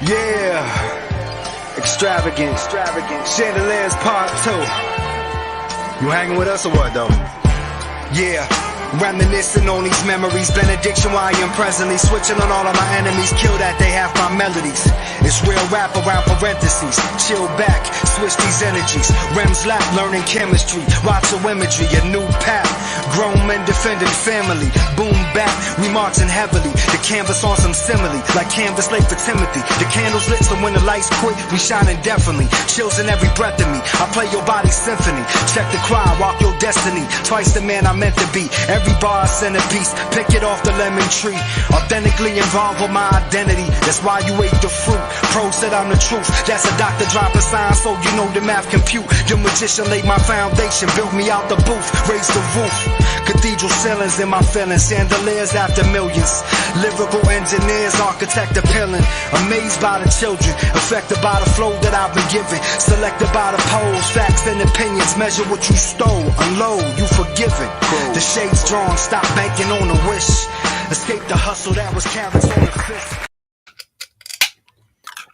Yeah, extravagant. Chandeliers part 2. You hanging with us or what though? Yeah. Reminiscing on these memories, benediction while I am presently switching on all of my enemies, kill that they have my melodies. It's real rap around parentheses, chill back, switch these energies, Rems lap, learning chemistry, watch the imagery, a new path, grown men defending family, boom bap, we marching heavily, the canvas on some simile, like canvas late for Timothy, the candles lit so when the lights quit, we shining definitely, chills in every breath of me, I play your body symphony, check the crowd, walk your destiny, twice the man I meant to be. Every bar a centerpiece, pick it off the lemon tree. Authentically involved with my identity. That's why you ate the fruit. Pro said I'm the truth. That's a doctor dropping sign, so you know the math compute. The magician laid my foundation, built me out the booth, raised the roof. Cathedral ceilings in my feelings, chandeliers after millions. Lyrical engineers, architect appealing. Amazed by the children, affected by the flow that I've been given. Selected by the polls, facts and opinions. Measure what you stole, unload, you forgiven. The shades drawn, stop banking on a wish. Escape the hustle that was carrots on the fist.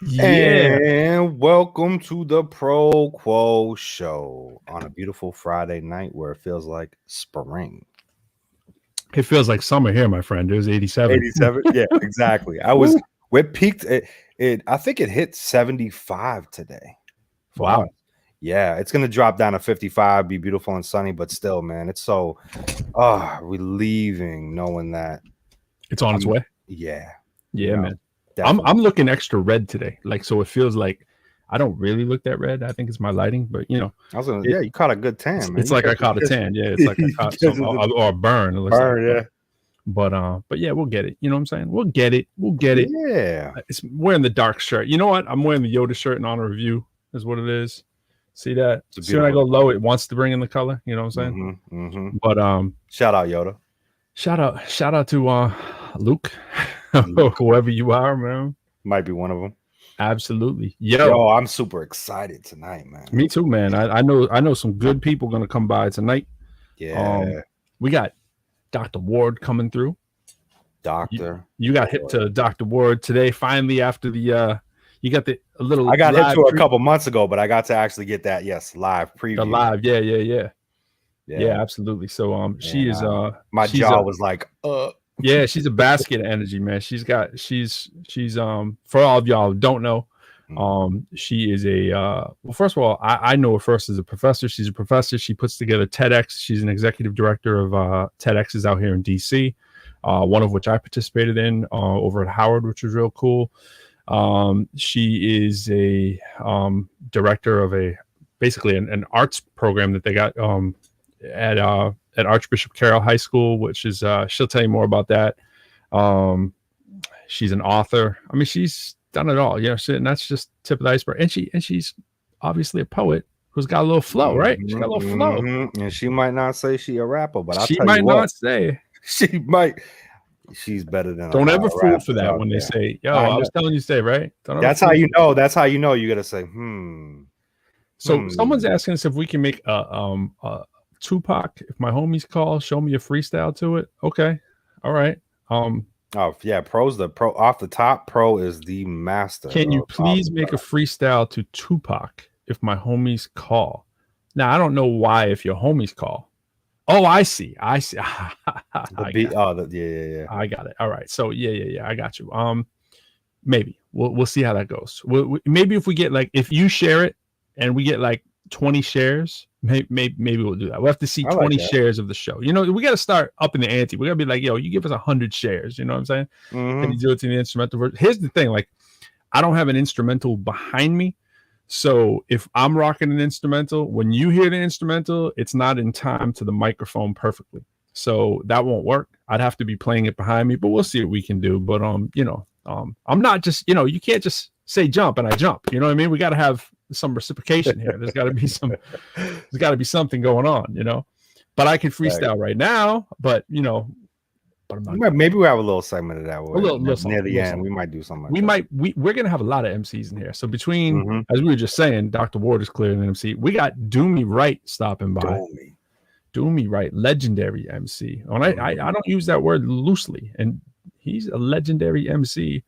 Yeah. And welcome to the ProQuo Show on a beautiful Friday night where it feels like spring. It feels like summer here, my friend. It was 87. 87? Yeah, exactly. We peaked it. I think it hit 75 today. Wow. Yeah, it's gonna drop down to 55, be beautiful and sunny, but still, man, it's so relieving knowing that it's on its way. Yeah, man. Definitely. I'm looking extra red today, like, so it feels like I don't really look that red. I think it's my lighting, but you know, you caught a good tan, man. It's like I caught a tan. Yeah, it's like I caught some or a burn. Yeah. But yeah, we'll get it. You know what I'm saying? We'll get it. Yeah. It's wearing the dark shirt. You know what? I'm wearing the Yoda shirt in honor of you. Is what it is. See that? See when I go low, it wants to bring in the color. You know what I'm saying? Mm-hmm. But shout out Yoda. Shout out to Luke, whoever you are, man. Might be one of them. Absolutely. Yo, I'm super excited tonight, man. Me too, man. I know some good people gonna come by tonight. Yeah. We got Dr. Ward coming through. You got hip to Dr. Ward today. Finally, after the you got a little. I got hit to a couple months ago, but I got to actually get that live preview. The live, yeah, absolutely. So she is my jaw was like yeah, she's a basket of energy, man. She's for all of y'all who don't know, she is a well, first of all, I know her first as a professor. She's a professor. She puts together TEDx. She's an executive director of TEDx's out here in DC, one of which I participated in over at Howard, which was real cool. She is a director of basically an arts program that they got at Archbishop Carroll High School, which is she'll tell you more about that. She's an author. I mean, she's done it all. You know, and that's just tip of the iceberg. And she's obviously a poet who's got a little flow, right? She's got a little flow. And she might not say she a rapper, but she might not say. She might. She's better than. Don't ever fool for that when they say, "Yo, I was telling you to say," right? That's how you know. That's how you know. You gotta say, So someone's asking us if we can make a Tupac. If my homies call, show me a freestyle to it. Okay, all right. Pro's the pro off the top. Pro is the master. Can you please make a freestyle to Tupac if my homies call? Now I don't know why if your homies call. Oh, I see. I got it. I got it. All right. So yeah. I got you. Maybe we'll see how that goes. Maybe if we get if you share it and we get 20 shares, maybe we'll do that. We'll have to see 20 shares of the show. You know, we got to start up in the ante. We got to be like, yo, you give us 100 shares. You know what I'm saying? Can you do it to the instrumental version? Here's the thing. I don't have an instrumental behind me. So if I'm rocking an instrumental, when you hear the instrumental, it's not in time to the microphone perfectly. So that won't work. I'd have to be playing it behind me, but we'll see what we can do. But I'm not just, you can't just say jump and I jump. You know what I mean? We got to have some reciprocation here. There's got to be something going on, But I can freestyle right now, but I'm not. Maybe we have a little segment of that. Near the end, we might do something. We're gonna have a lot of MCs in here. So between, as we were just saying, Dr. Ward is clearly an MC. We got Dumi RIGHT stopping by. Dumi RIGHT, legendary MC. And I don't use that word loosely, and he's a legendary MC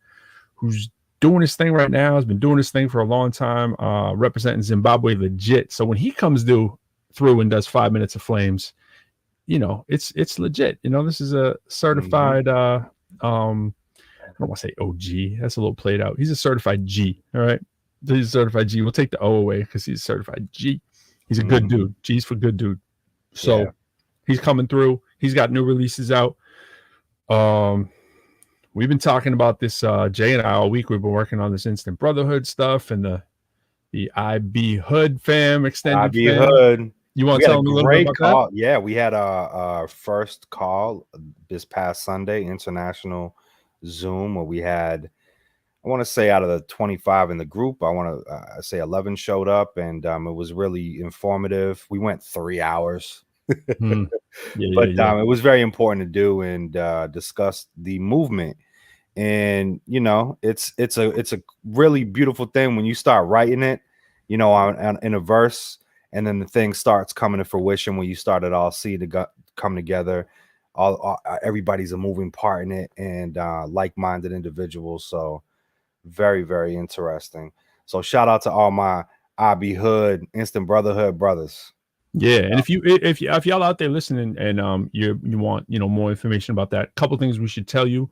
who's doing his thing right now. He's been doing his thing for a long time, representing Zimbabwe legit. So when he comes through and does 5 minutes of flames, you know, it's legit. You know, this is a certified I don't want to say OG. That's a little played out. He's a certified G. All right. He's a certified G. We'll take the O away because he's a certified G. He's a good dude. G's for good dude. So he's coming through. He's got new releases out. We've been talking about this, Jay and I, all week. We've been working on this Instant Brotherhood stuff and the IB Hood fam, extended IB fam. Hood. You want to tell them a little bit about call. that? Yeah, we had our first call this past Sunday, international Zoom, where we had, I want to say out of the 25 in the group, I want to say 11 showed up, and it was really informative. We went 3 hours. But it was very important to do and discuss the movement. And you know, it's a really beautiful thing when you start writing it, you know, in a verse, and then the thing starts coming to fruition when you start it all come together. Everybody's a moving part in it, and like-minded individuals. So very, very interesting. So shout out to all my IB Hood, Instant Brotherhood brothers. Yeah, and if y'all out there listening and you want, you know, more information about that, a couple things we should tell you.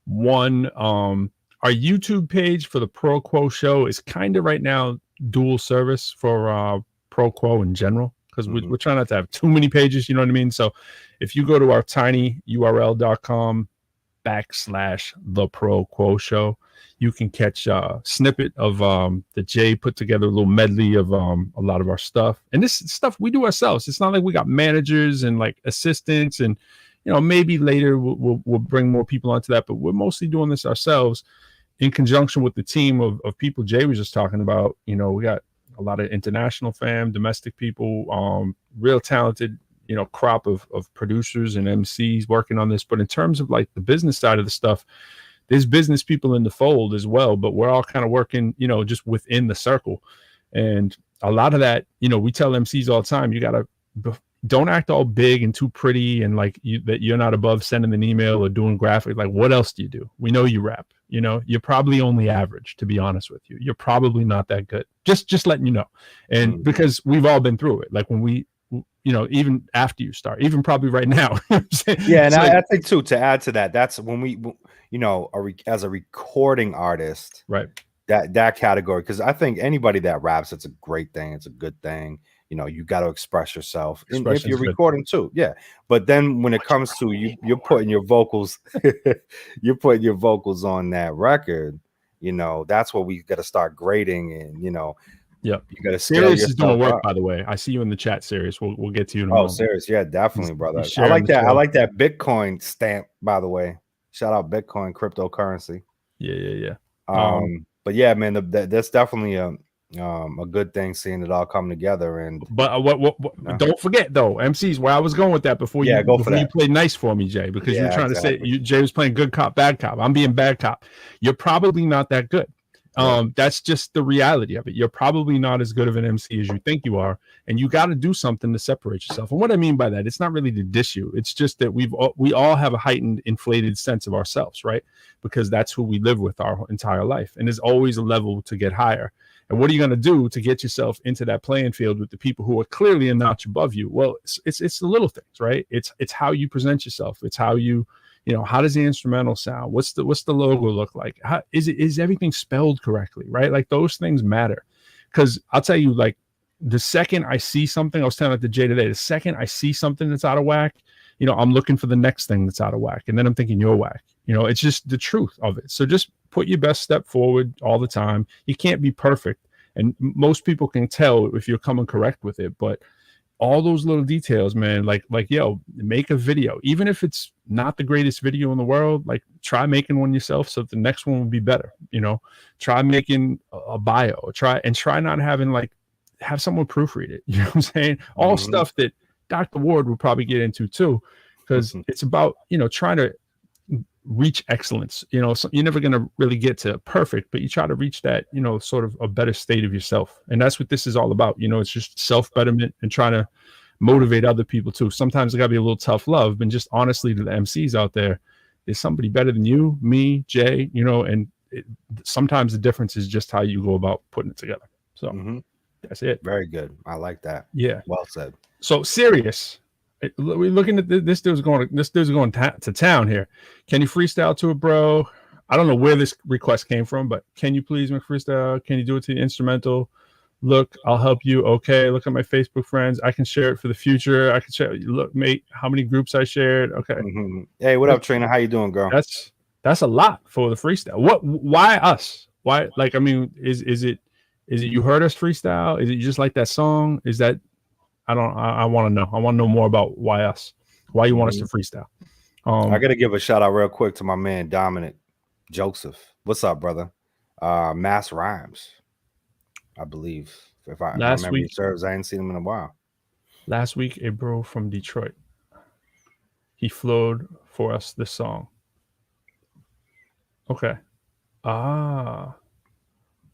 One, our YouTube page for the ProQuo Show is kind of right now dual service for ProQuo in general, because we're trying not to have too many pages, you know what I mean? So if you go to our tinyurl.com/the ProQuo Show, you can catch a snippet of the Jay put together a little medley of a lot of our stuff. And this stuff we do ourselves. It's not like we got managers and like assistants, and you know, maybe later we'll bring more people onto that, but we're mostly doing this ourselves in conjunction with the team of people Jay was just talking about. You know, we got a lot of international fam, domestic people, real talented, you know, crop of producers and MCs working on this. But in terms of like the business side of the stuff, there's business people in the fold as well, but we're all kind of working, you know, just within the circle. And a lot of that, you know, we tell MCs all the time, you got to don't act all big and too pretty and like that you're not above sending an email or doing graphic. Like, what else do you do? We know you rap, you know, you're probably only average, to be honest with you. You're probably not that good. Just letting you know. And because we've all been through it. Like when we, you know, even after you start, even probably right now. Yeah. And I think too, to add to that, that's when we, you know, as a recording artist, right? That category, because I think anybody that raps, it's a great thing. It's a good thing. You know, you got to express yourself. And if you're recording too, yeah. But then when it comes to you're putting your vocals, you're putting your vocals on that record. You know, that's what we got to start grading, and you know, yeah, you got to. Serious is doing work, by the way. I see you in the chat, Serious. We'll get to you in a moment. Serious, yeah, definitely, brother. I like that. I like that Bitcoin stamp, by the way. Shout out Bitcoin cryptocurrency. Yeah. But yeah, man, that's definitely a good thing, seeing it all come together. And but don't forget though, MCs, where I was going with that before you played nice for me, Jay, because you're trying to say Jay was playing good cop, bad cop. I'm being bad cop. You're probably not that good. That's just the reality of it. You're probably not as good of an MC as you think you are, and you got to do something to separate yourself. And what I mean by that, it's not really to diss you. It's just that we all have a heightened, inflated sense of ourselves, right? Because that's who we live with our entire life, and there's always a level to get higher. And what are you going to do to get yourself into that playing field with the people who are clearly a notch above you? Well, it's the little things, right? It's how you present yourself. It's how you know, how does the instrumental sound? What's the logo look like? How is everything spelled correctly, right? Like those things matter. Because I'll tell you, like the second I see something, I was telling it to Jay today, the second I see something that's out of whack, you know, I'm looking for the next thing that's out of whack. And then I'm thinking you're whack. You know, it's just the truth of it. So just put your best step forward all the time. You can't be perfect. And most people can tell if you're coming correct with it. But all those little details, man, like, yo, make a video. Even if it's not the greatest video in the world, like try making one yourself so that the next one will be better. You know, try making a bio, try not having have someone proofread it. You know what I'm saying? All stuff that Dr. Ward would probably get into too, because it's about, you know, trying to reach excellence. You know, so you're never going to really get to perfect, but you try to reach that, you know, sort of a better state of yourself. And that's what this is all about. You know, it's just self-betterment and trying to motivate other people too. Sometimes it gotta be a little tough love, but just honestly to the MCs out there, there's somebody better than you, me, Jay, you know, and sometimes the difference is just how you go about putting it together. So that's it. Very good. I like that. Yeah. Well said. So serious. We're looking at this dude's going to town here. Can you freestyle to it, bro? I don't know where this request came from, but can you please make freestyle? Can you do it to the instrumental? Look, I'll help you. Okay, look at my Facebook friends. I can share it for the future. I can share. Look, mate, how many groups I shared. Okay. Hey, what up, Trina? How you doing, girl? That's a lot for the freestyle. Why us? Why? Like, I mean, is it you heard us freestyle? Is it just like that song? Is that I want to know. I want to know more about why us. Why you want us to freestyle? I got to give a shout out real quick to my man Dominic Joseph. What's up, brother? Mass Rhymes, I believe. If my memory serves, I ain't seen him in a while. Last week, a bro from Detroit, he flowed for us this song. Okay.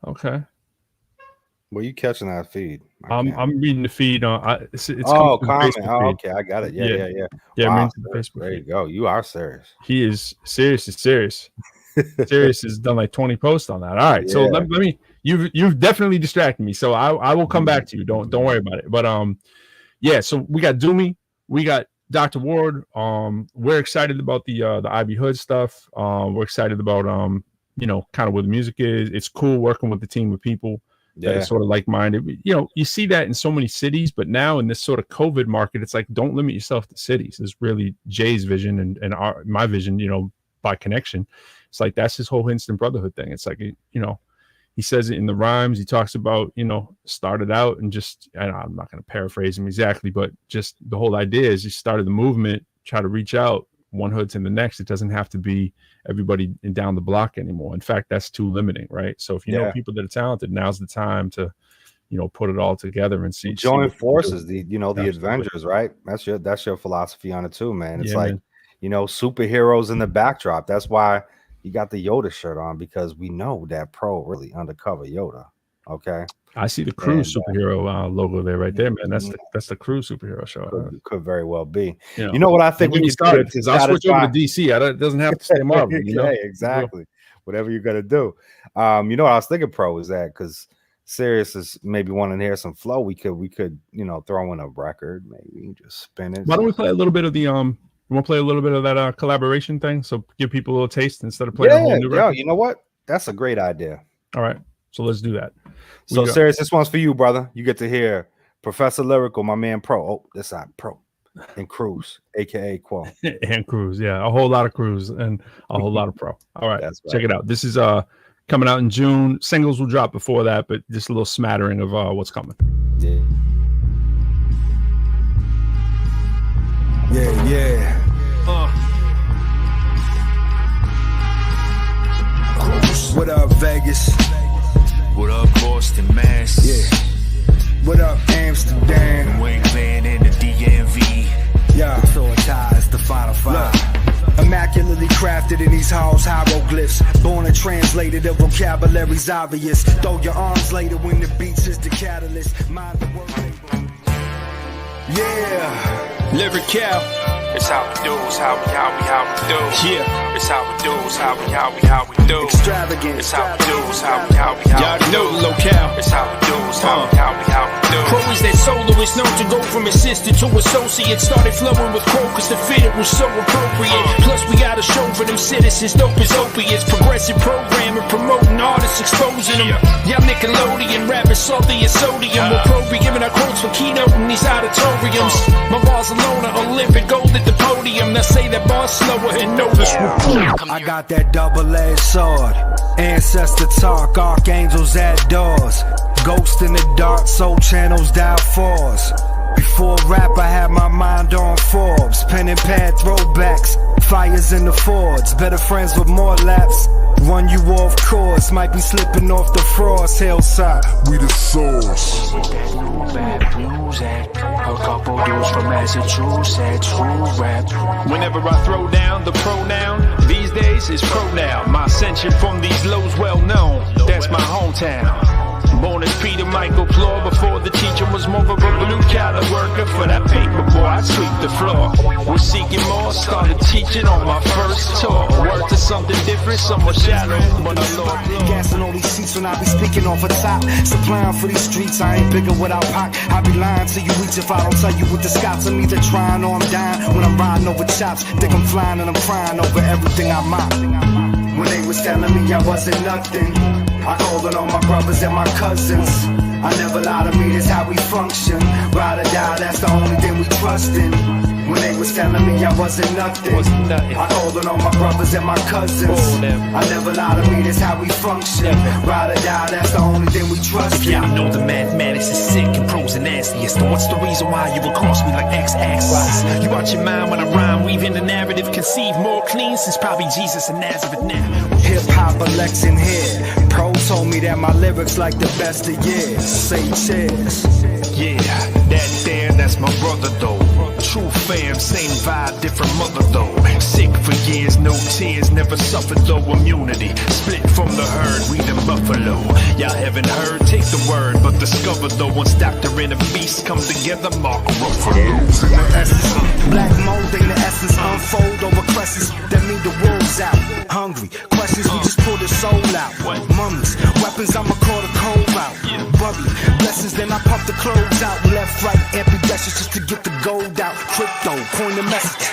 Okay. Were you catching that feed? I'm reading the feed. It's comment. Okay, I got it. Yeah. Wow. There you go. You are serious. He is serious. Serious has done like 20 posts on that. All right, so let me. You've definitely distracted me. So I will come back to you. Don't worry about it. But yeah. So we got Dumi, we got Dr. Ward. We're excited about the Ivy Hood stuff. We're excited about kind of where the music is. It's cool working with the team of people. That is sort of like-minded. You see that in so many cities, but now in this sort of COVID market, it's like, don't limit yourself to cities. It's really Jay's vision and my vision, by connection. It's like, that's his whole instant brotherhood thing. It's like, he says it in the rhymes. He talks about, started out and I'm not going to paraphrase him exactly, but just the whole idea is he started the movement, try to reach out one hood to the next. It doesn't have to be everybody down the block anymore. In fact, that's too limiting, right? So if you know people that are talented, now's the time to, put it all together and join forces. The Avengers, right? That's your philosophy on it too, man. It's superheroes in the backdrop. That's why you got the Yoda shirt on, because we know that Pro really undercover Yoda. Okay. I see the Crew superhero logo there, right there, man. That's the Crew superhero show. Could very well be. You know what I think when you started, because I'll switch over to DC. It doesn't have to stay Marvel. Exactly. Whatever you're gonna do. What I was thinking, Pro, is that because Serious is maybe wanting to hear some flow, we could throw in a record, maybe just spin it. Why don't we play a little bit of the You want to play a little bit of that collaboration thing? So give people a little taste instead of playing a whole new record. You know what? That's a great idea. All right. So let's do that. So Serious, this one's for you, brother. You get to hear Professor Lyrical, my man Pro. Oh, this side, Pro. And Cruz, aka Quo. And Cruz, yeah. A whole lot of Cruz and a whole lot of Pro. All right. Check it out. This is coming out in June. Singles will drop before that, but just a little smattering of what's coming. Yeah. What up, Vegas? What up, Boston, Mass? Yeah. What up, Amsterdam? We ain't playing in the DMV. Yeah. Throwing ties, the final five. Immaculately crafted in these halls, hieroglyphs. Born and translated, the vocabulary's obvious. Throw your arms later when the beats is the catalyst. Mind the word. Yeah. Lyrical. It's how we do, it's how we do. Yeah. It's how we do, it's how we do. Extravagant. It's how we do, it's how we do. Y'all know the locale. It's how we do, it's how we do. Pro is that soloist known to go from assistant to associate. Started flowing with Quo cause the fit it was so appropriate. Plus we got a show for them citizens, dope as opiates. Progressive programming, promoting artists, exposing them. Y'all Nickelodeon rapping salty as sodium. We'll Pro be giving our quotes for keynote in these auditoriums. My bars alone are Olympic gold at the podium. Now say that bar slower and notice. I got that double-edged sword. Ancestor talk, archangels at doors. Ghost in the dark, soul channels dial fours. Before rap, I had my mind on Forbes. Pen and pad throwbacks, fires in the Fords. Better friends with more laps. Run you off course, might be slipping off the frost. Hillside, we the source. Bad music. A couple dudes from Massachusetts who rap. Whenever I throw down the pronoun, these days is pro now. My ascension from these lows well known. That's my hometown. Born as Peter Michael Claw before the teacher was more of a blue-collar worker. For that paper, boy, I sweep the floor. Was seeking more, started teaching on my first tour. Word to something different. Some are shallow, but I love gassing all these seats when I be speaking off a top. Supplying for these streets, I ain't bigger without Pac. I be lying till you reach if I don't tell you what the scouts. I'm either trying or I'm dying when I'm riding over chops. Think I'm flying and I'm crying over everything I mock. When they was telling me I wasn't nothing, I called on all my brothers and my cousins. I never lie to me, that's how we function. Ride or die, that's the only thing we trust in. When they was telling me I wasn't nothing, I called on all my brothers and my cousins. I never lie to me, that's how we function. Ride or die, that's the only thing we trust in. If y'all know the mathematics is sick and pros and nastiest, then what's the reason why you would cross me like x-axis? You watch your mind when I rhyme, weaving the narrative, conceive more clean since probably Jesus of Nazareth now. Hip-hop election here. Pro told me that my lyrics like the best of years. Say cheers. Yeah, that there, that's my brother though. True fam, same vibe, different mother though. Sick for years, no tears, never suffered though. Immunity, split from the herd, we the buffalo. Y'all haven't heard, take the word, but discover though. Once doctor and a beast come together, Mark Ruffalo. Black mold ain't the essence, unfold over crescents that mean the wolves out. Hungry, questions, we just pull the soul out. Mummies, weapons, I'ma call the cold out. Bubbly, blessings, then I pump the clothes out. Left, right, ambidextrous just to get the gold out. Crypto, coin the message.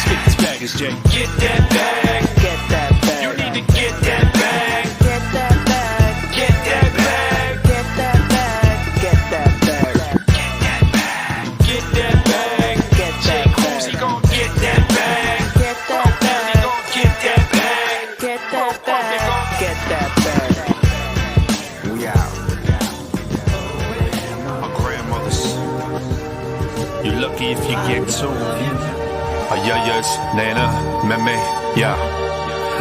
Spit this bag is Jay. Get that bag. Get that bag. You need to get that bag. Get that bag. Get that bag. Get that bag. Get that bag. Get that bag. Get that bag. Who's he gon' get that bag? Get that bag. He gon' get that bag. Get that bag. Get that bag. We out. My grandmothers. You lucky if you get two. Ayayas, Nana, Meme, yeah.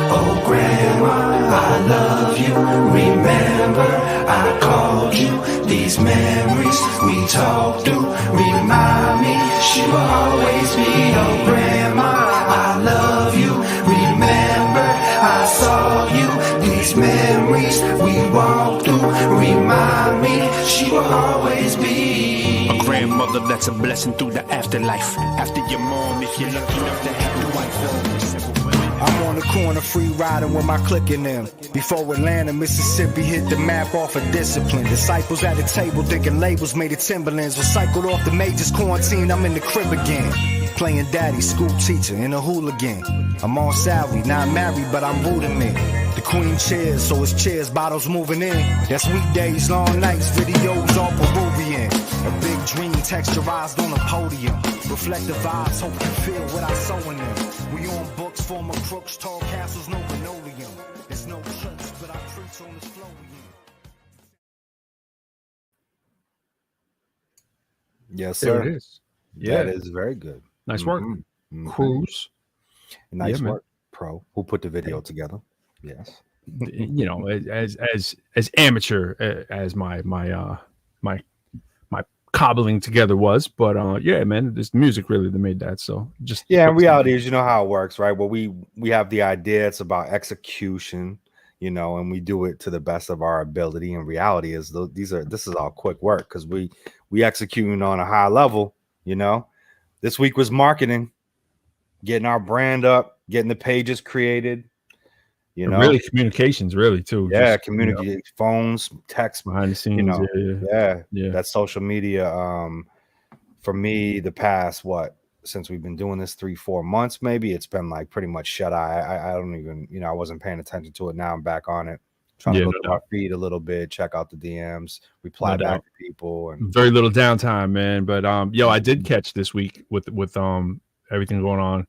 Oh grandma, I love you. Remember, I called you. These memories we talked through remind me she will always be. Oh grandma, I love you. Remember, I saw you. These memories we walked through remind me she will always be. A grandmother that's a blessing through the afterlife. After your mom, if you're lucky enough to have a wife. I'm on the corner free riding with my clique in them. Before Atlanta, Mississippi hit the map off of discipline. Disciples at the table thinking labels made it Timberlands. Recycled off the majors, quarantine, I'm in the crib again. Playing daddy, school teacher, and a hooligan. I'm on salary, not married, but I'm rooting me. The queen cheers, so it's cheers, bottles moving in. That's weekdays, long nights, videos all Peruvian. A big dream texturized on a podium. Reflect the vibes, hope you feel what I sow in them. We on books, former crooks, tall castles, no linoleum. There's no church, but I preach on this flow again. Yes, There sir. it is. Yeah, That is very good. nice work. Mhm. Cruise. Nice Yeah, man. work, Pro. Who put the video together? Yes. You know, as amateur as my cobbling together was, but yeah, man, this music really that made that. So just Yeah, in reality is, you know how it works, right? Well, we have the idea, it's about execution, you know, and we do it to the best of our ability. And reality is this is all quick work because we executing on a high level, you know. This week was marketing, getting our brand up, getting the pages created, you know, really communications, really too. yeah, Just, communicate, you know, phones, text, behind the scenes. you know, yeah. that social media. For me, the past since we've been doing this 3-4 months, maybe it's been like pretty much shut eye. I don't even, you know, I wasn't paying attention to it. Now I'm back on it, trying to look at our feed a little bit, check out the DMs, reply back to people, and very little downtime, man. But yo, I did catch this week with everything going on.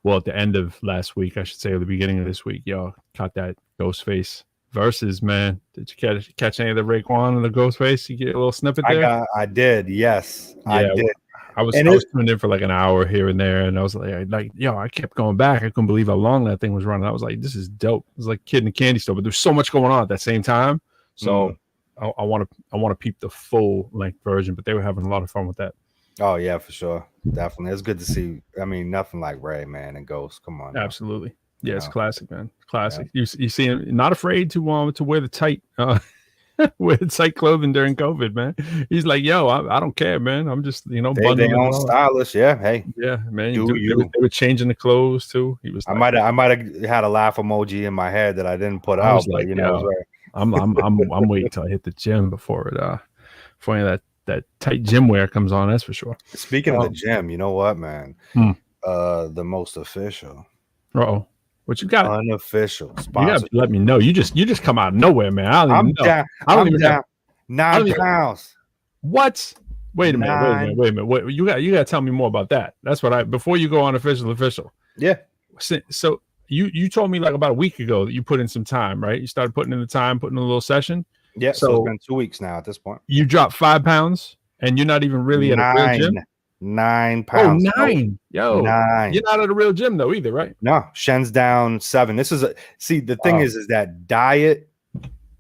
Well, at the end of last week, I should say, or the beginning of this week, yo, caught that Ghostface versus, man. Did you catch any of the Raekwon and the Ghostface? You get a little snippet there? I did, yes, yeah, I did. I was tuned in for like an hour here and there, and I was like, yo, I kept going back. I couldn't believe how long that thing was running. I was like, this is dope. It was like Kid in a Candy Store, but there's so much going on at that same time. So I want to peep the full length version, but they were having a lot of fun with that. Oh yeah, for sure, definitely. It's good to see. I mean, nothing like Ray, man, and Ghost. Come on, absolutely. Yeah, it's classic, man. Classic. Yeah. You see him not afraid to wear the tight with tight clothing during COVID, man. He's like, yo, I don't care, man. I'm just, they own stylists. Yeah, hey, yeah, man. They were changing the clothes too. He was. Like, I might have had a laugh emoji in my head that I didn't put out, but like, you know, right. I'm waiting till I hit the gym before any of that tight gym wear comes on. That's for sure. Speaking of the gym, you know what, man? The most official. Uh-oh. What you got? Unofficial sponsor. You gotta let me know. You just come out of nowhere, man. I don't even know. Down. I'm down 9 pounds. What? Wait a minute. Wait, you got to tell me more about that. That's what before you go on official. Yeah. So you told me like about a week ago that you put in some time, right? You started putting in the time, putting in a little session. Yeah. So it's been 2 weeks now at this point. You dropped 5 pounds, and you're not even really at a real gym. 9 pounds. Oh, 9. Yo, 9. You're not at a real gym though either, right? No, Shen's down 7. This is the thing is that diet,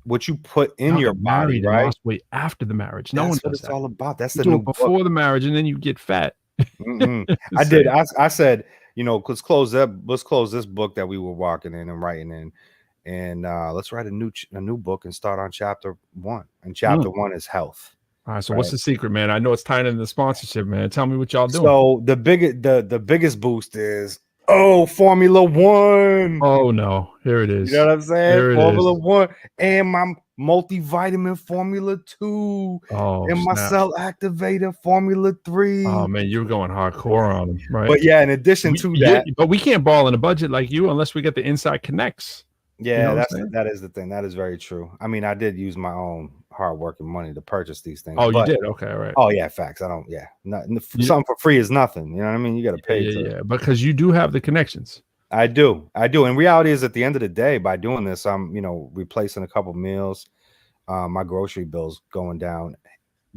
what you put in your body, right? Lost weight after the marriage. No one does it's that. all about. That's you the new before the marriage, and then you get fat. I did. I said, you know, let's close this book that we were walking in and writing in, and let's write a new book and start on chapter 1. And chapter 1 is health. All right, so what's the secret, man? I know it's tied into the sponsorship, man. Tell me what y'all doing. So the biggest boost is Formula 1. Oh no, here it is. You know what I'm saying? Formula 1 and my multivitamin Formula 2 and my cell activator Formula 3. Oh man, you're going hardcore on them, right? But yeah, in addition to that, but we can't ball in a budget like you unless we get the inside connects. Yeah, you know that is the thing. That is very true. I mean, I did use my own hard-working money to purchase these things. Oh, you did? Okay, all right. Oh yeah, facts. I don't. Yeah, something for free is nothing. You know what I mean? You got to pay. Yeah, because you do have the connections. I do. And reality is, at the end of the day, by doing this, I'm replacing a couple meals. My grocery bill's going down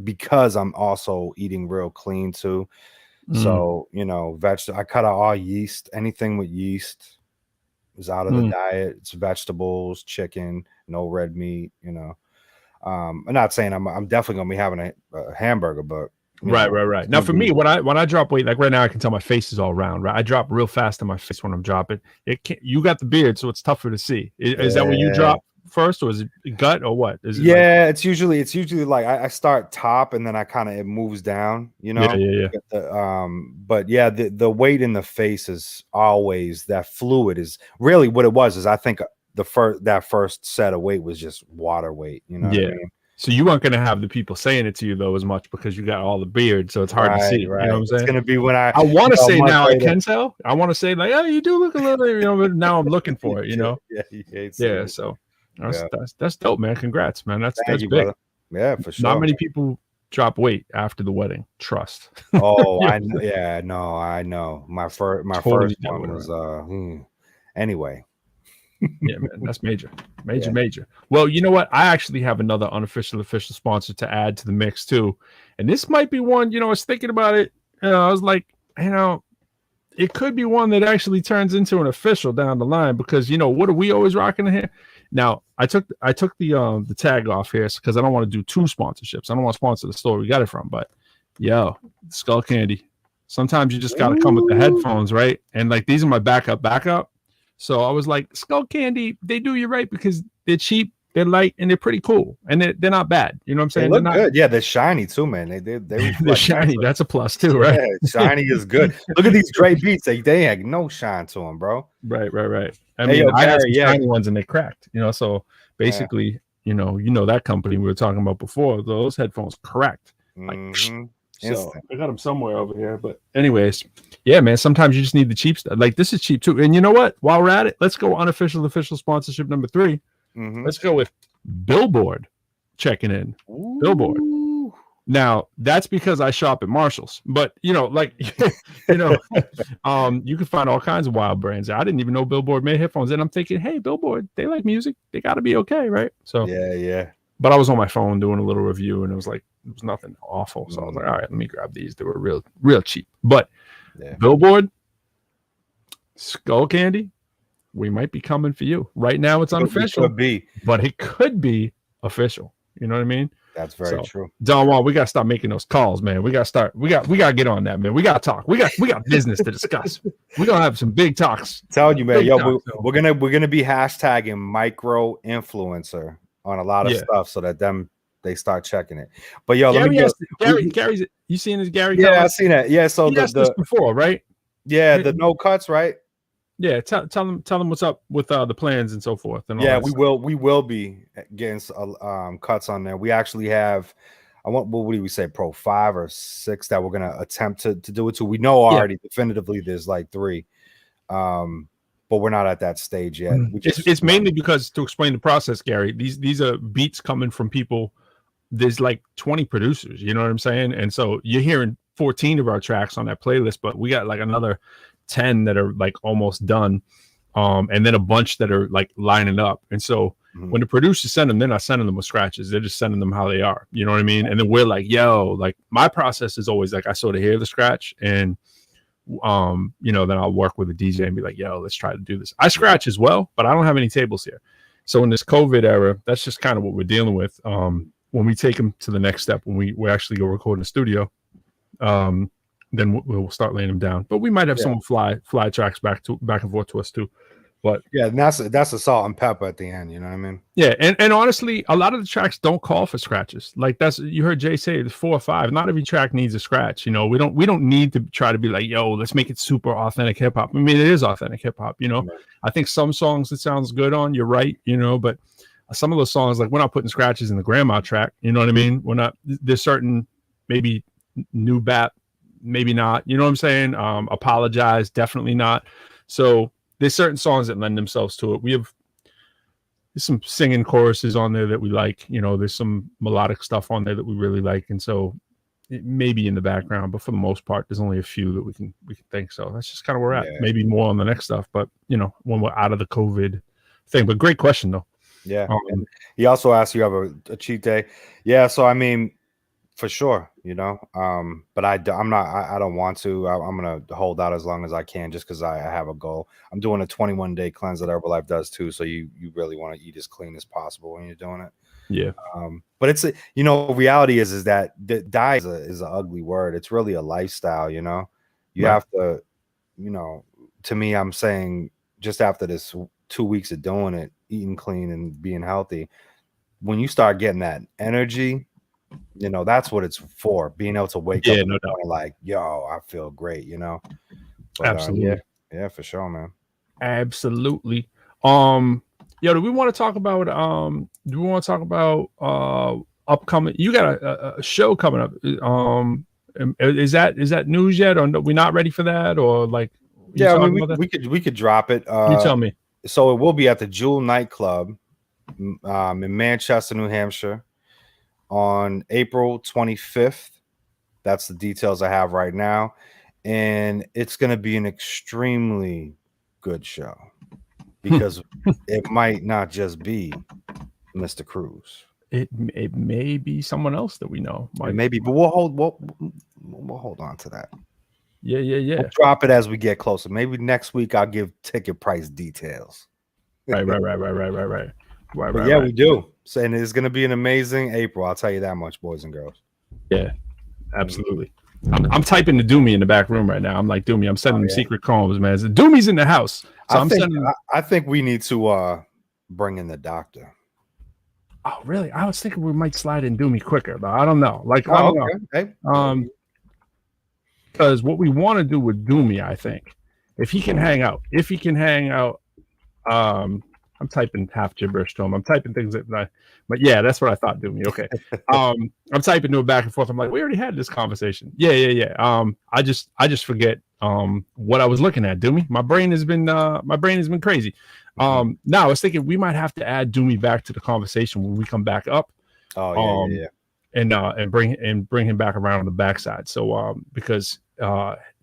because I'm also eating real clean too. So I cut out all yeast. Anything with yeast is out of the diet. It's vegetables, chicken, no red meat. I'm not saying I'm definitely gonna be having a hamburger, but right. Now for me, when I drop weight, like right now, I can tell my face is all round. Right, I drop real fast on my face when I'm dropping. You got the beard, so it's tougher to see. Is that when you drop first, or is it gut, or what? Is it it's usually like I start top and then it moves down. Yeah. But yeah, the weight in the face is always that fluid is really what it was. Is I think that first set of weight was just water weight. What I mean? So you weren't going to have the people saying it to you though as much because you got all the beard, so it's hard to see. Right. You know what I'm saying? It's going to be when I want to say now later. I can tell. I want to say like, oh, you do look a little, but now I'm looking for it. Yeah. So that's dope, man. Congrats, man. That's big. Brother. Yeah, for sure. Not many people drop weight after the wedding. Trust. Oh, I know. My first one was anyway. Yeah, man, that's major. Well, you know what? I actually have another official sponsor to add to the mix too, and this might be one. I was thinking about it. I was like, it could be one that actually turns into an official down the line because what are we always rocking in here? Now, I took the tag off here because I don't want to do 2 sponsorships. I don't want to sponsor the store we got it from, but Skull Candy. Sometimes you just got to come with the headphones, right? And like these are my backup. So I was like, Skull Candy, they do you right because they're cheap, they're light, and they're pretty cool, and they're not bad. You know what I'm saying? They look good. Yeah, they're shiny too, man. They're shiny. That's a plus too, right? Yeah, shiny is good. Look at these gray beats. They have no shine to them, bro. Right. I mean, I had some shiny ones and they cracked. So basically, that company we were talking about before, those headphones cracked. Like, so I got them somewhere over here. But anyways, yeah, man. Sometimes you just need the cheap stuff. Like this is cheap too. And you know what? While we're at it, let's go official sponsorship number 3. Let's go with Billboard checking in. Ooh. Billboard. Now that's because I shop at Marshall's, but you can find all kinds of wild brands. I didn't even know Billboard made headphones, and I'm thinking, hey, Billboard, they like music, they got to be okay, right? So yeah. But I was on my phone doing a little review, and it was nothing awful. So I was like, all right, let me grab these. They were real cheap. But Billboard, Skull Candy, we might be coming for you. Right now, it's unofficial, but it could be official. You know what I mean? That's very true. Don Juan, we gotta start making those calls, man. We gotta get on that, man. We gotta talk. We got business to discuss. We're gonna have some big talks. Telling you, man, we're gonna be hashtagging micro influencer on a lot of stuff so that they start checking it. But yo, Gary's you seen this Gary? Yeah, I've seen that. Yeah, so he asked this before, right? Yeah, the no cuts, right? Yeah, tell them what's up with the plans and so forth. And yeah, we will be getting cuts on there. We actually have, what do we say, Pro 5 or 6 that we're gonna attempt to do it to. We know already definitively there's like 3, but we're not at that stage yet. It's mainly because, to explain the process, Gary, these are beats coming from people. There's like 20 producers, you know what I'm saying? And so you're hearing 14 of our tracks on that playlist, but we got like another 10 that are like almost done, and then a bunch that are like lining up. And so when the producers send them, they're not sending them with scratches, they're just sending them how they are, you know what I mean? And then we're like, yo, like my process is always like, I sort of hear the scratch, and you know, then I'll work with a DJ and be like, yo, let's try to do this. I scratch as well, but I don't have any tables here. So in this COVID era, that's just kind of what we're dealing with. When we take them to the next step, when we actually go record in the studio, then we'll start laying them down. But we might have someone fly tracks back and forth to us too. But yeah, and that's a salt and pepper at the end, you know what I mean? Yeah, and honestly, a lot of the tracks don't call for scratches. Like you heard Jay say there's 4 or 5. Not every track needs a scratch. You know, we don't need to try to be like, yo, let's make it super authentic hip hop. I mean, it is authentic hip hop. You know, I think some songs it sounds good on. You're right. You know, but some of those songs, like we're not putting scratches in the grandma track. You know what I mean? We're not. There's certain maybe new bap, maybe not. You know what I'm saying? Apologize, definitely not. So there's certain songs that lend themselves to it. There's some singing choruses on there that we like. You know, there's some melodic stuff on there that we really like, and so it may be in the background, but for the most part, there's only a few that we can think. So that's just kind of where we're at. Maybe more on the next stuff, but you know, when we're out of the COVID thing. But great question though. Yeah. And he also asked you have a cheat day. Yeah. So I mean, for sure, you know, but I don't want to. I'm gonna hold out as long as I can, just because I have a goal. I'm doing a 21-day cleanse that Herbalife does too, so you really want to eat as clean as possible when you're doing it. Yeah. But it's you know, reality is that the diet is an ugly word. It's really a lifestyle. You know, you have to, you know, to me, I'm saying just after this 2 weeks of doing it, eating clean and being healthy, when you start getting that energy, you know, that's what it's for. Being able to wake up and like, yo, I feel great, you know. But, absolutely. Yeah, for sure, man. Absolutely. Yo, do we want to talk about upcoming? You got a show coming up. Is that news yet, or we're not ready for that, or like? Yeah, I mean, we could drop it. You tell me. So it will be at the Jewel nightclub in Manchester, New Hampshire, on April 25th. That's the details I have right now, and it's going to be an extremely good show because it might not just be Mr. Cruz. It may be someone else that we know. Maybe, but we'll hold on to that. Yeah. We'll drop it as we get closer. Maybe next week I'll give ticket price details. Right. Yeah, we do. So, and it's going to be an amazing April. I'll tell you that much, boys and girls. Yeah, absolutely. I'm typing to Dumi in the back room right now. I'm like, Dumi, I'm sending him secret calls, man. Dumi's in the house. So I think we need to bring in the doctor. Oh, really? I was thinking we might slide in Dumi quicker, but I don't know. Like, I don't know. Hey. Because what we want to do with Dumi, I think, if he can hang out, I'm typing half gibberish to him. I'm typing things but yeah, that's what I thought, Dumi. Okay. I'm typing to him back and forth. I'm like, we already had this conversation. Yeah. I just forget what I was looking at, Dumi. My brain has been crazy. Now I was thinking we might have to add Dumi back to the conversation when we come back up. Oh yeah. And bring him back around on the backside. So because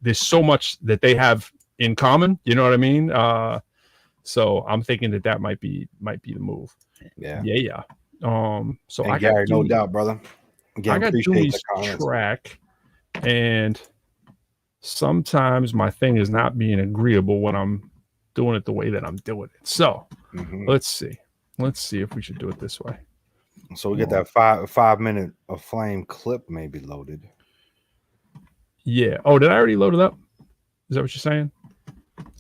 there's so much that they have in common, you know what I mean? So I'm thinking that might be the move. Yeah. So and I Gary, got no doubt, brother. Again, I got Dumi's track, and sometimes my thing is not being agreeable when I'm doing it the way that I'm doing it. So let's see if we should do it this way. So we get that 5 minute of flame clip maybe loaded. Yeah. Oh, did I already load it up? Is that what you're saying?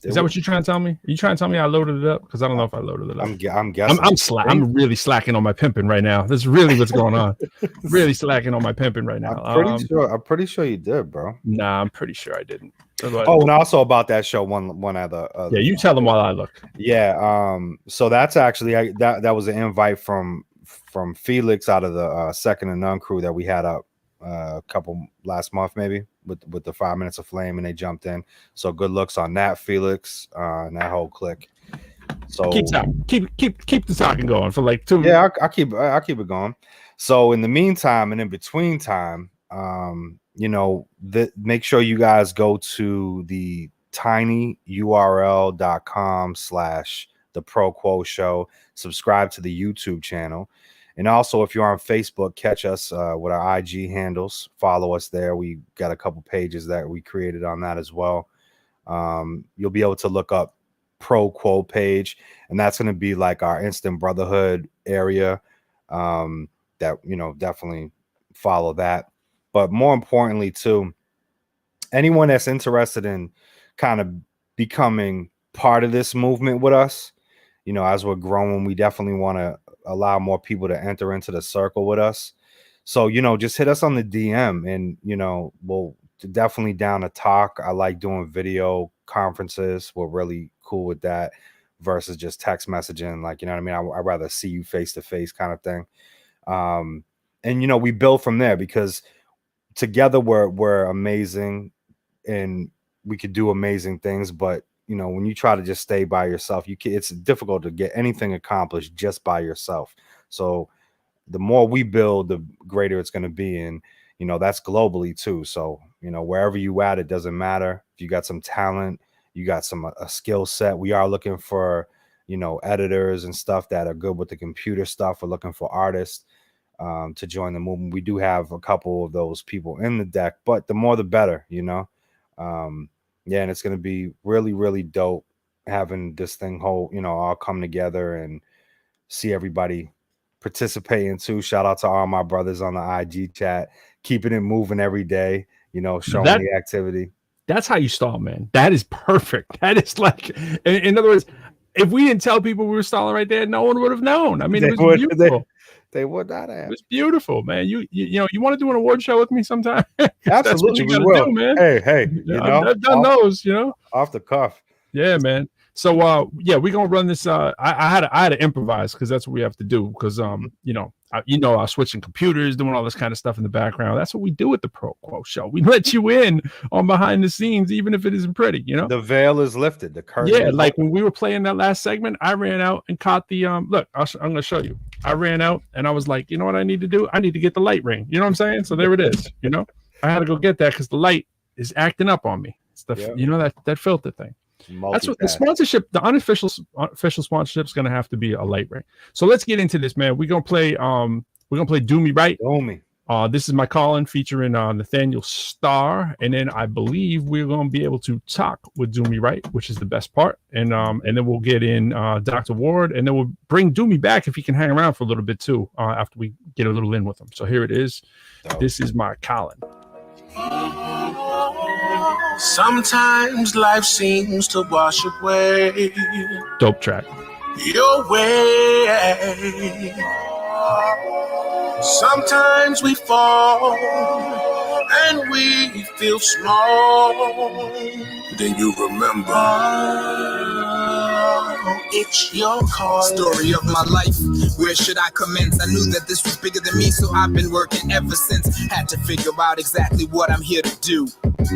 Is that what you're trying to tell me? Are you trying to tell me I loaded it up? Because I don't know if I loaded it up. I'm guessing. I'm really slacking on my pimping right now. That's really what's going on. Really slacking on my pimping right now. I'm pretty sure you did, bro. Nah, I'm pretty sure I didn't. Oh, and also about that show, one other. Yeah, you tell them while I look. Yeah. So that's actually that was an invite from Felix out of the Second and None crew that we had up a couple last month, maybe with the 5 minutes of flame, and they jumped in. So good looks on that, Felix, and that whole clique. So keep the talking going for like 2 minutes. Yeah, I'll keep it going. So in the meantime and in between time, make sure you guys go to the tinyurl.com/the ProQuo Show, subscribe to the YouTube channel. And also, if you're on Facebook, catch us with our IG handles. Follow us there. We got a couple pages that we created on that as well. You'll be able to look up ProQuo page, and that's going to be like our instant brotherhood area. That definitely follow that. But more importantly, too, anyone that's interested in kind of becoming part of this movement with us, as we're growing, we definitely want to allow more people to enter into the circle with us. So, just hit us on the DM, and, we'll definitely down to talk. I like doing video conferences. We're really cool with that versus just text messaging. Like, you know what I mean? I'd rather see you face to face kind of thing. And, we build from there, because together we're amazing and we could do amazing things. But, when you try to just stay by yourself, it's difficult to get anything accomplished just by yourself. So the more we build, the greater it's going to be. And, that's globally too. So, wherever you at, it doesn't matter. If you got some talent, you got a skill set. We are looking for, editors and stuff that are good with the computer stuff. We're looking for artists to join the movement. We do have a couple of those people in the deck, but the more the better, and it's going to be really, really dope having this thing all come together and see everybody participating too. Shout out to all my brothers on the IG chat, keeping it moving every day, showing the activity. That's how you stall, man. That is perfect. That is like, in other words, if we didn't tell people we were stalling right there, no one would have known. I mean, it was beautiful. They would not have. It was beautiful, man. You want to do an award show with me sometime? Absolutely, we will. Do, man. Hey, I've done those, off the cuff. Yeah, man. So we're gonna run this. I had to improvise, because that's what we have to do. Because I was switching computers, doing all this kind of stuff in the background. That's what we do at the ProQuo Show. We let you in on behind the scenes, even if it isn't pretty. The veil is lifted. The curtain. Yeah, like when we were playing that last segment, I ran out and caught the look. I'm gonna show you. I ran out and I was like, you know what I need to do? I need to get the light ring. You know what I'm saying? So there it is. I had to go get that because the light is acting up on me. It's the that filter thing. That's what the sponsorship, the unofficial official sponsorship is going to have to be a light ring. So let's get into this, man. We're gonna play Dumi Right. Dumi. This is my call-in featuring Nathaniel Starr, and then I believe we're going to be able to talk with Dumi Right, which is the best part, and then we'll get in Dr. Ward, and then we'll bring Dumi back if he can hang around for a little bit too after we get a little in with him. So here it is. This is my call-in. Sometimes life seems to wash away. Dope track. Your way. Sometimes we fall and we feel small. Then you remember. It's your call. Story of my life. Where should I commence? I knew that this was bigger than me, so I've been working ever since. Had to figure out exactly what I'm here to do.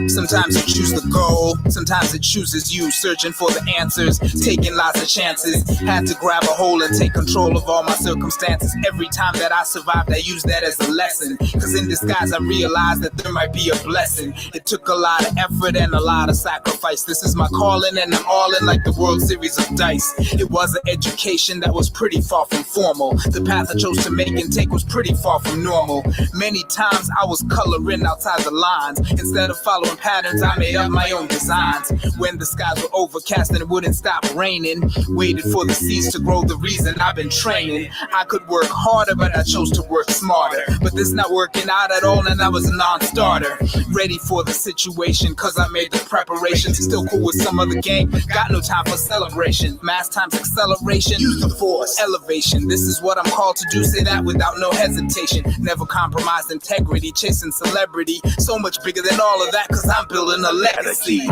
Sometimes you choose the goal, sometimes it chooses you. Searching for the answers, taking lots of chances. Had to grab a hold and take control of all my circumstances. Every time that I survived, I used that as a lesson. Cause in disguise, I realized that there might be a blessing. It took a lot of effort and a lot of sacrifice. This is my calling and I'm all in like the World Series of Dice. It was an education that was pretty far from formal. The path I chose to make and take was pretty far from normal. Many times I was coloring outside the lines instead of following following patterns, I made up my own designs. When the skies were overcast and it wouldn't stop raining, waited for the seeds to grow, the reason I've been training. I could work harder, but I chose to work smarter. But this not working out at all, and I was a non-starter. Ready for the situation, cause I made the preparation. Still cool with some of the gang, got no time for celebration. Mass times acceleration, use the force, elevation. This is what I'm called to do, say that without no hesitation. Never compromised integrity, chasing celebrity. So much bigger than all of that, cause I'm building a legacy.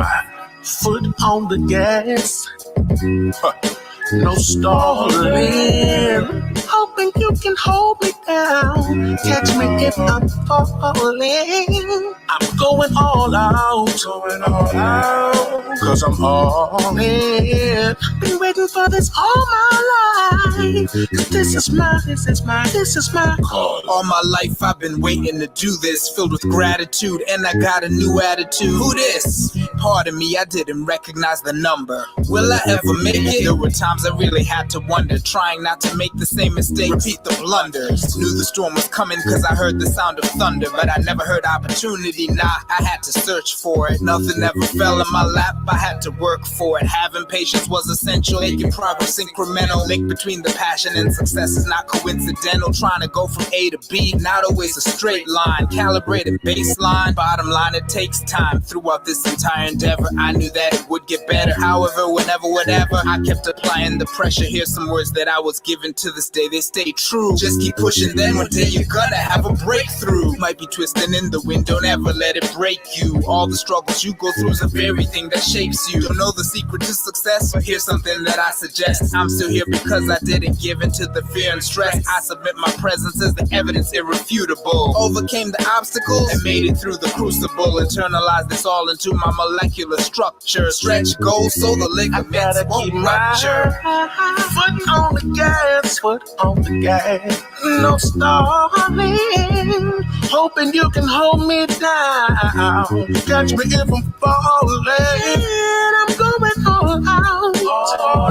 Foot on the gas, no stalling. Hoping you can hold me down, catch me if I'm falling. I'm going all out, cause I'm all in. Been waiting for this all my life. This is my call. All my life I've been waiting to do this, filled with gratitude, and I got a new attitude. Who this? Pardon me, I didn't recognize the number. Will I ever make it? There were times I really had to wonder, trying not to make the same mistake, repeat the blunders. Knew the storm was coming cause I heard the sound of thunder, but I never heard opportunity. Nah, I had to search for it. Nothing ever fell in my lap, I had to work for it. Having patience was essential, making progress incremental. Link between the passion and success is not coincidental. Trying to go from A to B, not always a straight line. Calibrated baseline, bottom line, it takes time. Throughout this entire endeavor, I knew that it would get better. However, whenever, whatever, I kept applying the pressure. Here's some words that I was given to this day, they stay true. Just keep pushing, then one day you're gonna have a breakthrough. Might be twisting in the wind, don't ever let it break you. All the struggles you go through is the very thing that shapes you. Don't know the secret to success, but here's something that I suggest. I'm still here because I didn't give in to the fear and stress. I submit my presence as the evidence irrefutable. Overcame the obstacles and made it through the crucible. Internalized this all into my molecular structure. Stretch goals so the ligaments won't rupture. Foot on the gas, no stalling. Hoping you can hold me down, catch me if I'm falling. I'm going all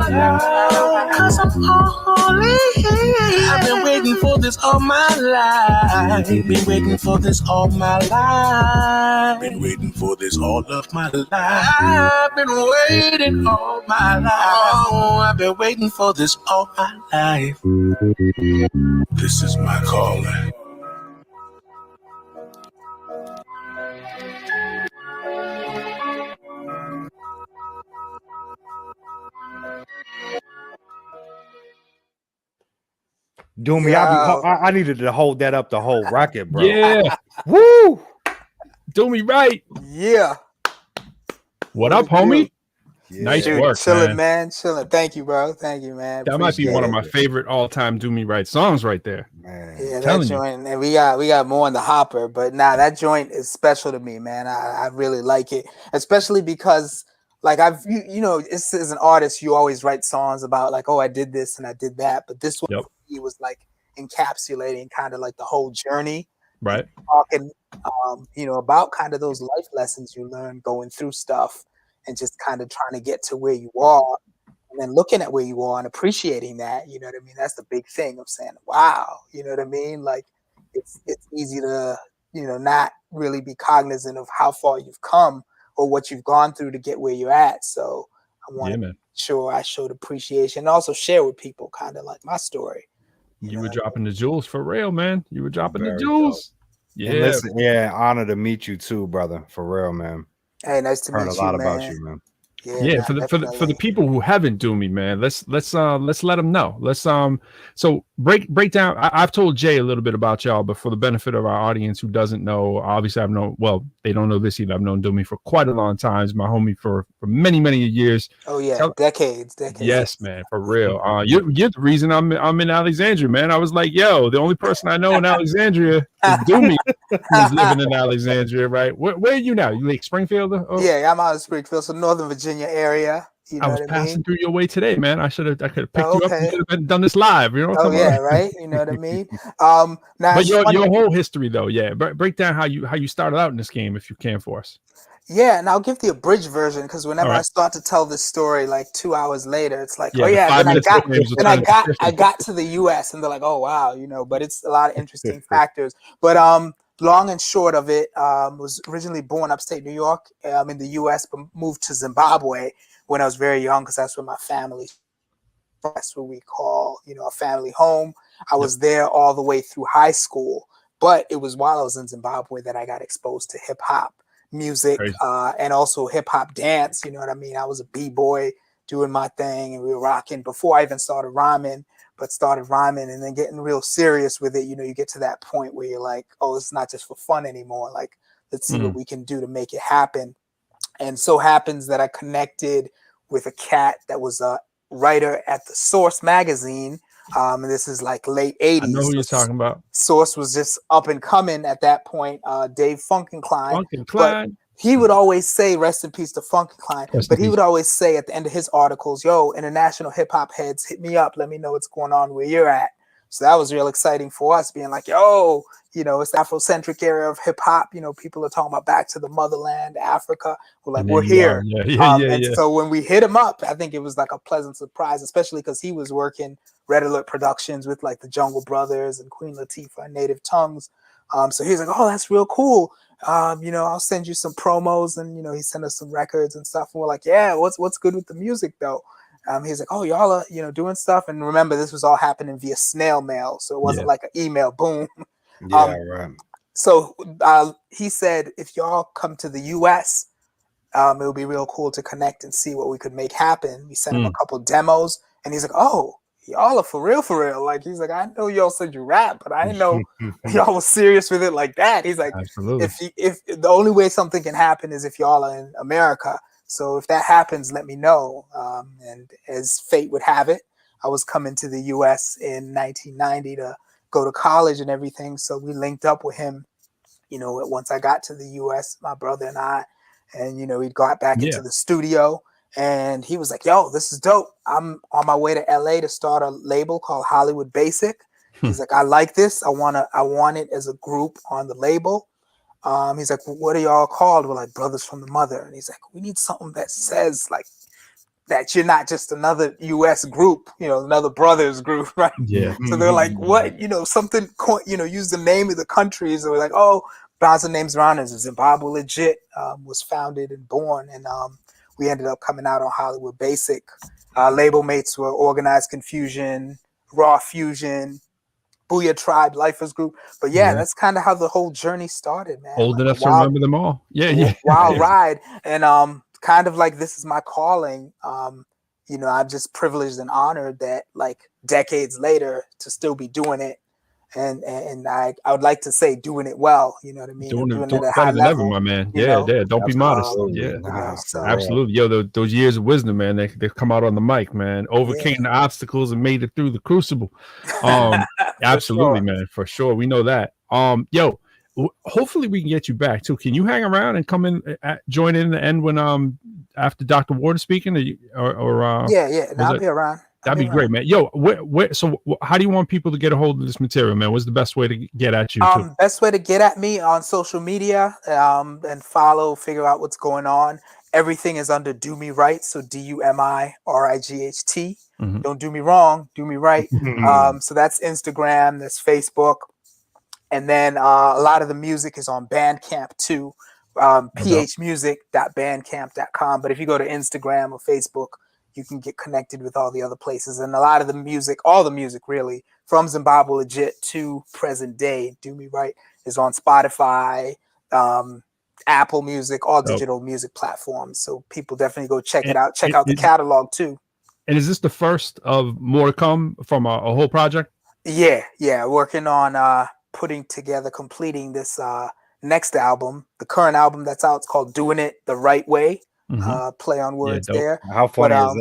out, cause I'm all in. I've been waiting for this all my life. Been waiting for this all my life. Been waiting for this all of my life. I've been waiting all my life. Oh, I've been waiting for this all my life. This is my calling. Dumi, I needed to hold that up the whole record, bro. Yeah. Woo! Dumi RIGHT. Yeah. What up, homie? Yeah. Nice Dude, work, chilling, man. Chilling. Thank you, bro. Thank you, man. That might be one of my favorite all-time Dumi RIGHT songs right there. Man. Yeah, that joint, and we got more in the hopper, but that joint is special to me, man. I really like it, especially because like this as an artist, you always write songs about like, oh, I did this and I did that, but this one he was like encapsulating kind of like the whole journey, right? Talking, about kind of those life lessons you learn going through stuff and just kind of trying to get to where you are. And then looking at where you are and appreciating that, you know what I mean? That's the big thing of saying, wow, you know what I mean? Like it's easy to, not really be cognizant of how far you've come or what you've gone through to get where you're at. So I want to make sure I showed appreciation and also share with people kind of like my story. You were dropping the jewels for real, man. You were dropping the jewels. Dope. Yeah. And listen, honor to meet you too, brother. For real, man. Hey, nice to meet you. Heard a lot about you, man. Yeah, for the people who haven't Dumi, man, let's let them know. Let's so break down. I've told Jay a little bit about y'all, but for the benefit of our audience who doesn't know, obviously they don't know this either. I've known Dumi for quite a long time. He's my homie for many years. Oh yeah, decades. Yes, man, for real. You're the reason I'm in Alexandria, man. I was like, yo, the only person I know in Alexandria is Dumi, who's living in Alexandria, right? Where are you now? You like Springfield? Yeah, I'm out of Springfield, so Northern Virginia area. I was passing through your way today, man. I could have picked you up and could have done this live. You know what I'm talking about? Right. You know what I mean? Now, but your whole history, though, break down how you started out in this game, if you can, for us. Yeah, and I'll give the abridged version because whenever I start to tell this story, like 2 hours later, it's like, I got to the U.S. and they're like, oh wow, but it's a lot of interesting factors. But long and short of it, was originally born upstate New York, in the U.S., but moved to Zimbabwe when I was very young because that's where my family. That's what we call, a family home. I was there all the way through high school, but it was while I was in Zimbabwe that I got exposed to hip hop music, and also hip hop dance. You know what I mean? I was a b-boy doing my thing, and we were rocking before I even started rhyming. But started rhyming and then getting real serious with it. You get to that point where you're like, oh, it's not just for fun anymore. Like, let's see what we can do to make it happen. And so happens that I connected with a cat that was a writer at the Source magazine. And this is like late 80s. I know who you're talking about. Source was just up and coming at that point. Dave Funkenklein. But he would always say, rest in peace to Funkenklein, but he would always say at the end of his articles, yo, international hip hop heads, hit me up. Let me know what's going on where you're at. So that was real exciting for us, being like, yo, it's the Afrocentric era of hip hop. People are talking about back to the motherland, Africa. We're like, we're here. So when we hit him up, I think it was like a pleasant surprise, especially because he was working Red Alert Productions with like the Jungle Brothers and Queen Latifah and Native Tongues. So he's like, oh, that's real cool. I'll send you some promos, and he sent us some records and stuff. And we're like, yeah, what's good with the music though? He's like, oh, y'all are doing stuff. And remember, this was all happening via snail mail, so it wasn't like an email. Boom. Right. So he said, if y'all come to the U.S., it would be real cool to connect and see what we could make happen. We sent him a couple demos, and he's like, oh, y'all are for real. Like, he's like, I know y'all said you rap, but I didn't know y'all was serious with it like that. He's like, if the only way something can happen is if y'all are in America. So if that happens, let me know. And as fate would have it, I was coming to the U.S. in 1990 to go to college and everything. So we linked up with him, once I got to the U.S., my brother and I, and, we got back into the studio. And he was like, yo, this is dope. I'm on my way to LA to start a label called Hollywood Basic. He's like, I like this. I want it as a group on the label. He's like, what are y'all called? We're like, Brothers from the Mother. And he's like, we need something that says like that you're not just another US group, another brothers group, right? Yeah. So they're like, what? Something, use the name of the country. So we're like, oh, bounce the names around us. Zimbabwe Legit was founded and born. And we ended up coming out on Hollywood Basic. Label mates were Organized Confusion, Raw Fusion, Booyah Tribe, Lifers Group. But that's kind of how the whole journey started, man. Old enough to remember them all. Wild ride. And kind of like, this is my calling. I'm just privileged and honored that like decades later to still be doing it. And I would like to say doing it well, you know what I mean? Doing it at a high level, my man. Don't be modest. Absolutely. Yo, those years of wisdom, man, they come out on the mic, man. Overcame the obstacles and made it through the crucible. Absolutely, man, for sure. We know that. Yo, hopefully we can get you back too. Can you hang around and come in, join in the end when after Dr. Ward is speaking, or I'll be around. That'd be great, man. Yo, so how do you want people to get a hold of this material, man? What's the best way to get at you? Best way to get at me on social media, and follow, figure out what's going on. Everything is under Dumi RIGHT, so DUMIRIGHT. Don't do me wrong, do me right. So that's Instagram, that's Facebook, and then a lot of the music is on Bandcamp too. phmusic.bandcamp.com. But if you go to Instagram or Facebook, you can get connected with all the other places. And a lot of the music, all the music really, from Zimbabwe Legit to present day, Dumi RIGHT, is on Spotify, Apple Music, all digital music platforms. So people definitely go check it out. Check out the catalog too. And is this the first of more to come from a whole project? Yeah. Working on completing this next album. The current album that's out, it's called Doing It the Right Way. Play on words there. How funny is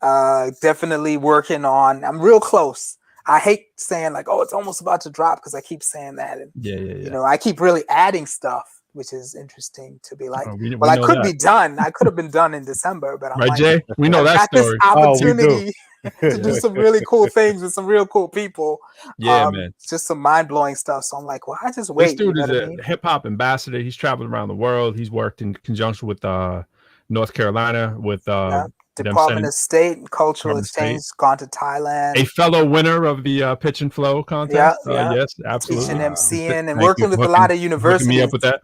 that? Definitely working on. I'm real close. I hate saying like, oh, it's almost about to drop, because I keep saying that. And, I keep really adding stuff, which is interesting to be like, I could be done. I could have been done in December, but I'm right, Jay? We know that story. This opportunity to do some really cool things with some real cool people. Man. Just some mind-blowing stuff. So I'm like, well, I just wait. This dude is a hip-hop ambassador. He's traveled around the world. He's worked in conjunction with North Carolina with Department of State and Cultural Exchange, gone to Thailand. A fellow winner of the Pitch and Flow contest. Yes, absolutely. Teaching, emceeing, and working with a lot of universities. Me up with that.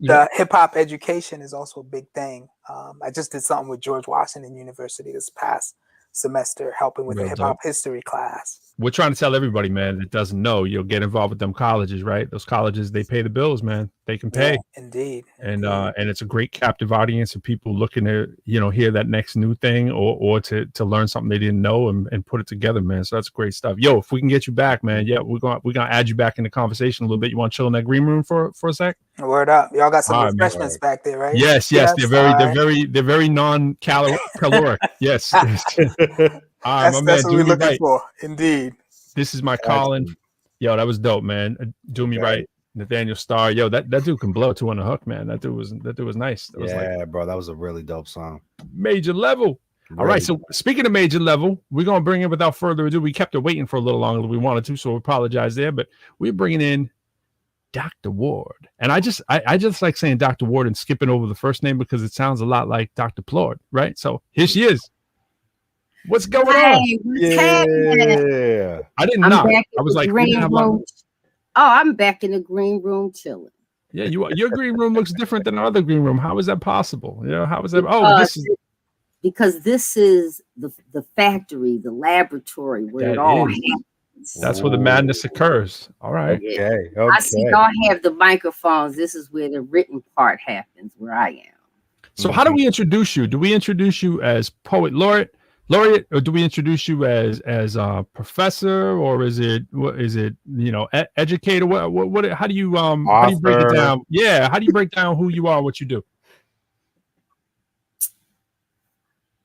The hip hop education is also a big thing. I just did something with George Washington University this past semester, helping with the hip hop history class. We're trying to tell everybody, man, that doesn't know, you'll get involved with them colleges, right? Those colleges, they pay the bills, man. They can pay. Yeah, indeed. And it's a great captive audience of people looking to, hear that next new thing or to learn something they didn't know and put it together, man. So that's great stuff. Yo, if we can get you back, man, we're gonna add you back in the conversation a little bit. You want to chill in that green room for a sec? Word up. Y'all got some refreshments back there, right? Yes. They're very non-caloric. Yes. That's what we're looking for. Indeed. This is my calling. Yo, that was dope, man. Dumi RIGHT, Nathaniel Starr. Yo, that dude can blow two on the hook, man. That dude was nice. That was bro, that was a really dope song. Major level. Really? All right. So speaking of major level, we're gonna bring in without further ado. We kept it waiting for a little longer than we wanted to, so we apologize there. But we're bringing in Dr. Ward, and I just like saying Dr. Ward and skipping over the first name because it sounds a lot like Dr. Plord, right? So here she is. What's going on? Yeah. I didn't know. I was like, I'm back in the green room chilling. Yeah, your green room looks different than our other green room. How is that possible? How is that? Because this is the factory, the laboratory where it all happens. That's where the madness occurs. All right. Okay. I see y'all have the microphones. This is where the written part happens, where I am. So how do we introduce you? Do we introduce you as poet laureate, or do we introduce you as a professor, or is it educator? What how do you break it down? Yeah, how do you break down who you are, what you do?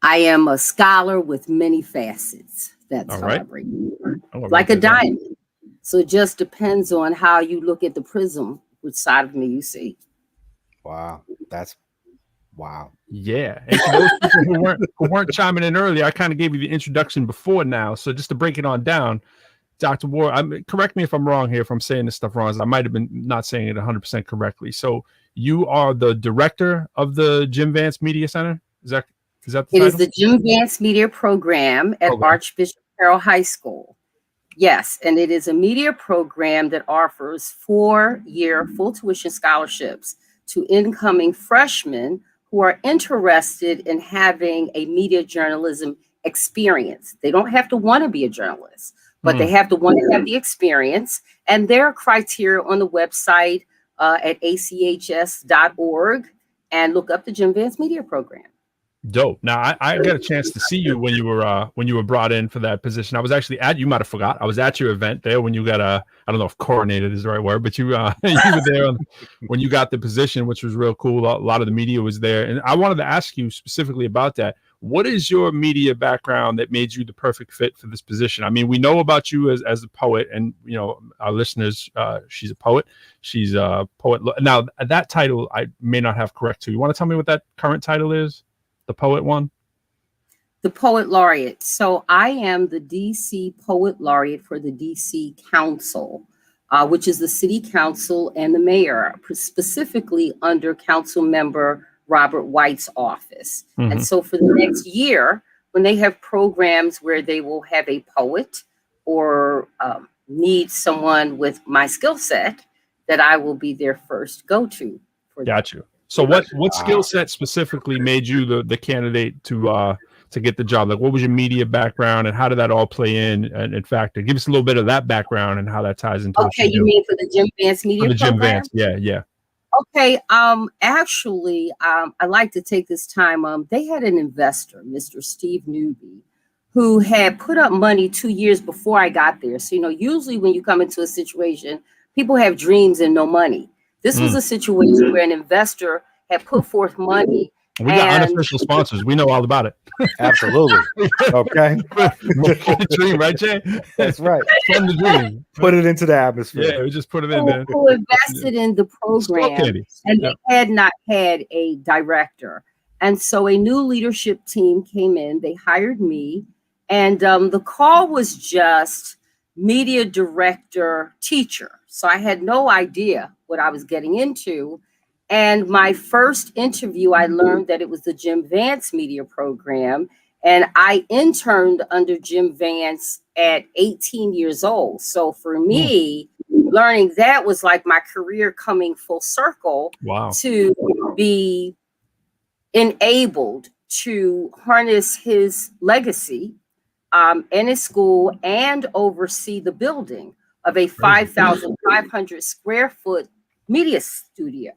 I am a scholar with many facets. That's how I break it down. Like a diamond. So it just depends on how you look at the prism, which side of me you see. Wow, that's wow. Yeah. And for those people who weren't chiming in earlier, I kind of gave you the introduction before now. So just to break it on down, Dr. Ward, correct me if I'm wrong here, if I'm saying this stuff wrong. I might have been not saying it 100% correctly. So you are the director of the Jim Vance Media Center? Is that the title? It is the Jim Vance Media Program at Archbishop Carroll High School. Yes, and it is a media program that offers 4-year full tuition scholarships to incoming freshmen who are interested in having a media journalism experience. They don't have to want to be a journalist, but they have to want to have the experience. And there are criteria on the website at achs.org, and look up the Jim Vance Media Program. Dope. Now I got a chance to see you when you were brought in for that position. I was actually you might have forgot. I was at your event there when you got I don't know if coronated is the right word, but you were there when you got the position, which was real cool. A lot of the media was there, and I wanted to ask you specifically about that. What is your media background that made you the perfect fit for this position? I mean, we know about you as a poet, and our listeners, she's a poet. She's a poet. Now that title I may not have correct too. You want to tell me what that current title is? The poet one? The Poet Laureate. So I am the DC Poet Laureate for the DC Council, which is the city council and the mayor, specifically under council member Robert White's office. Mm-hmm. And so for the next year, when they have programs where they will have a poet or need someone with my skill set, that I will be their first go-to. Got you. So what skill set specifically made you the candidate to get the job? Like, what was your media background, and how did that all play in? And in fact, give us a little bit of that background and how that ties into. Okay, you mean for the Jim Vance Media for the Program? Jim Vance, yeah. Okay, actually, I like to take this time. They had an investor, Mr. Steve Newby, who had put up money 2 years before I got there. So usually when you come into a situation, people have dreams and no money. This was a situation where an investor had put forth money. We got unofficial sponsors. We know all about it. Absolutely. Okay. Dream, right, Jay? That's right. From the dream. Put it into the atmosphere. Yeah, we just put it in there. Who invested in the program, and they had not had a director. And so a new leadership team came in. They hired me. And the call was just media director teacher. So I had no idea what I was getting into. And my first interview, I learned that it was the Jim Vance Media Program. And I interned under Jim Vance at 18 years old. So for me, learning that was like my career coming full circle. Wow. To be enabled to harness his legacy in his school and oversee the building of a 5,500 square foot media studio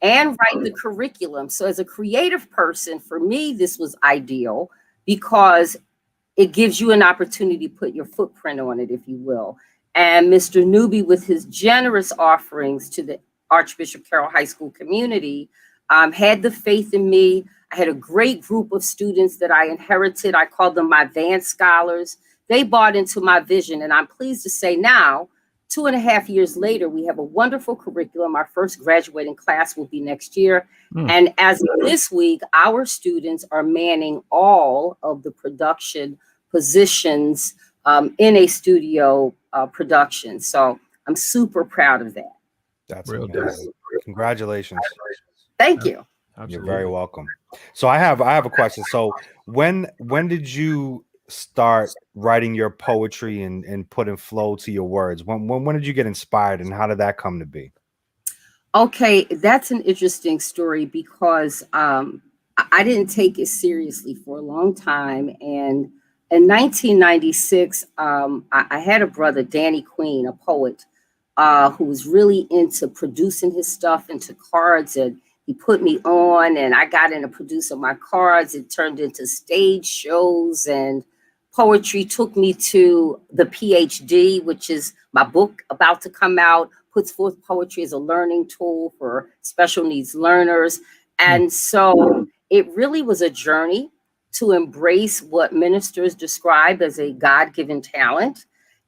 and write the curriculum. So as a creative person, for me, this was ideal because it gives you an opportunity to put your footprint on it, if you will. And Mr. Newby, with his generous offerings to the Archbishop Carroll High School community, had the faith in me. I had a great group of students that I inherited. I called them my Vance scholars. They bought into my vision. And I'm pleased to say now, 2.5 years later, we have a wonderful curriculum. Our first graduating class will be next year. And as of this week, our students are manning all of the production positions in a studio production. So I'm super proud of that. That's real good. Congratulations. Thank you. Absolutely. You're very welcome. So I have a question. So when did you start writing your poetry and putting flow to your words? When did you get inspired, and how did that come to be? Okay, that's an interesting story because I didn't take it seriously for a long time. And in 1996, I had a brother, Danny Queen, a poet, who was really into producing his stuff into cards, and he put me on, and I got into producing my cards. It turned into stage shows, and poetry took me to the PhD, which is my book about to come out, puts forth poetry as a learning tool for special needs learners. And so it really was a journey to embrace what ministers describe as a God-given talent.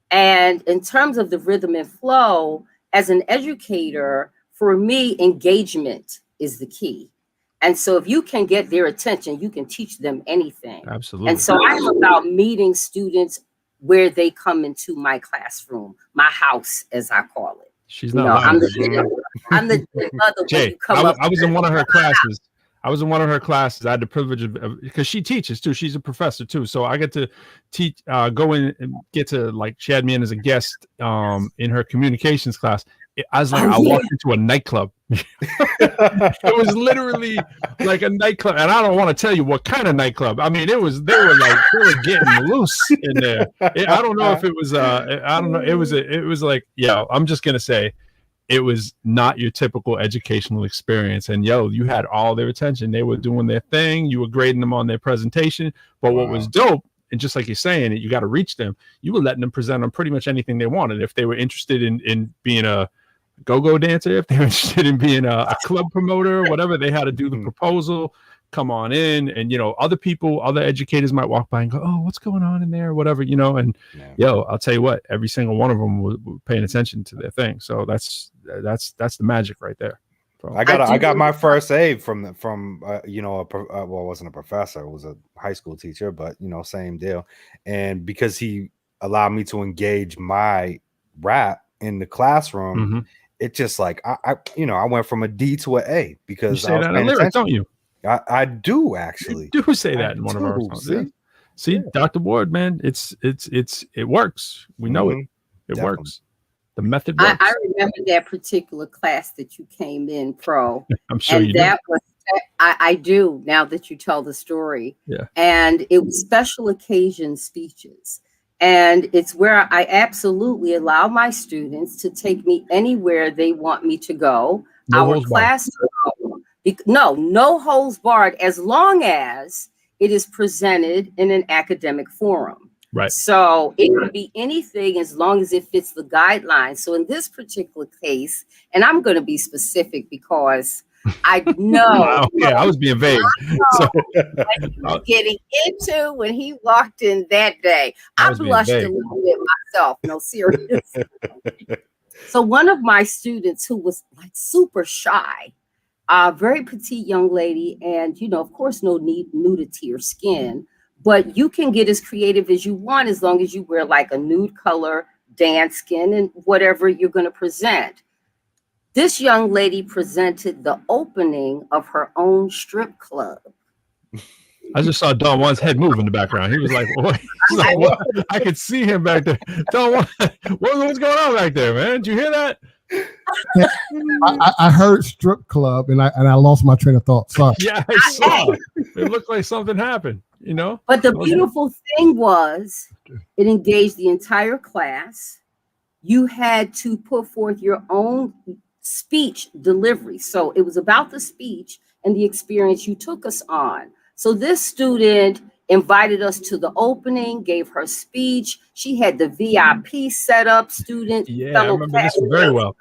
And in terms of the rhythm and flow, as an educator, for me, engagement is the key. And so if you can get their attention, you can teach them anything. Absolutely. And so I'm about meeting students where they come into my classroom, my house, as I call it. She's not lying. I'm the mother. Jay, I was in one of her classes. I had the privilege of, because she teaches too. She's a professor too. So I get to teach, go in and get to, like, she had me in as a guest in her communications class. I was like, I walked into a nightclub. It was literally like a nightclub. And I don't want to tell you what kind of nightclub. I mean, they were getting loose in there. I don't know if it was, I don't know. It was like, yeah, I'm just going to say, it was not your typical educational experience. And you had all their attention. They were doing their thing. You were grading them on their presentation. But what was dope, and just like you're saying, you got to reach them. You were letting them present on pretty much anything they wanted. If they were interested in being a go-go dancer, if they were interested in being a club promoter, whatever, they had to do the proposal, come on in. And, other educators might walk by and go, oh, what's going on in there? Whatever, and I'll tell you what, every single one of them were paying attention to their thing. So that's the magic right there. I got my first aid from it wasn't a professor, it was a high school teacher, but same deal. And because he allowed me to engage my rap in the classroom, it just like I went from a D to an A because you say that in lyrics, don't you? I do actually. You do say that in one of our songs. See, Dr. Ward, man, it works. We know it. It works. The method works. I remember that particular class that you came in, Pro. I'm sure you do. I do, now that you tell the story. Yeah. And it was special occasion speeches. And it's where I absolutely allow my students to take me anywhere they want me to go. Our class, no holds barred, as long as it is presented in an academic forum. Right. So it can be anything as long as it fits the guidelines. So in this particular case, and I'm going to be specific because I know. I was being vague. What he was getting into when he walked in that day. I blushed a little bit myself. No, serious. So one of my students who was like super shy, very petite young lady, and of course, no nudity or skin, but you can get as creative as you want as long as you wear like a nude color, dance skin, and whatever you're going to present. This young lady presented the opening of her own strip club. I just saw Don Juan's head move in the background. He was like, what? What? I could see him back there. Don Juan, what's going on back there, man? Did you hear that? I heard strip club and I lost my train of thought. Sorry. Yeah, I saw. It looked like something happened, you know. But the beautiful thing was, it engaged the entire class. You had to put forth your own speech delivery. So it was about the speech and the experience you took us on. So this student invited us to the opening, gave her speech. She had the VIP set up, students, I remember this very well.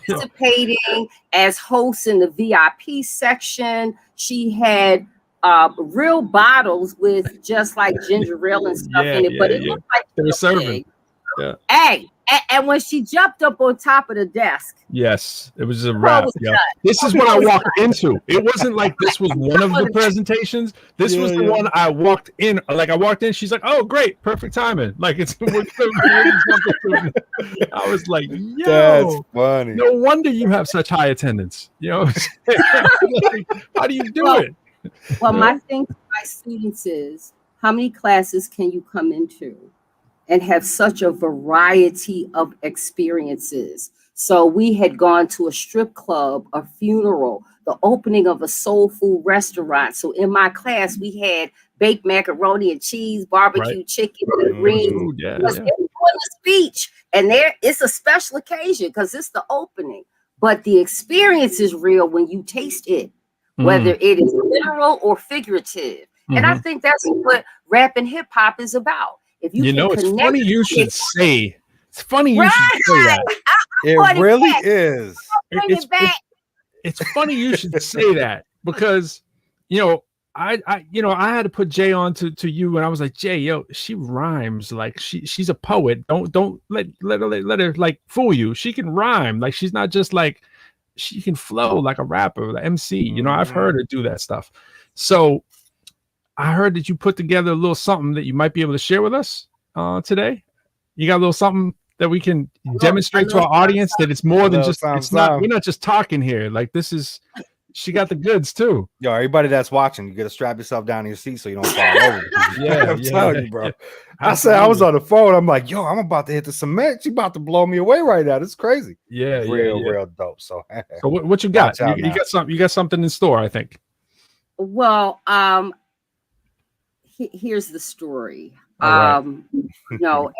Participating as hosts in the VIP section. She had real bottles with just like ginger ale and stuff in it, but it looked like they were serving. Yeah. Hey, and when she jumped up on top of the desk, yes, it was a wrap. Yeah. This is what I walked into. It wasn't like this was one of the presentations. This was the one I walked in. Like I walked in, she's like, "Oh, great, perfect timing." Like it's. I was like, "Yo, that's funny." No wonder you have such high attendance. You know, like, how do you do it? Well, my thing to my students is, how many classes can you come into and have such a variety of experiences? So we had gone to a strip club, a funeral, the opening of a soul food restaurant. So in my class, we had baked macaroni and cheese, barbecue chicken, and greens. Doing the speech, and there it's a special occasion because it's the opening. But the experience is real when you taste it, whether it is literal or figurative. And I think that's what rap and hip hop is about. If you know, it's funny you should say. It's funny you should say that. It really is. It's funny you should say that because I had to put Jay on to you, and I was like, Jay, yo, she rhymes like she's a poet. Don't let her like fool you. She can rhyme. Like she's not just like she can flow like a rapper, like MC. You know, I've heard her do that stuff. So I heard that you put together a little something that you might be able to share with us today. You got a little something that we can demonstrate to our audience that it's more than just we're not just talking here. Like this is, she got the goods too. Yo, everybody that's watching, you got to strap yourself down in your seat so you don't fall over. I'm telling you, bro. Yeah. I said I was on the phone. I'm like, yo, I'm about to hit the cement. She about to blow me away right now. This is crazy. Yeah, real dope. So what you got? You got something. You got something in store, I think. Well, here's the story.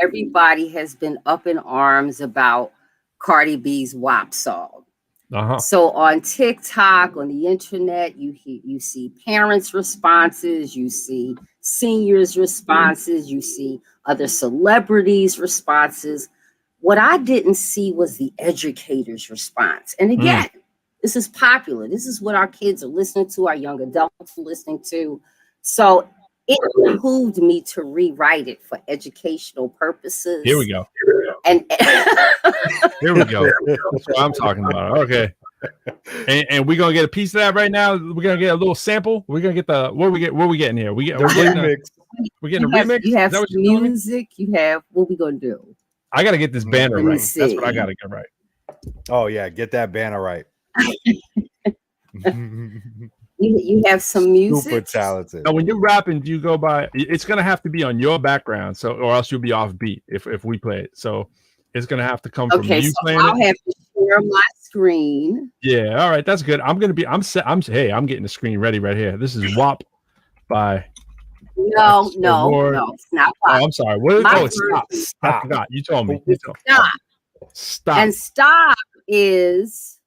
Everybody has been up in arms about Cardi B's WAP song. So on TikTok, on the internet, you see parents' responses, you see seniors' responses, you see other celebrities' responses. What I didn't see was the educators' response. And again, this is popular. This is what our kids are listening to, our young adults are listening to. So it behooved me to rewrite it for educational purposes. Here we go. And here we go. That's what I'm talking about. Okay. And we're gonna get a piece of that right now. We're gonna get a little sample. We're gonna get what we getting here. We're getting a remix. You have music. You have what we gonna do. I gotta get this banner right. That's what I gotta get right. Oh yeah, get that banner right. You have some music. Super talented. Now, when you're rapping, do you go by? It's gonna have to be on your background, so or else you'll be off beat if we play it. So it's gonna have to come from you so playing I'll it. have to share my screen. Yeah, all right, that's good. I'm getting the screen ready right here. This is WAP by. No, it's not WAP. Oh, I'm sorry. It's Stop. I forgot. You told me. Stop. And Stop is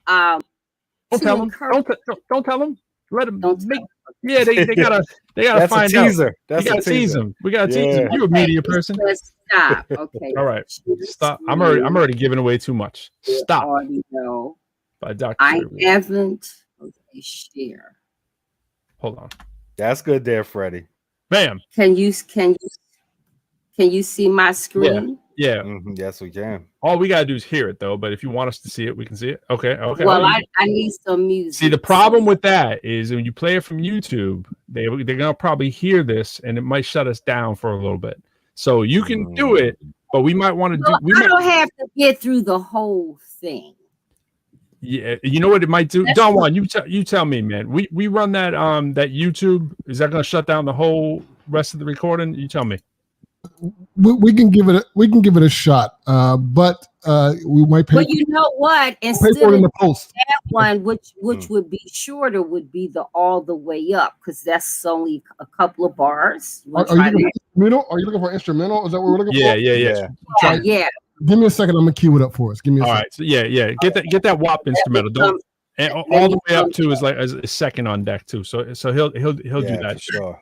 Don't tell them. Don't tell them. Let them make. Yeah, they gotta That's find a teaser. out. That's we gotta tease them. We gotta tease them. You're a media person. Stop. Okay. All right. Stop. I'm already giving away too much. Stop. Audio. By Dr. I haven't. Okay, share. Hold on. That's good there, Freddie. Bam. Can you see my screen? Yeah. Yes, we can. All we gotta do is hear it though. But if you want us to see it, we can see it. Okay. Well, I need some music. See, the problem with that is when you play it from YouTube, they're gonna probably hear this and it might shut us down for a little bit. So you can do it, but we might want to do. I don't have to get through the whole thing. Yeah, you know what it might do. Don Juan, you tell me, man. We run that that YouTube. Is that going to shut down the whole rest of the recording? You tell me. We can give it a shot, but we might pay. Well, you know what? Instead pay for it in the post. That one, which would be shorter, would be the all the way up, because that's only a couple of bars. Are you looking for instrumental? Is that what we're looking for? Yeah. Give me a second. I'm gonna cue it up for us. Give me a second. All right. So yeah. Get that WAP instrumental. Don't and all the way up to is like a second on deck too. So he'll do that. Sure.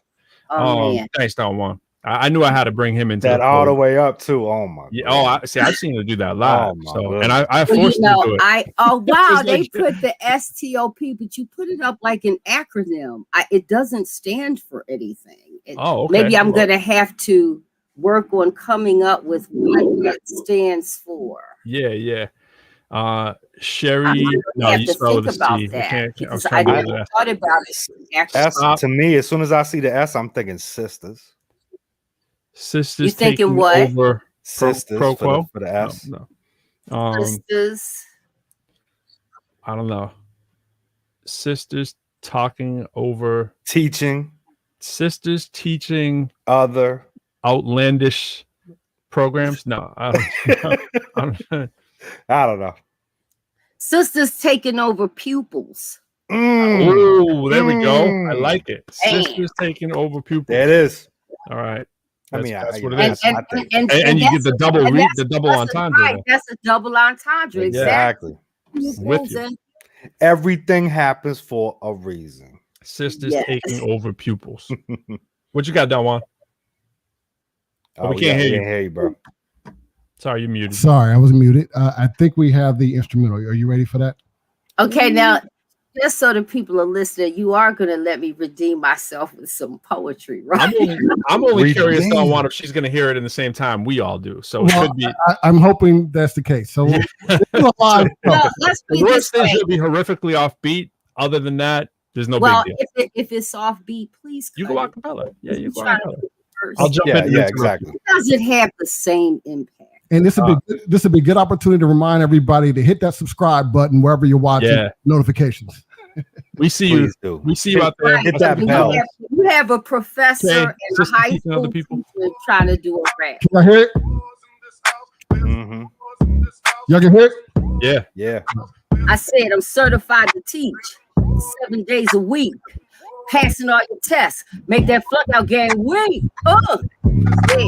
Thanks, Don Juan. I knew I had to bring him into that all the way up too. Oh my! Yeah. God. I've seen him do that live. I forced him to do it. Wow, they put the STOP, but you put it up like an acronym. It doesn't stand for anything. Okay. Maybe I'm gonna have to work on coming up with what that stands for. Yeah. Cherie. No, you spell with a C. I never thought about it. S to me, as soon as I see the S, I'm thinking sisters. Sisters. You thinking what? Over sisters ProQuo for the S. No. Sisters. I don't know. Sisters talking over teaching. Sisters teaching other outlandish programs. No, I don't know. Sisters taking over pupils. Oh, there we go. I like it. Sisters taking over pupils. There it is. All right. That's what it is. And you get the double the double entendre. Right, that's a double entendre. Exactly. With you. Everything happens for a reason. Sisters taking over pupils. What you got, Don Juan? We can't hear you, bro. Sorry, you're muted. Sorry, I was muted. I think we have the instrumental. Are you ready for that? Okay, now, just so the people are listening, you are going to let me redeem myself with some poetry, right? I'm only curious, Don Juan, if she's going to hear it in the same time we all do. So it could be. I'm hoping that's the case. So let's the worst thing should be horrifically offbeat. Other than that, there's no big deal. If it's offbeat, please. You go acapella. Yeah, you go acapella. I'll jump in. Yeah, exactly. It doesn't have the same impact. And this would be a good opportunity to remind everybody to hit that subscribe button wherever you're watching notifications. We see you. We see you out there. Hit that bell. You have a professor and a high school teacher trying to do a rap. Can I hear it? Mm-hmm. Y'all can hear it? Yeah. I said I'm certified to teach 7 days a week. Passing all your tests. Make that flunk out game weak. Yeah.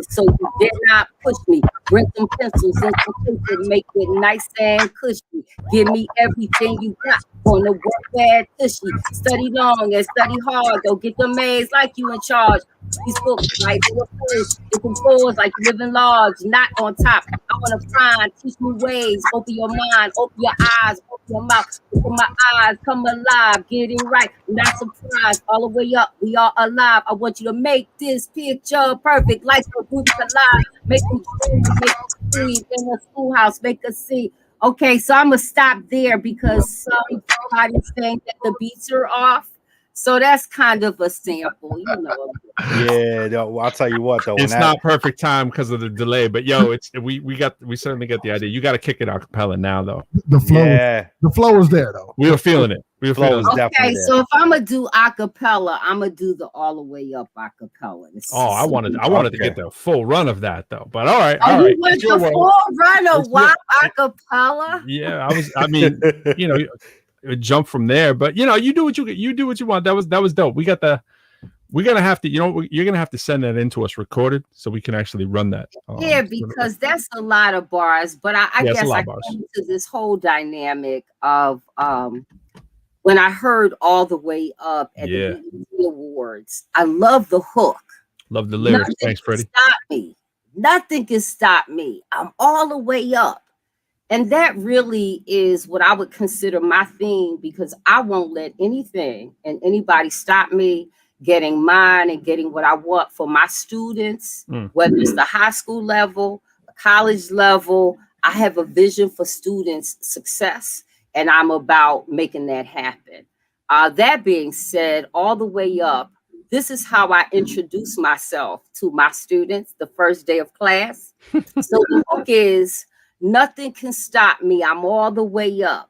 So you did not push me. Bring some pencils and some paper, make it nice and cushy. Give me everything you got. Wanna work bad, tushy. Study long and study hard. Go get the A's like you in charge. These books like different floors like you live in large, not on top. I wanna find, teach me ways. Open your mind, open your eyes, open your mouth. Open my eyes, come alive, get it right. Not surprised, all the way up, we are alive. I want you to make this picture perfect, like a group alive. Make them dream, make them see in the schoolhouse, make us see. Okay, so I'm gonna stop there because somebody's saying that the beats are off. So that's kind of a sample, you know. Yeah, I'll tell you what though. It's not perfect time because of the delay, but we certainly get the idea. You got to kick it a cappella now though. The flow is there though. We were feeling it. Okay, so if I'm gonna do a cappella, I'm gonna do the all the way up a cappella. I wanted to get the full run of that though. But all right. You want the full run of WAP a cappella? Yeah, jump from there, but you do what you want. That was dope. We're gonna have to, you're gonna have to send that in to us recorded so we can actually run that. Because that's a lot of bars. But I guess I come to this whole dynamic of when I heard all the way up at the BET Awards. I love the hook. Love the lyrics. Thanks, Freddie. Nothing can stop me. I'm all the way up. And that really is what I would consider my theme, because I won't let anything and anybody stop me getting mine and getting what I want for my students, whether it's the high school level, the college level. I have a vision for students' success, and I'm about making that happen. That being said, all the way up, this is how I introduce myself to my students the first day of class. So the book is Nothing Can Stop Me. I'm all the way up.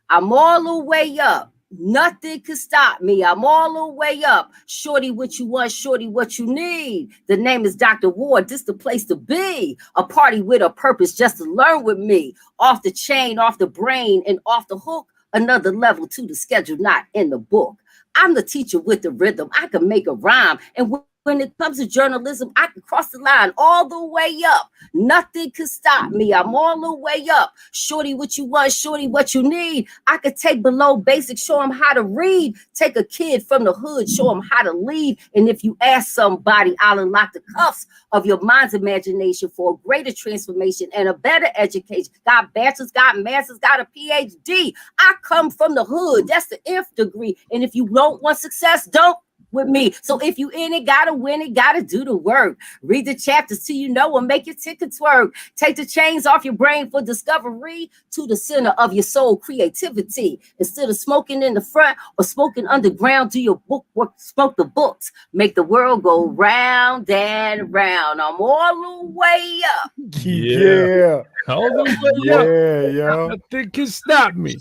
I'm all the way up. Nothing can stop me. I'm all the way up. Shorty, what you want? Shorty, what you need? The name is Dr. Ward. This the place to be. A party with a purpose just to learn with me. Off the chain, off the brain, and off the hook. Another level to the schedule, not in the book. I'm the teacher with the rhythm. I can make a rhyme. And when it comes to journalism, I can cross the line all the way up. Nothing can stop me. I'm all the way up. Shorty, what you want? Shorty, what you need? I could take below basic, show them how to read. Take a kid from the hood, show them how to lead. And if you ask somebody, I'll unlock the cuffs of your mind's imagination for a greater transformation and a better education. Got bachelor's, got master's, got a PhD. I come from the hood. That's the nth degree. And if you don't want success, don't with me. So if you in it, gotta win it, gotta do the work. Read the chapters till you know and make your tickets work. Take the chains off your brain for discovery to the center of your soul creativity. Instead of smoking in the front or smoking underground, do your book work, smoke the books. Make the world go round and round. I'm all the way up. Yeah. All the way up. Yeah. Nothing can stop me.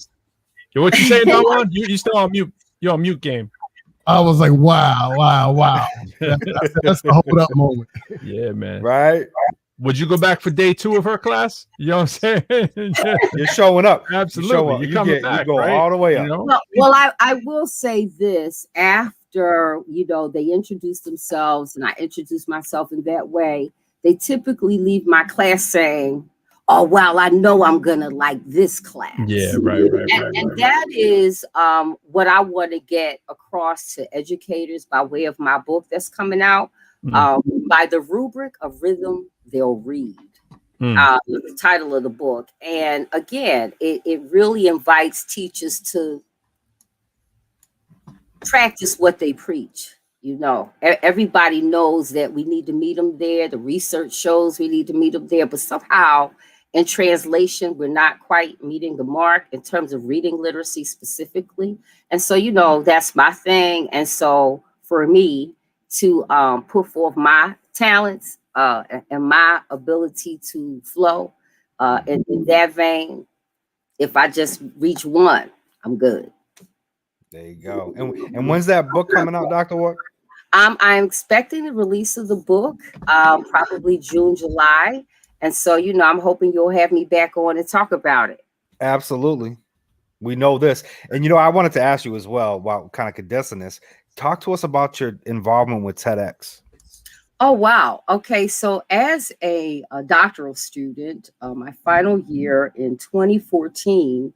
Yo, what you saying, Don? You still on mute. You're on mute game. I was like, wow. That's the hold up moment. Yeah, man. Right? Would you go back for day 2 of her class? You know what I'm saying? You're showing up. Absolutely. You go right? All the way up. You know? Well, I will say this. After, they introduce themselves and I introduce myself in that way, they typically leave my class saying, oh, wow, I know I'm going to like this class. Yeah, right. And that is what I want to get across to educators by way of my book that's coming out. By the rubric of rhythm, they'll read. The title of the book. And again, it really invites teachers to practice what they preach. Everybody knows that we need to meet them there. The research shows we need to meet them there, but somehow in translation, we're not quite meeting the mark in terms of reading literacy specifically. And so, that's my thing. And so for me to put forth my talents and my ability to flow in that vein, if I just reach one, I'm good. There you go. And when's that book coming out, Dr. Ward? I'm expecting the release of the book probably June, July. And so, I'm hoping you'll have me back on and talk about it. Absolutely. We know this. And, I wanted to ask you as well, while kind of condensing this, talk to us about your involvement with TEDx. Oh, wow. Okay. So as a doctoral student, my final year in 2014,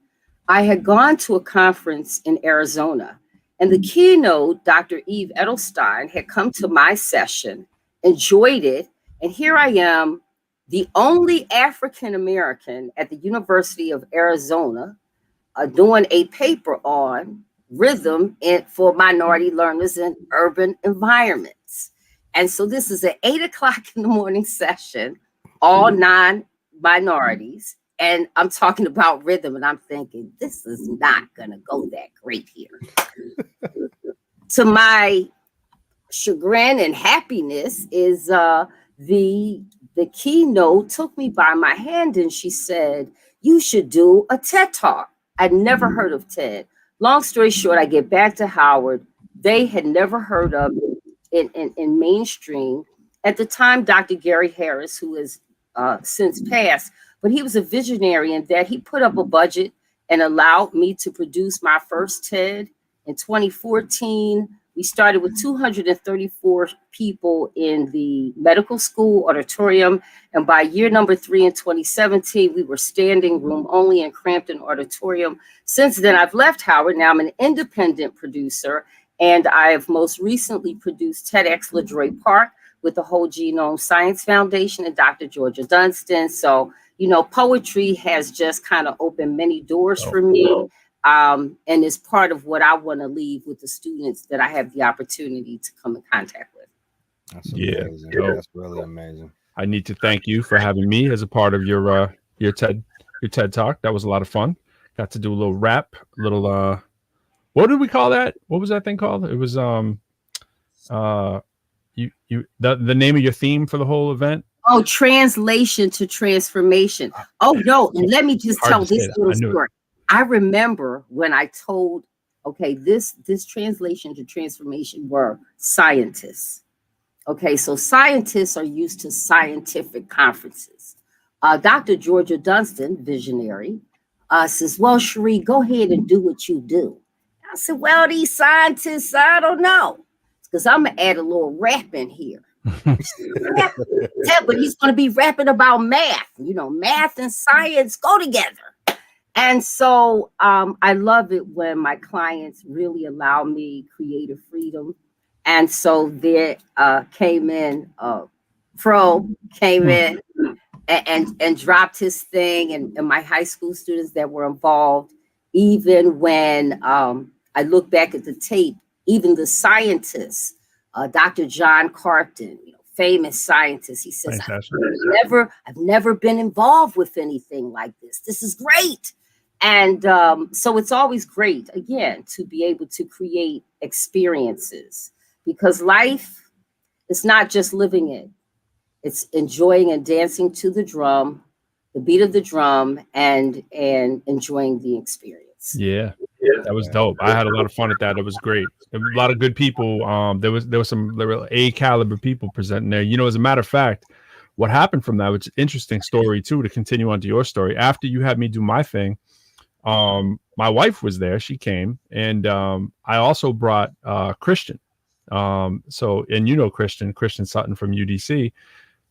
I had gone to a conference in Arizona. And the keynote, Dr. Eve Edelstein, had come to my session, enjoyed it. And here I am, the only African-American at the University of Arizona doing a paper on rhythm for minority learners in urban environments. And so this is an 8:00 in the morning session, all 9 minorities. And I'm talking about rhythm, and I'm thinking, this is not going to go that great here. To my chagrin and happiness is the keynote took me by my hand and she said, you should do a TED Talk. I'd never heard of TED. Long story short, I get back to Howard. They had never heard of it in mainstream. At the time, Dr. Gary Harris, who has since passed, but he was a visionary in that he put up a budget and allowed me to produce my first TED in 2014. We started with 234 people in the medical school auditorium. And by year number 3 in 2017, we were standing room only in Crampton Auditorium. Since then, I've left Howard. Now I'm an independent producer. And I have most recently produced TEDx LaDroit Park with the Whole Genome Science Foundation and Dr. Georgia Dunstan. So, poetry has just kind of opened many doors for me. And it's part of what I want to leave with the students that I have the opportunity to come in contact with. That's amazing. Yeah, that's really amazing. I need to thank you for having me as a part of your TED Talk. That was a lot of fun. Got to do a little rap, what did we call that? What was that thing called? It was the name of your theme for the whole event? Oh, translation to transformation. Oh no, and let me just tell this little story. I remember when I told, okay, this translation to transformation were scientists. Okay, so scientists are used to scientific conferences. Dr. Georgia Dunstan, visionary, says, well, Cherie, go ahead and do what you do. I said, well, these scientists, I don't know, because I'm going to add a little rap in here. Yeah, but he's going to be rapping about math. You know, math and science go together. And so I love it when my clients really allow me creative freedom. And so there came in, Pro came in and dropped his thing, and my high school students that were involved, even when I look back at the tape, even the scientists, Dr. John Carpton, you know, famous scientist, he says, I've never been involved with anything like this. This is great. And so it's always great, again, to be able to create experiences, because life is not just living it. It's enjoying and dancing to the drum, the beat of the drum, and enjoying the experience. Yeah, that was dope. I had a lot of fun at that. It was great. There were a lot of good people. There were A caliber people presenting there. You know, as a matter of fact, what happened from that, which is an interesting story too, to continue on to your story. After you had me do my thing, my wife was there. She came, and I also brought Christian. So, and you know Christian Sutton from UDC.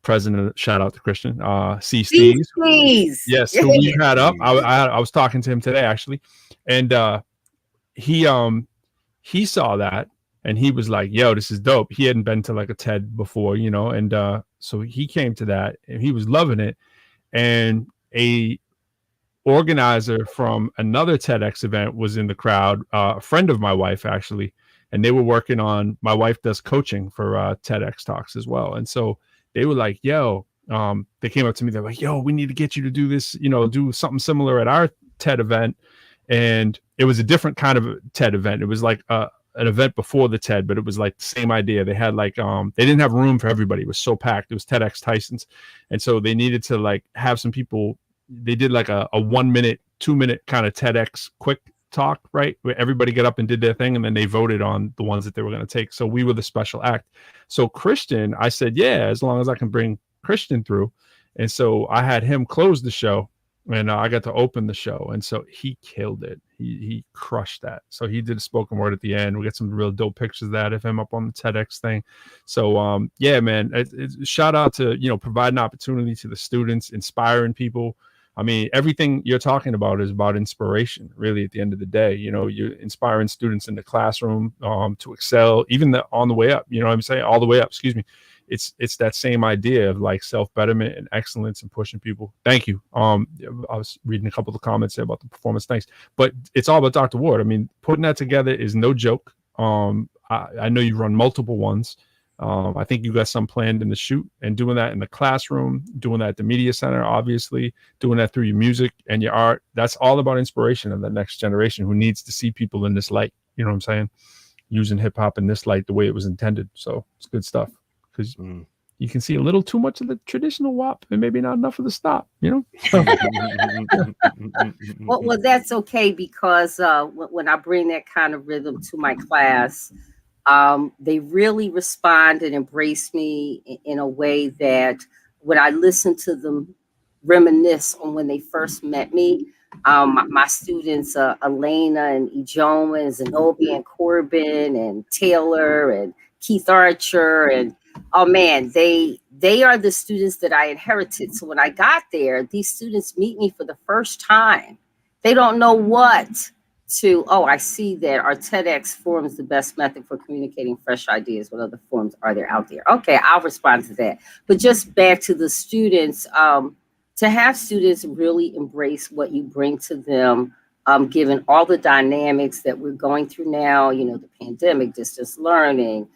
President, shout out to Christian, C. Steves. Yes, who we had up. I was talking to him today actually, and he saw that and he was like, "Yo, this is dope." He hadn't been to like a TED before, you know, and so he came to that and he was loving it. And a organizer from another TEDx event was in the crowd, a friend of my wife actually, and they were working on. My wife does coaching for TEDx talks as well, and so they were like, yo, they came up to me. They're like, yo, we need to get you to do this, you know, do something similar at our TED event. And it was a different kind of TED event. It was like an event before the TED, but it was like the same idea. They had like, they didn't have room for everybody. It was so packed. It was TEDx Tyson's. And so they needed to like have some people. They did like a 1 minute, 2 minute kind of TEDx quick talk, right, where everybody got up and did their thing, and then they voted on the ones that they were going to take. So we were the special act. So Christian, I said, yeah, as long as I can bring Christian through. And so I had him close the show, and I got to open the show, and so he killed it. He crushed that. So he did a spoken word at the end. We got some real dope pictures of that of him up on the TEDx thing. So yeah, man, shout out to, you know, providing opportunity to the students, inspiring people. I mean, everything you're talking about is about inspiration, really, at the end of the day. You know, you're inspiring students in the classroom to excel, even on the way up, you know what I'm saying? All the way up, excuse me. It's that same idea of like self-betterment and excellence and pushing people. Thank you. I was reading a couple of the comments there about the performance. Thanks. But it's all about Dr. Ward. I mean, putting that together is no joke. I know you run multiple ones. I think you got some planned in the shoot, and doing that in the classroom, doing that at the media center, obviously doing that through your music and your art. That's all about inspiration of the next generation who needs to see people in this light. You know what I'm saying? Using hip hop in this light, the way it was intended. So it's good stuff, because you can see a little too much of the traditional WAP and maybe not enough of the stop, you know? Well, that's okay, because when I bring that kind of rhythm to my class, they really respond and embrace me in a way that when I listen to them reminisce on when they first met me, my students, Elena and Ijoma and Zenobia and Corbin and Taylor and Keith Archer, and oh man, they are the students that I inherited. So when I got there, these students meet me for the first time. They don't know what to, oh, I see that our TEDx forum is the best method for communicating fresh ideas. What other forums are there out there? Okay, I'll respond to that. But just back to the students, to have students really embrace what you bring to them, given all the dynamics that we're going through now, you know, the pandemic, distance learning,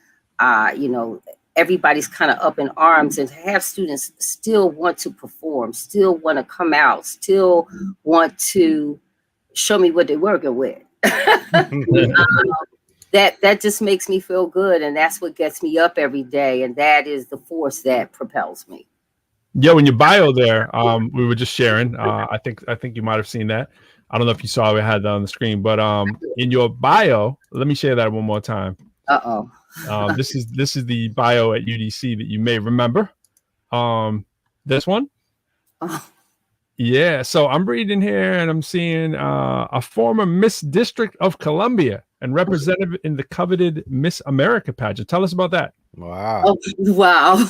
you know, everybody's kind of up in arms, and to have students still want to perform, still want to come out, still want to show me what they're working with. that just makes me feel good, and that's what gets me up every day, and that is the force that propels me. Yeah, in your bio there, we were just sharing. I think you might have seen that. I don't know if you saw it, I had that on the screen, but in your bio, let me share that one more time. This is the bio at UDC that you may remember. This one. Yeah, so I'm reading here and I'm seeing a former Miss District of Columbia and representative in the coveted Miss America pageant. Tell us about that. Wow. Wow.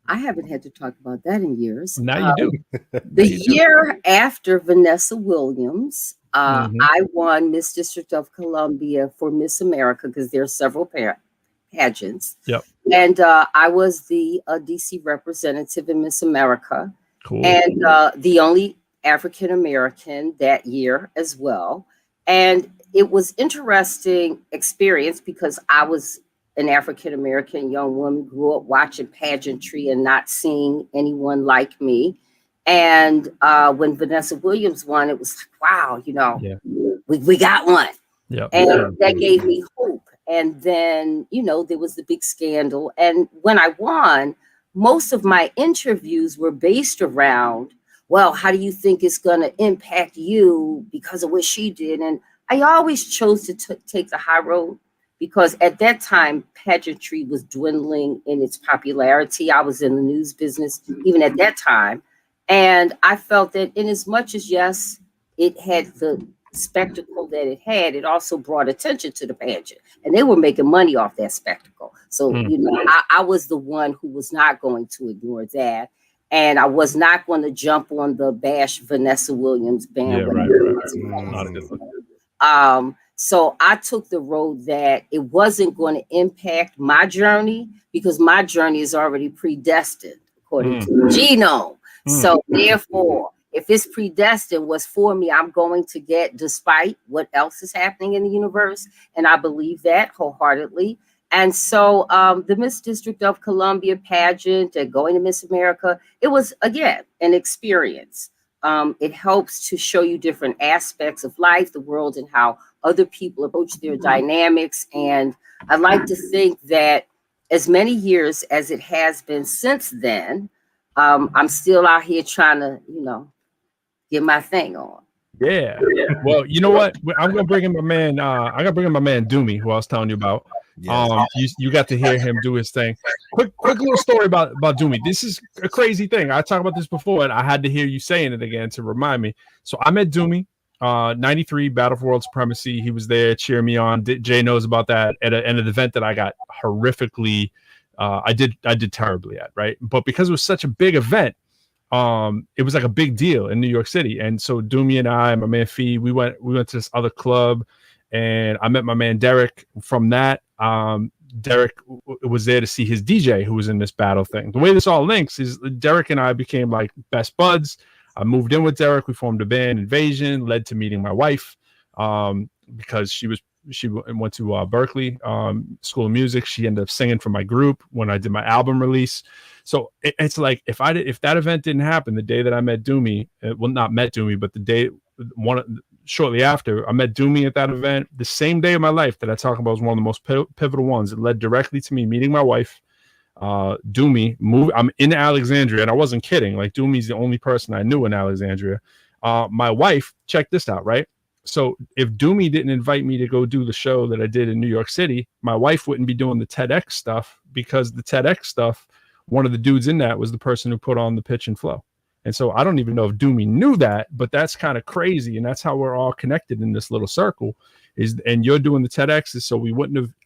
I haven't had to talk about that in years. Now you do. The year after Vanessa Williams, I won Miss District of Columbia for Miss America because there are several pageants. Yep. And I was the DC representative in Miss America. Cool. And the only African American that year as well. And it was interesting experience because I was an African American young woman, grew up watching pageantry and not seeing anyone like me. And when Vanessa Williams won, it was like, wow, you know, we got one. Yep. And that gave me hope. And then, you know, there was the big scandal. And when I won, most of my interviews were based around, well, how do you think it's going to impact you because of what she did? And I always chose to take the high road because at that time, pageantry was dwindling in its popularity. I was in the news business even at that time. And I felt that in as much as, yes, it had the spectacle that it had, it also brought attention to the pageant. And they were making money off that spectacle. So, you know, I was the one who was not going to ignore that. And I was not going to jump on the bash Vanessa Williams bandwagon. So I took the road that it wasn't going to impact my journey because my journey is already predestined according to the genome. So therefore, if it's predestined was for me, I'm going to get despite what else is happening in the universe. And I believe that wholeheartedly. And so the Miss District of Columbia pageant and going to Miss America, it was, again, an experience. It helps to show you different aspects of life, the world, and how other people approach their dynamics. And I like to think that as many years as it has been since then, I'm still out here trying to, you know, get my thing on. Yeah. Well, you know what? I'm gonna bring in my man. I gotta bring in my man Dumi, who I was telling you about. You got to hear him do his thing. Quick little story about Dumi. This is a crazy thing. I talked about this before, and I had to hear you saying it again to remind me. So I met Dumi, 93 Battle for World Supremacy. He was there, cheering me on. Jay knows about that at an event that I got horrifically. I did terribly at, right? But because it was such a big event, it was like a big deal in New York City. And so Dumi and I, my man Fee, we went to this other club, and I met my man Derek from that. Derek was there to see his DJ who was in this battle thing. The way this all links is Derek and I became like best buds. I moved in with Derek. We formed a band, Invasion, led to meeting my wife because she went to Berkeley School of Music. She ended up singing for my group when I did my album release. So it's like if that event didn't happen, the day that I met Dumi, well, not met Dumi, but the day shortly after, I met Dumi at that event. The same day of my life that I talk about was one of the most pivotal ones. It led directly to me meeting my wife. Dumi moved. I'm in Alexandria, and I wasn't kidding. Like Dumi's the only person I knew in Alexandria. My wife, check this out, right? So if Dumi didn't invite me to go do the show that I did in New York City, my wife wouldn't be doing the TEDx stuff, because the TEDx stuff, one of the dudes in that was the person who put on the Pitch and Flow. And so I don't even know if Dumi knew that, but that's kind of crazy. And that's how we're all connected in this little circle and you're doing the TEDx's. So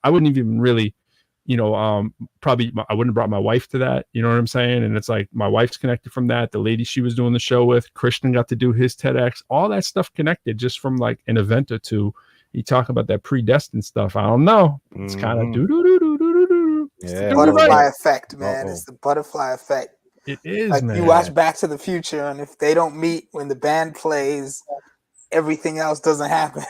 I wouldn't even really, probably I wouldn't have brought my wife to that. You know what I'm saying? And it's like, my wife's connected from that. The lady she was doing the show with, Christian, got to do his TEDx, all that stuff connected just from like an event or two. You talk about that predestined stuff. I don't know. It's kind of do. Yeah. Butterfly effect, man. It's the butterfly effect. It is, like, man. You watch Back to the Future, and if they don't meet when the band plays, everything else doesn't happen.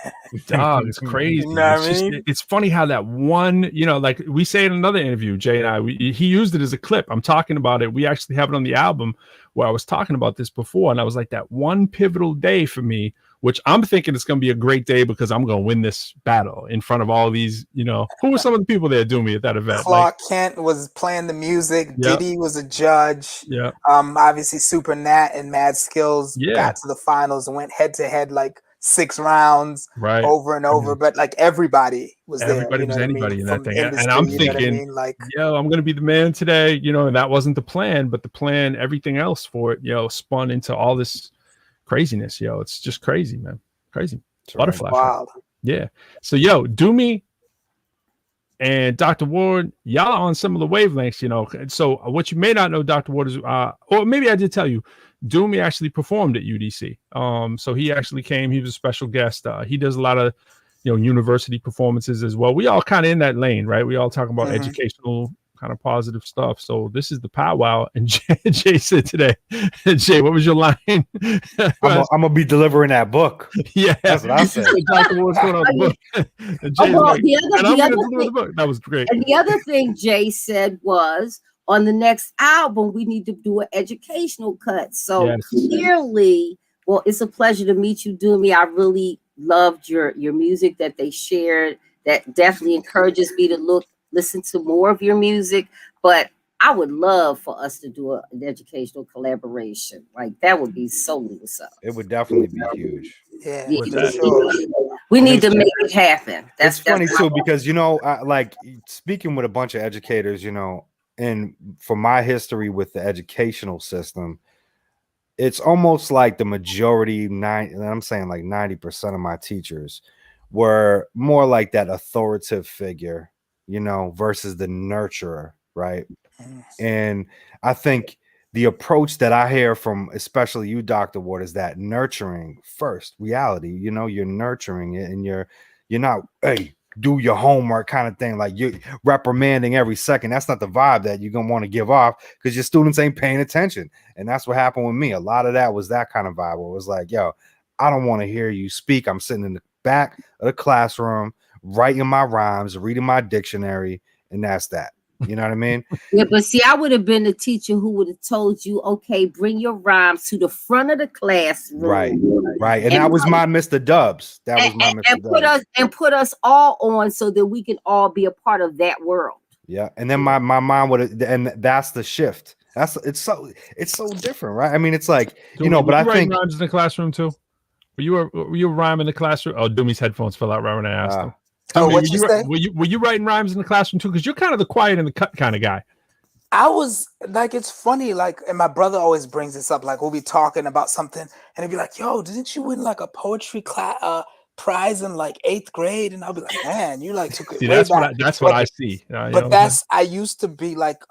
Dog, it's crazy. You know what I mean? It's funny how that one, like we say in another interview, Jay and I, he used it as a clip. I'm talking about it. We actually have it on the album where I was talking about this before. And I was like, that one pivotal day for me which I'm thinking it's going to be a great day because I'm going to win this battle in front of all these, you know, who were some of the people there doing me at that event? Clark Kent was playing the music. Yep. Diddy was a judge. Yeah. Obviously Super Nat and Mad Skills got to the finals and went head to head like 6 rounds over and over. But like everybody was there. Everybody was anybody in that thing. And I'm thinking, like, yo, I'm going to be the man today, you know, and that wasn't the plan, but the plan, everything else for it, you know, spun into all this craziness. Yo, it's just crazy, man. Crazy. Butterfly. Wild. Yeah. So, yo, Dumi and Dr. Ward, y'all are on similar wavelengths, you know. So what you may not know, Dr. Ward, is, or maybe I did tell you, Dumi actually performed at UDC. So he actually came. He was a special guest. He does a lot of, you know, university performances as well. We all kind of in that lane, right? We all talking about educational kind of positive stuff. So this is the powwow. And Jay said today, Jay, what was your line? I'm gonna be delivering that book. Yeah, that's what I said. Dr. Ward's going on the book. The book. That was great. And the other thing Jay said was, on the next album, we need to do an educational cut. So clearly, well, it's a pleasure to meet you, Dumi. I really loved your music that they shared. That definitely encourages me to listen to more of your music. But I would love for us to do an educational collaboration. Like, that would be so what's up. It would definitely be huge. Yeah, we need to make it happen. That's funny too, because, you know, like speaking with a bunch of educators, you know, and for my history with the educational system, it's almost like the majority, I'm saying like 90% of my teachers were more like that authoritative figure, you know, versus the nurturer, right? And I think the approach that I hear from especially you, Dr. Ward, is that nurturing first reality. You know, you're nurturing it, and you're not, hey, do your homework kind of thing, like you're reprimanding every second. That's not the vibe that you're gonna want to give off, because your students ain't paying attention. And that's what happened with me. A lot of that was that kind of vibe where it was like, yo, I don't want to hear you speak. I'm sitting in the back of the classroom writing my rhymes, reading my dictionary, and that's that. You know what I mean? Yeah, but see, I would have been the teacher who would have told you, okay, bring your rhymes to the front of the classroom. Right. And that was my Mr. Dubs. That was my Mr. Dubs. Put us all on so that we can all be a part of that world. Yeah. And then my mom would have, and that's the shift. It's so different, right? I mean, it's like, you know, but I think rhymes in the classroom too. Were you rhyming in the classroom? Oh, Dumi's headphones fell out right when I asked him. Were you writing rhymes in the classroom too? Because you're kind of the quiet and the cut kind of guy. I was like, it's funny, like, and my brother always brings this up. Like, we'll be talking about something, and he'll be like, "Yo, didn't you win like a poetry prize in like 8th grade?" And I'll be like, "Man, you like took it." See, that's what I see. But I used to be like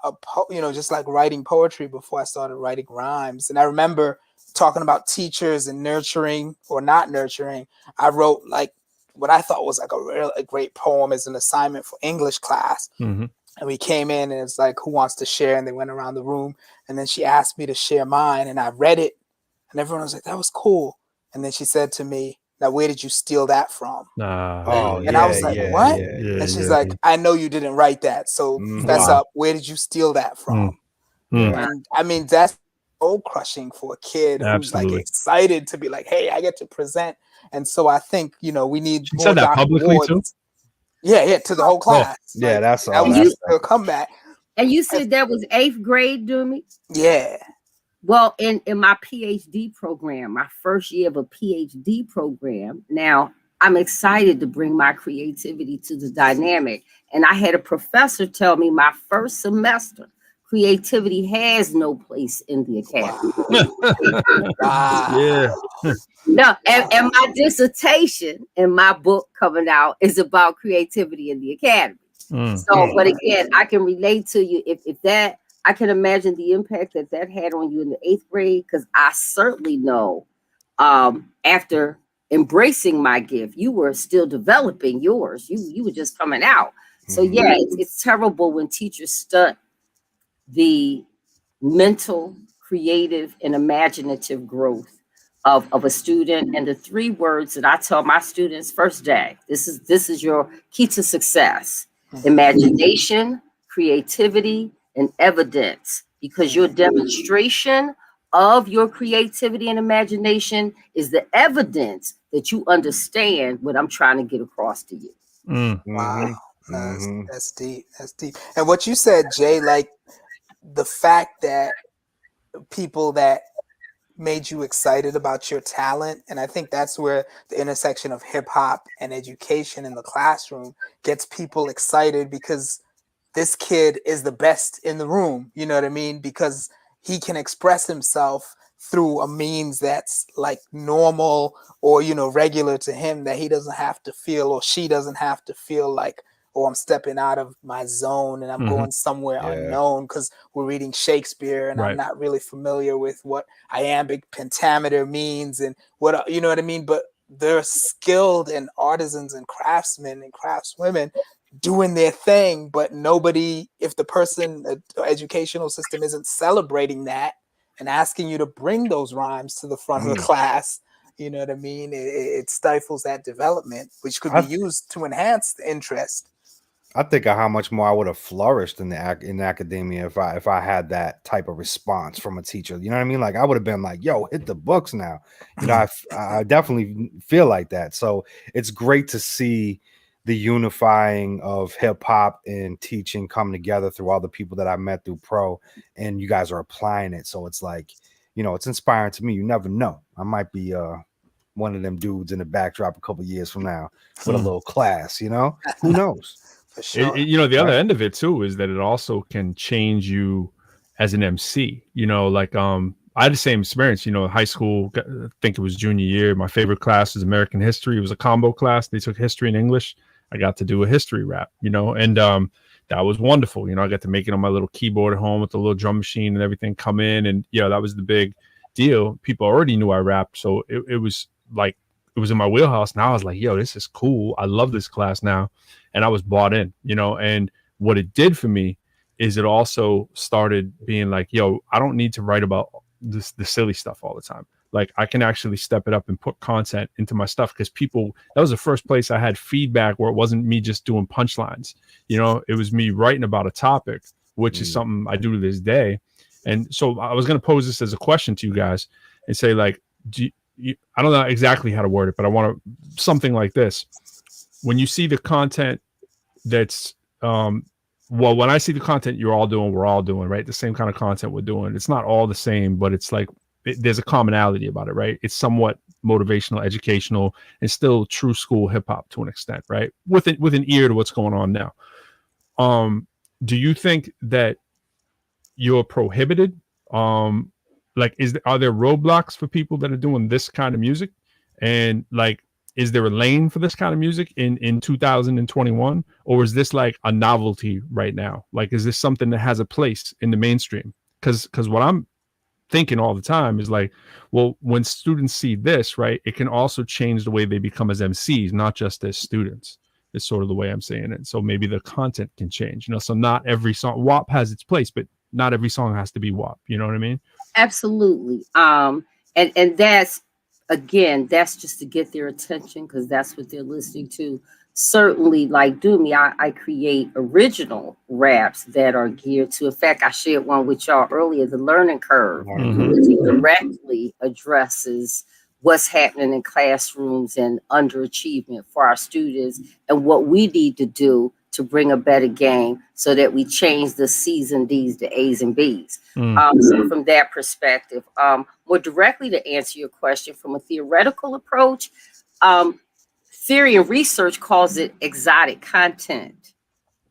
just like writing poetry before I started writing rhymes. And I remember talking about teachers and nurturing or not nurturing. I wrote like what I thought was like a great poem as an assignment for English class. Mm-hmm. And we came in and it's like, who wants to share? And they went around the room. And then she asked me to share mine. And I read it. And everyone was like, that was cool. And then she said to me, now, where did you steal that from? And I was like, what? And she's like, I know you didn't write that. So fess up. Where did you steal that from? And I mean, that's soul crushing for a kid who's like excited to be like, hey, I get to present. And so I think, we need more said that publicly too? Yeah, to the whole class. Yeah, that's all. That was a comeback. And you said that was 8th grade, Dumi? Yeah. Well, in my PhD program, my first year of a PhD program, now I'm excited to bring my creativity to the dynamic. And I had a professor tell me my first semester, creativity has no place in the academy. Yeah. No, and my dissertation in my book coming out is about creativity in the academy. So, but again, I can relate to you if that, I can imagine the impact that had on you in the 8th grade, because I certainly know after embracing my gift, you were still developing yours. You were just coming out. So yeah, it's terrible when teachers stunt the mental, creative, and imaginative growth of a student. And the 3 words that I tell my students first day, this is your key to success: imagination, creativity, and evidence, because your demonstration of your creativity and imagination is the evidence that you understand what I'm trying to get across to you. Wow. That's deep. That's deep. And what you said, Jay, like the fact that people that made you excited about your talent, and I think that's where the intersection of hip hop and education in the classroom gets people excited, because this kid is the best in the room, you know what I mean? Because he can express himself through a means that's like normal or, you know, regular to him, that he doesn't have to feel, or she doesn't have to feel like, oh, I'm stepping out of my zone and I'm going somewhere unknown because we're reading Shakespeare and I'm not really familiar with what iambic pentameter means and what, you know what I mean? But they're skilled and artisans and craftsmen and craftswomen doing their thing, but nobody, if the person, the educational system isn't celebrating that and asking you to bring those rhymes to the front of the class, you know what I mean? It stifles that development, which could be used to enhance the interest. I think of how much more I would have flourished in academia if I had that type of response from a teacher. You know what I mean? Like I would have been like, "Yo, hit the books now." You know, I definitely feel like that. So it's great to see the unifying of hip hop and teaching come together through all the people that I met through Pro, and you guys are applying it. So it's like, you know, it's inspiring to me. You never know. I might be one of them dudes in the backdrop a couple years from now with a little class. You know, who knows? For sure. You know, the other end of it too is that it also can change you as an MC. You know, like I had the same experience. You know, high school, I think it was junior year. My favorite class was American history. It was a combo class. They took history and English. I got to do a history rap. You know, and that was wonderful. You know, I got to make it on my little keyboard at home with the little drum machine and everything. Come in, and you know, that was the big deal. People already knew I rapped, so it was like it was in my wheelhouse. Now I was like, yo, this is cool. I love this class now. And I was bought in, you know, and what it did for me is it also started being like, yo, I don't need to write about the silly stuff all the time. Like I can actually step it up and put content into my stuff, because that was the first place I had feedback where it wasn't me just doing punchlines. You know, it was me writing about a topic, which is something I do to this day. And so I was going to pose this as a question to you guys and say, like, I don't know exactly how to word it, but I want to something like this. When you see the content that's well, when I see the content you're all doing, we're all doing, right? The same kind of content we're doing. It's not all the same, but it's like there's a commonality about it, right? It's somewhat motivational, educational, and still true school hip hop to an extent, right? With an ear to what's going on now. Do you think that you're prohibited? Like, are there roadblocks for people that are doing this kind of music? And like, is there a lane for this kind of music in 2021? Or is this like a novelty right now? Like, is this something that has a place in the mainstream? Because what I'm thinking all the time is like, well, when students see this, right, it can also change the way they become as MCs, not just as students. Is sort of the way I'm saying it. So maybe the content can change, you know, so not every song, WAP has its place, but not every song has to be WAP. You know what I mean? Absolutely. And that's, again, that's just to get their attention, because that's what they're listening to. Certainly, like Dumi, I create original raps that are geared to, in fact, I shared one with y'all earlier, The Learning Curve, which directly addresses what's happening in classrooms and underachievement for our students and what we need to do to bring a better game so that we change the C's and D's to A's and B's. So from that perspective, more directly to answer your question from a theoretical approach, theory and research calls it exotic content,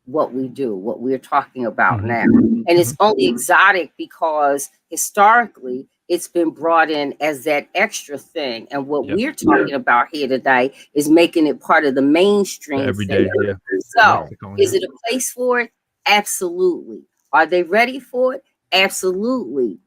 what we do, what we're talking about now. And it's only exotic because historically it's been brought in as that extra thing. And what we're talking about here today is making it part of the mainstream. Every day, So is it a place for it? Absolutely. Are they ready for it? Absolutely.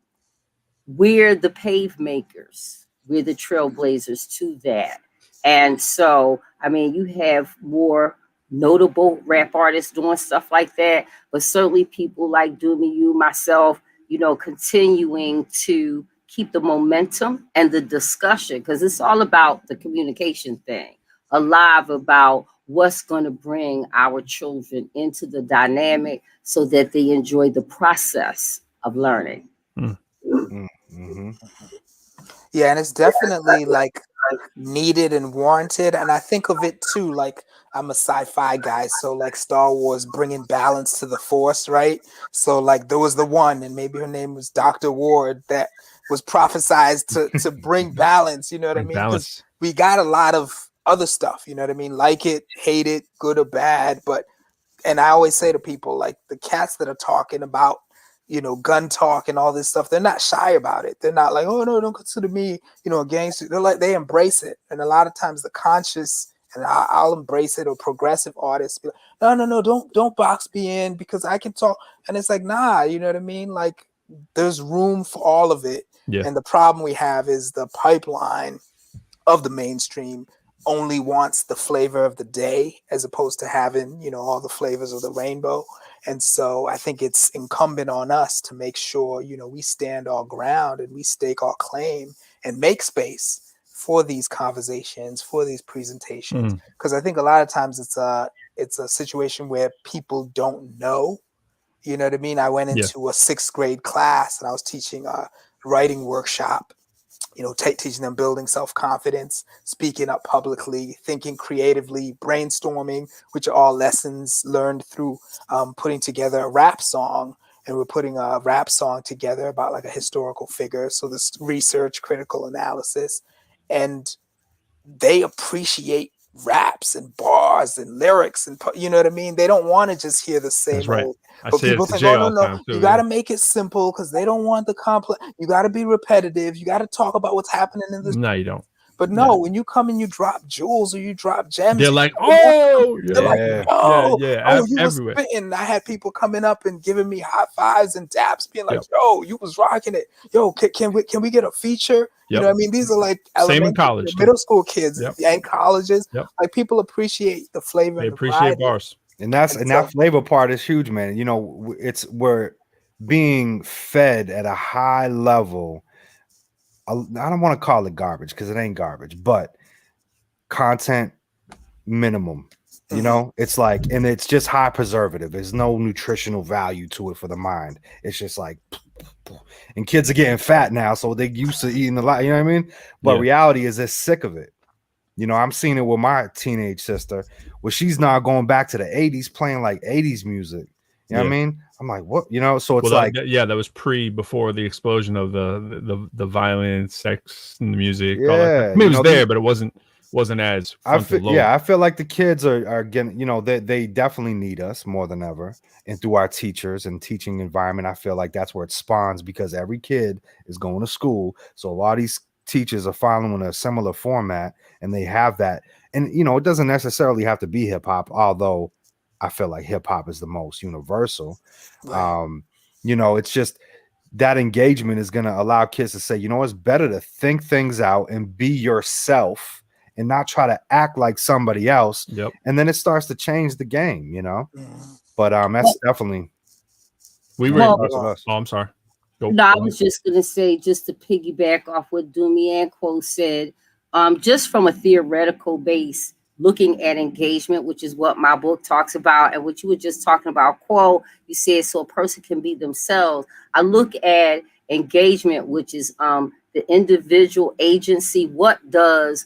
We're the pave makers. We're the trailblazers to that. And so, I mean, you have more notable rap artists doing stuff like that, but certainly people like Dumi, you, myself, you know, continuing to keep the momentum and the discussion, because it's all about the communication thing, alive about what's going to bring our children into the dynamic so that they enjoy the process of learning. Yeah, and it's definitely like needed and warranted. And I think of it too, like I'm a sci-fi guy, so like Star Wars bringing balance to the Force, right? So like there was the one, and maybe her name was Dr. Ward, that was prophesized to bring balance. You know what I mean? Because we got a lot of other stuff. You know what I mean? Like it, hate it, good or bad. And I always say to people, like the cats that are talking about, you know, gun talk and all this stuff, they're not shy about it. They're not like, oh no, don't consider me, you know, a gangster. They're like, they embrace it. And a lot of times the conscious, and I'll embrace it, or progressive artists be like, no, don't box me in because I can talk. And it's like, nah, you know what I mean? Like there's room for all of it. Yeah. And the problem we have is the pipeline of the mainstream only wants the flavor of the day as opposed to having, you know, all the flavors of the rainbow. And so I think it's incumbent on us to make sure, you know, we stand our ground and we stake our claim and make space for these conversations, for these presentations. Because I think a lot of times it's a situation where people don't know. You know what I mean? I went into a 6th grade class and I was teaching a writing workshop, you know, teaching them building self-confidence, speaking up publicly, thinking creatively, brainstorming, which are all lessons learned through putting together a rap song. And we're putting a rap song together about like a historical figure. So this research, critical analysis, and they appreciate raps and bars and lyrics, and you know what I mean? They don't want to just hear the same old. But people think, oh no, you got to make it simple because they don't want the complex. You got to be repetitive. You got to talk about what's happening in this. No, you don't. But no, when you come and you drop jewels or you drop gems, they're like, oh, they're like, oh, you was everywhere. spitting. I had people coming up and giving me high fives and daps, being like, yo, you was rocking it. Yo, can we get a feature? You know what I mean? These are like same in college, middle school kids and colleges. Like people appreciate the flavor. They appreciate bars. And that flavor part is huge, man. You know, we're being fed at a high level. I don't want to call it garbage because it ain't garbage, but content minimum. You know, it's like, and it's just high preservative. There's no nutritional value to it for the mind. It's just like, and kids are getting fat now, so they're used to eating a lot. You know what I mean? But reality is they're sick of it. You know, I'm seeing it with my teenage sister, where she's now going back to the 80s, playing like 80s music. You know what I mean? I'm like, what? You know, so it's that was before the explosion of the violence, sex, and the music. Yeah, all that. I mean, it was there, but it wasn't as. I feel like the kids are getting. You know, they definitely need us more than ever, and through our teachers and teaching environment, I feel like that's where it spawns because every kid is going to school, so a lot of these teachers are following a similar format, and they have that. And you know, it doesn't necessarily have to be hip hop, although I feel like hip hop is the most universal. Right. You know, it's just that engagement is going to allow kids to say, you know, it's better to think things out and be yourself and not try to act like somebody else. Yep. And then it starts to change the game, you know. But that's definitely. I'm sorry. I was just going to say, just to piggyback off what Dumi and Quo said, just from a theoretical base, looking at engagement, which is what my book talks about, and what you were just talking about, Quo, you said so a person can be themselves. I look at engagement, which is the individual agency. What the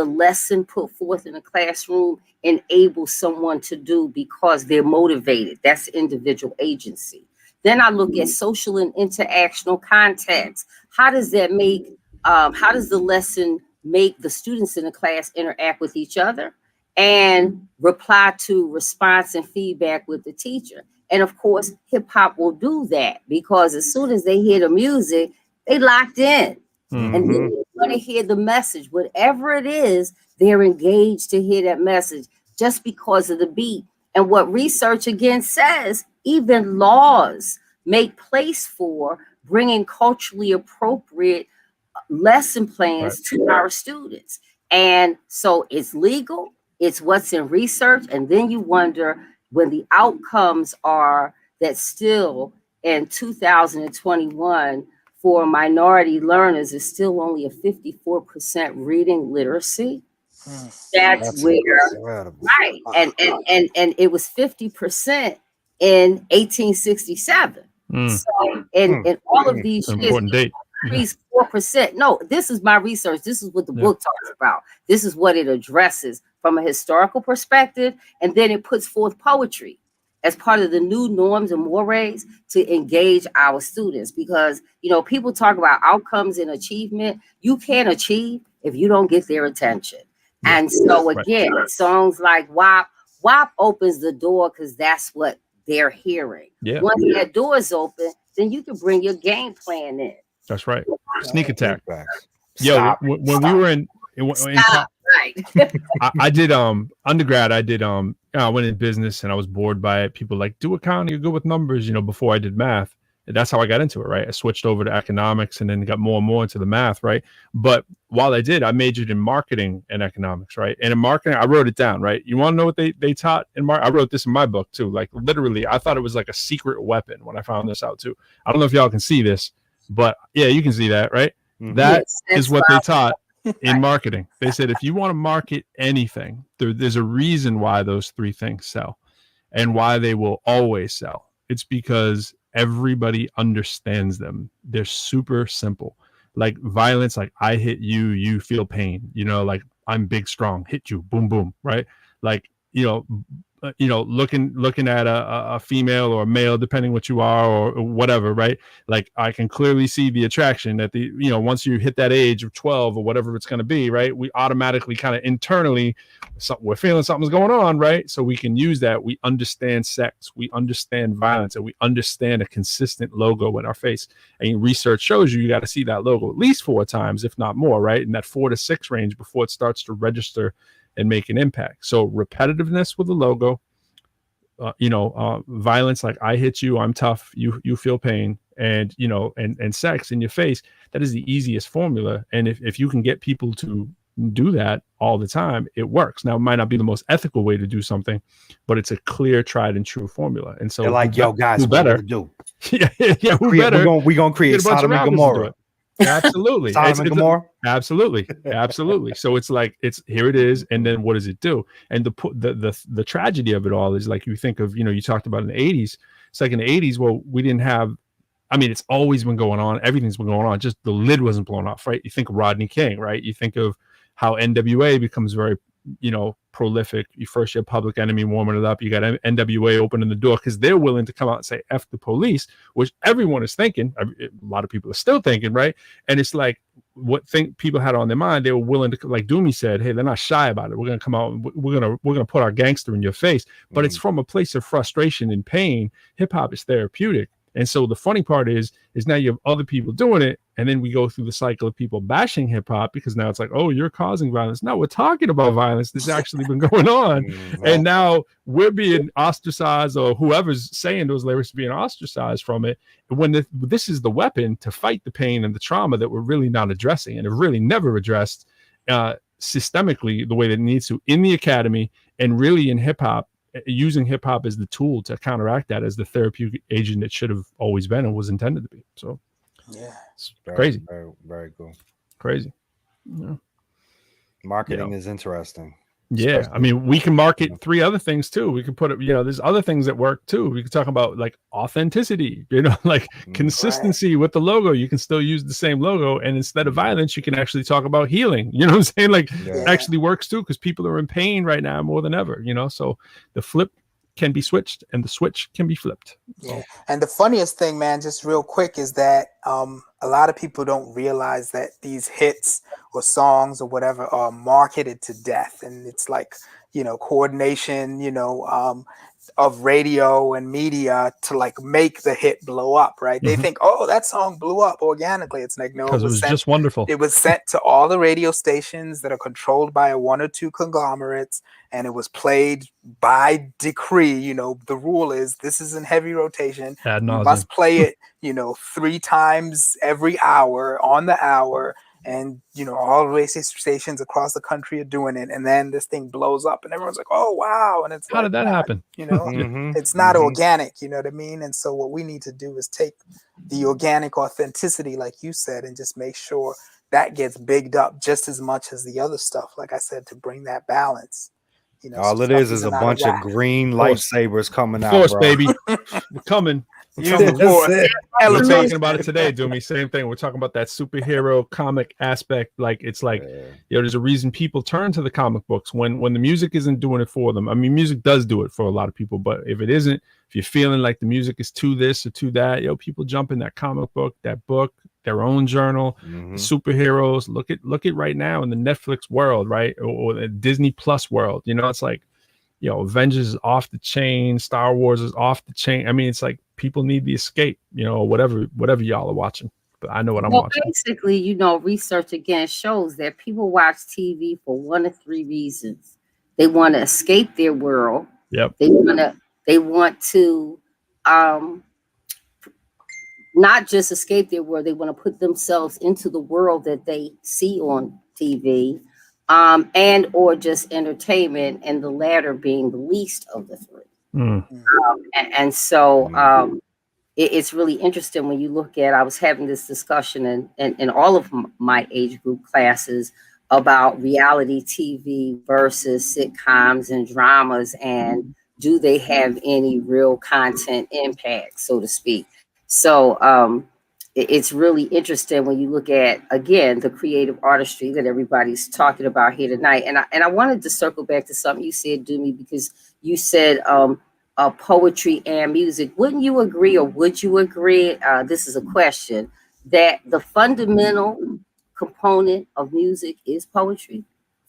lesson put forth in the classroom enables someone to do because they're motivated. That's individual agency. Then I look at social and interactional context. How does that make, how does the lesson make the students in the class interact with each other and reply to response and feedback with the teacher? And of course, hip hop will do that because as soon as they hear the music, they locked in. And then they want to hear the message. Whatever it is, they're engaged to hear that message just because of the beat. And what research again says, even laws make place for bringing culturally appropriate lesson plans to our students. And so it's legal, it's what's in research. And then you wonder when the outcomes are that still in 2021 for minority learners is still only a 54% reading literacy. That's where, incredible. Right. And it was 50% in 1867. So in all of these important date. increase 4%. No, this is my research. This is what the book talks about. This is what it addresses from a historical perspective. And then it puts forth poetry as part of the new norms and mores to engage our students. Because, people talk about outcomes and achievement. You can't achieve if you don't get their attention. And so again, songs like WAP opens the door because that's what they're hearing. Yeah. Once that door is open, then you can bring your game plan in. That's right. Sneak attack. Yo, when we were in right. I did undergrad. I went in business and I was bored by it. People like, do accounting, you're good with numbers, before I did math. That's how I got into it, right? I switched over to economics and then got more and more into the math, right? But while I did, I majored in marketing and economics, right? And in marketing, I wrote it down, right? You want to know what they taught in marketing? I wrote this in my book too. Like literally, I thought it was like a secret weapon when I found this out too. I don't know if y'all can see this, but yeah, you can see that, right? Mm-hmm. That is what they taught in marketing. They said, if you want to market anything, there's a reason why those three things sell and why they will always sell. It's because everybody understands them. They're super simple. Like violence, like I hit you, you feel pain, like I'm big, strong, hit you, boom, boom, right? Like, looking at a female or a male, depending what you are or whatever, right? Like I can clearly see the attraction at the, once you hit that age of 12 or whatever it's going to be, right? We automatically kind of internally, we're feeling something's going on, right? So we can use that. We understand sex, we understand violence, and we understand a consistent logo in our face. And research shows you got to see that logo at least 4 times, if not more, right? In that 4 to 6 range before it starts to register and make an impact. So repetitiveness with the logo, violence, like I hit you, I'm tough, you feel pain, and and sex in your face. That is the easiest formula. And if you can get people to do that all the time, it works. Now, it might not be the most ethical way to do something, but it's a clear, tried and true formula. And so they're like, yo, guys, who better do? yeah, who better? We're gonna create Sodom and Gomorrah. Absolutely. Absolutely. So it's like, here it is. And then what does it do? And the tragedy of it all is like, you think of, you talked about in the 80s. It's like in the 80s, well, we didn't have, it's always been going on. Everything's been going on. Just the lid wasn't blown off, right? You think of Rodney King, right? You think of how NWA becomes very, prolific. You first have Public Enemy warming it up. You got NWA opening the door because they're willing to come out and say F the police, which everyone is thinking. A lot of people are still thinking, right? And it's like what people had on their mind. They were willing to, like Dumi said, hey, they're not shy about it. We're gonna come out. We're gonna put our gangster in your face. But it's from a place of frustration and pain. Hip hop is therapeutic. And so the funny part is now you have other people doing it, and then we go through the cycle of people bashing hip hop because now it's like, oh, you're causing violence. No, we're talking about violence that's actually been going on, and now we're being ostracized, or whoever's saying those lyrics being ostracized from it. When this is the weapon to fight the pain and the trauma that we're really not addressing, and have really never addressed systemically the way that it needs to in the academy and really in hip hop. Using hip hop as the tool to counteract that as the therapeutic agent it should have always been and was intended to be. So, yeah, it's crazy. Very, very cool. Crazy. Yeah. Marketing is interesting. Yeah, we can market 3 other things too. We can put it, there's other things that work too. We can talk about like authenticity, like consistency with the logo. You can still use the same logo, and instead of violence, you can actually talk about healing. You know what I'm saying? Like it actually works too, because people are in pain right now more than ever. So the flip can be switched, and the switch can be flipped. Yeah, and the funniest thing, man, just real quick, is that a lot of people don't realize that these hits or songs or whatever are marketed to death, and it's like coordination of radio and media to like make the hit blow up, right? They think, oh, that song blew up organically. It's like, no, because it was just wonderful. It was sent to all the radio stations that are controlled by 1 or 2 conglomerates, and it was played by decree. The rule is this is in heavy rotation. You must play it, 3 times every hour on the hour. And all radio stations across the country are doing it, and then this thing blows up, and everyone's like, "Oh wow!" And it's how did that happen? It's not organic. You know what I mean? And so what we need to do is take the organic authenticity, like you said, and just make sure that gets bigged up just as much as the other stuff. Like I said, to bring that balance. All it is a bunch of green lightsabers coming out. Force, baby, we're coming. We're talking about it today, Dumi. Same thing. We're talking about that superhero comic aspect. Like it's like, there's a reason people turn to the comic books when the music isn't doing it for them. I mean, music does do it for a lot of people, but if it isn't, if you're feeling like the music is to this or to that, people jump in that comic book, their own journal, superheroes. Look at right now in the Netflix world, right, or the Disney Plus world. It's like, Avengers is off the chain, Star Wars is off the chain. I mean, it's like people need the escape, whatever y'all are watching. But I know what I'm watching. Basically, research again shows that people watch TV for one of three reasons. They want to escape their world. Yep. They want to not just escape their world, they want to put themselves into the world that they see on TV. And or just entertainment, and the latter being the least of the three. So it's really interesting when you look at, I was having this discussion in all of my age group classes about reality TV versus sitcoms and dramas, and do they have any real content impact, so to speak. So it's really interesting when you look at, again, the creative artistry that everybody's talking about here tonight. And I wanted to circle back to something you said, Dumi, because you said poetry and music. Wouldn't you agree, or would you agree, this is a question, that the fundamental component of music is poetry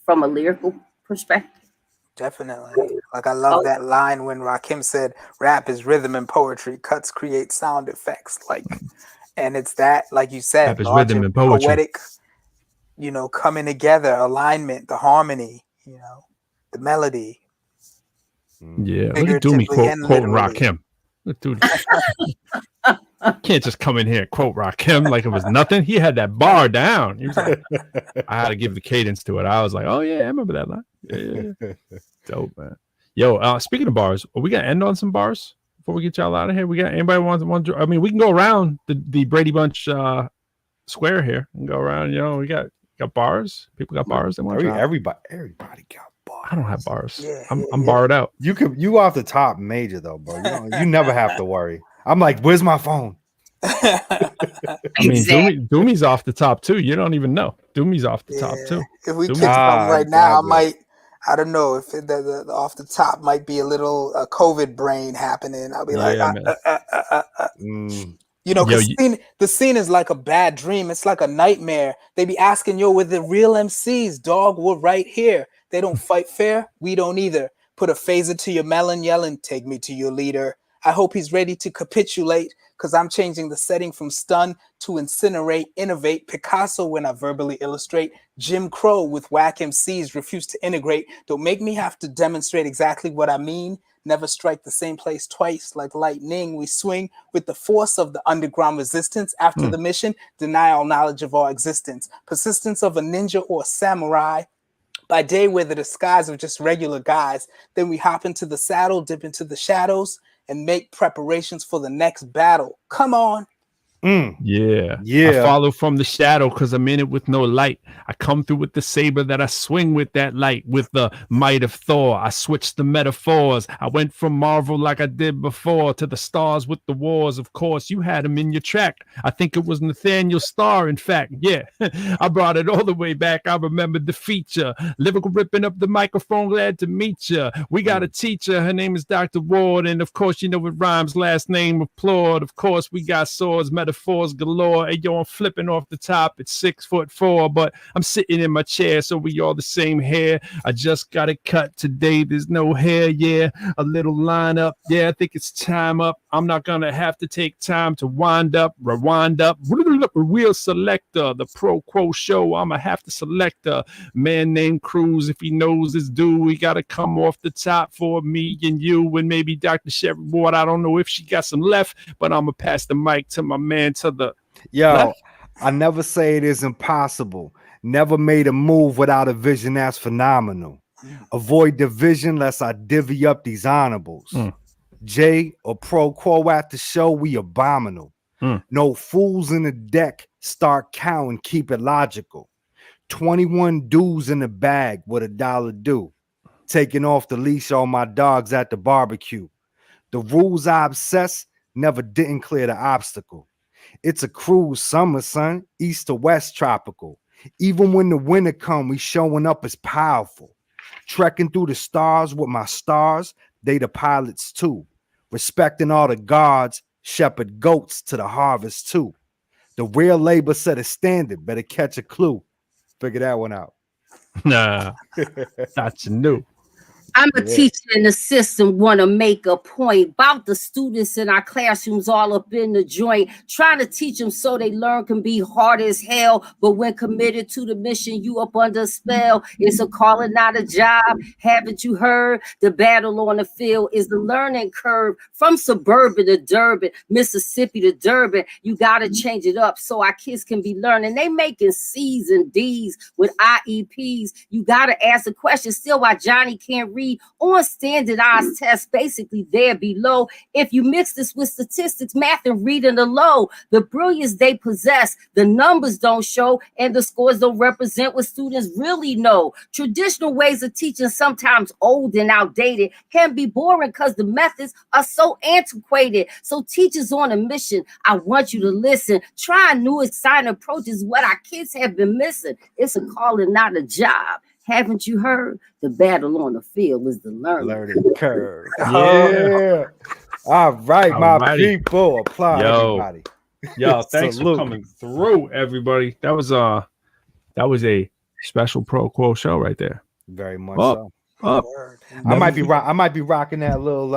from a lyrical perspective? Definitely. Like, I love that line when Rakim said, rap is rhythm and poetry, cuts create sound effects. Like, and it's that, like you said, rhythm and poetry. Poetic, coming together, alignment, the harmony, the melody. Yeah, look at Dumi quoting Rakim. Dude, can't just come in here and quote Rakim like it was nothing. He had that bar down. He was like, I had to give the cadence to it. I was like, oh yeah, I remember that line. Yeah. Dope, man. Yo, speaking of bars, are we gonna end on some bars before we get y'all out of here? We got anybody want? I mean, we can go around the Brady Bunch square here and go around. We got bars. People got bars. They want everybody got bars. I don't have bars. Yeah, I'm barred out. You off the top major though, bro. You never have to worry. I'm like, where's my phone? I mean, Dumi's off the top too. You don't even know. Dumi's off the top too. If we kick them right now, I don't know if the off the top might be a little COVID brain happening. I'll be the scene is like a bad dream. It's like a nightmare. They be asking, we're the real MCs, dog. We're right here. They don't fight fair. We don't either. Put a phaser to your melon, yelling, take me to your leader. I hope he's ready to capitulate, because I'm changing the setting from stun to incinerate, innovate, Picasso when I verbally illustrate, Jim Crow with whack MCs refuse to integrate. Don't make me have to demonstrate exactly what I mean. Never strike the same place twice. Like lightning, we swing with the force of the underground resistance. After the mission, deny all knowledge of our existence. Persistence of a ninja or a samurai. By day, we're the disguise of just regular guys. Then we hop into the saddle, dip into the shadows, and make preparations for the next battle. Come on. Yeah. I follow from the shadow because I'm in it with no light. I come through with the saber that I swing with that light. With the might of Thor, I switched the metaphors. I went from Marvel like I did before to the stars with the wars. Of course, you had him in your track. I think it was Nathaniel Starr, in fact. Yeah, I brought it all the way back. I remembered the feature. Lyrical ripping up the microphone, glad to meet you. We got a teacher. Her name is Dr. Ward. And of course, it rhymes, last name applaud. Of course, we got swords, metaphors galore. Hey, I'm flipping off the top at 6'4", but I'm sitting in my chair, so we all the same hair. I just got it cut today. There's no hair. Yeah, a little line up. Yeah, I think it's time up. I'm not gonna have to take time to rewind up. Wheel selector, the ProQuo Show. I'ma have to select a man named Cruz. If he knows his due, we gotta come off the top for me and you and maybe Dr. Cherie Ward. I don't know if she got some left, but I'ma pass the mic to my man. To the left. I never say it is impossible. Never made a move without a vision that's phenomenal. Avoid division lest I divvy up these honorables. J or ProQuo at the show, we abominable. No fools in the deck. Start counting, keep it logical. 21 dudes in the bag, what $1 do? Taking off the leash on my dogs at the barbecue. The rules I obsess, never didn't clear the obstacle. It's a cruel summer, son, east to west tropical. Even when the winter come, we showing up as powerful. Trekking through the stars with my stars, they the pilots too. Respecting all the guards, shepherd goats to the harvest too. The real labor set a standard, better catch a clue. Figure that one out. Nah, that's new. I'm a teacher and assistant, want to make a point about the students in our classrooms all up in the joint, trying to teach them so they learn can be hard as hell. But when committed to the mission, you up under a spell. It's a calling, not a job. Haven't you heard? The battle on the field is the learning curve from suburban to Durban, Mississippi to Durban. You got to change it up so our kids can be learning. They making C's and D's with IEPs. You got to ask the question still why Johnny can't read on standardized tests, basically there below. If you mix this with statistics, math, and reading the low, the brilliance they possess, the numbers don't show, and the scores don't represent what students really know. Traditional ways of teaching, sometimes old and outdated, can be boring because the methods are so antiquated. So teachers on a mission, I want you to listen. Try new exciting approaches, what our kids have been missing. It's a calling, not a job. Haven't you heard? The battle on the field is the learning curve. Yeah. All right, my people. Applaud everybody. Yo, thanks for coming through, everybody. That was a special ProQuo show right there. Very much so. I might be rocking that little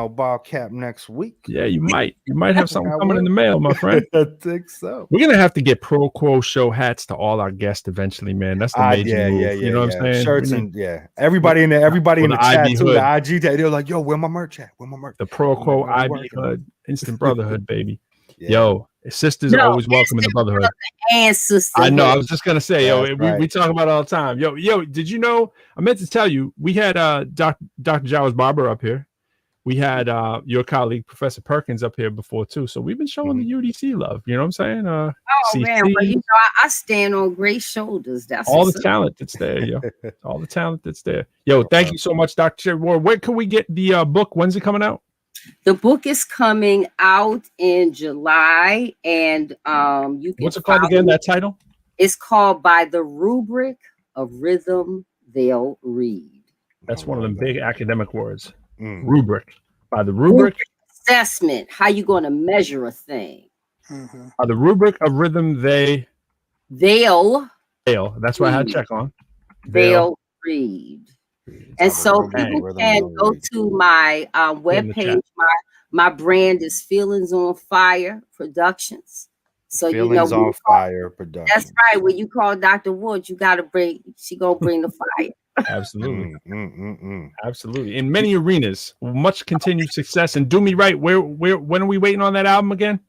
ball cap next week. Yeah, you might have something coming in the mail, my friend. I think so. We're gonna have to get ProQuo Show hats to all our guests eventually, man. That's the major move. You know what I'm saying? Shirts and everybody in the chat too. The IG tag, they're like, yo, where my merch at? Where my merch? The ProQuo IB hood, instant brotherhood, baby. Yo, sisters are always welcome in the brotherhood. And sister. I know. I was just gonna say, we talk about it all the time. Yo, did you know? I meant to tell you, we had Dr. Jawas Barber up here. We had your colleague Professor Perkins up here before too. So we've been showing the UDC love. You know what I'm saying? Man, well, I stand on great shoulders. That's all the talent that's there. Yo, all the talent that's there. Yo, thank you so much, Dr. Cherie. Where can we get the book? When's it coming out? The book is coming out in July, and you can. What's it called again? That title? It's called By the Rubric of Rhythm They'll Read. That's one of them big academic words. Rubric. By the rubric assessment. How you going to measure a thing? By the rubric of rhythm, they'll. That's what I had to check on. They'll read. And so people can go to my webpage. My brand is Feelings on Fire Productions. So Feelings on Fire Productions. That's right. When you call Dr. Wood, you got to she gonna bring the fire. Absolutely. Absolutely. In many arenas, much continued success. And Do Me Right. When are we waiting on that album again?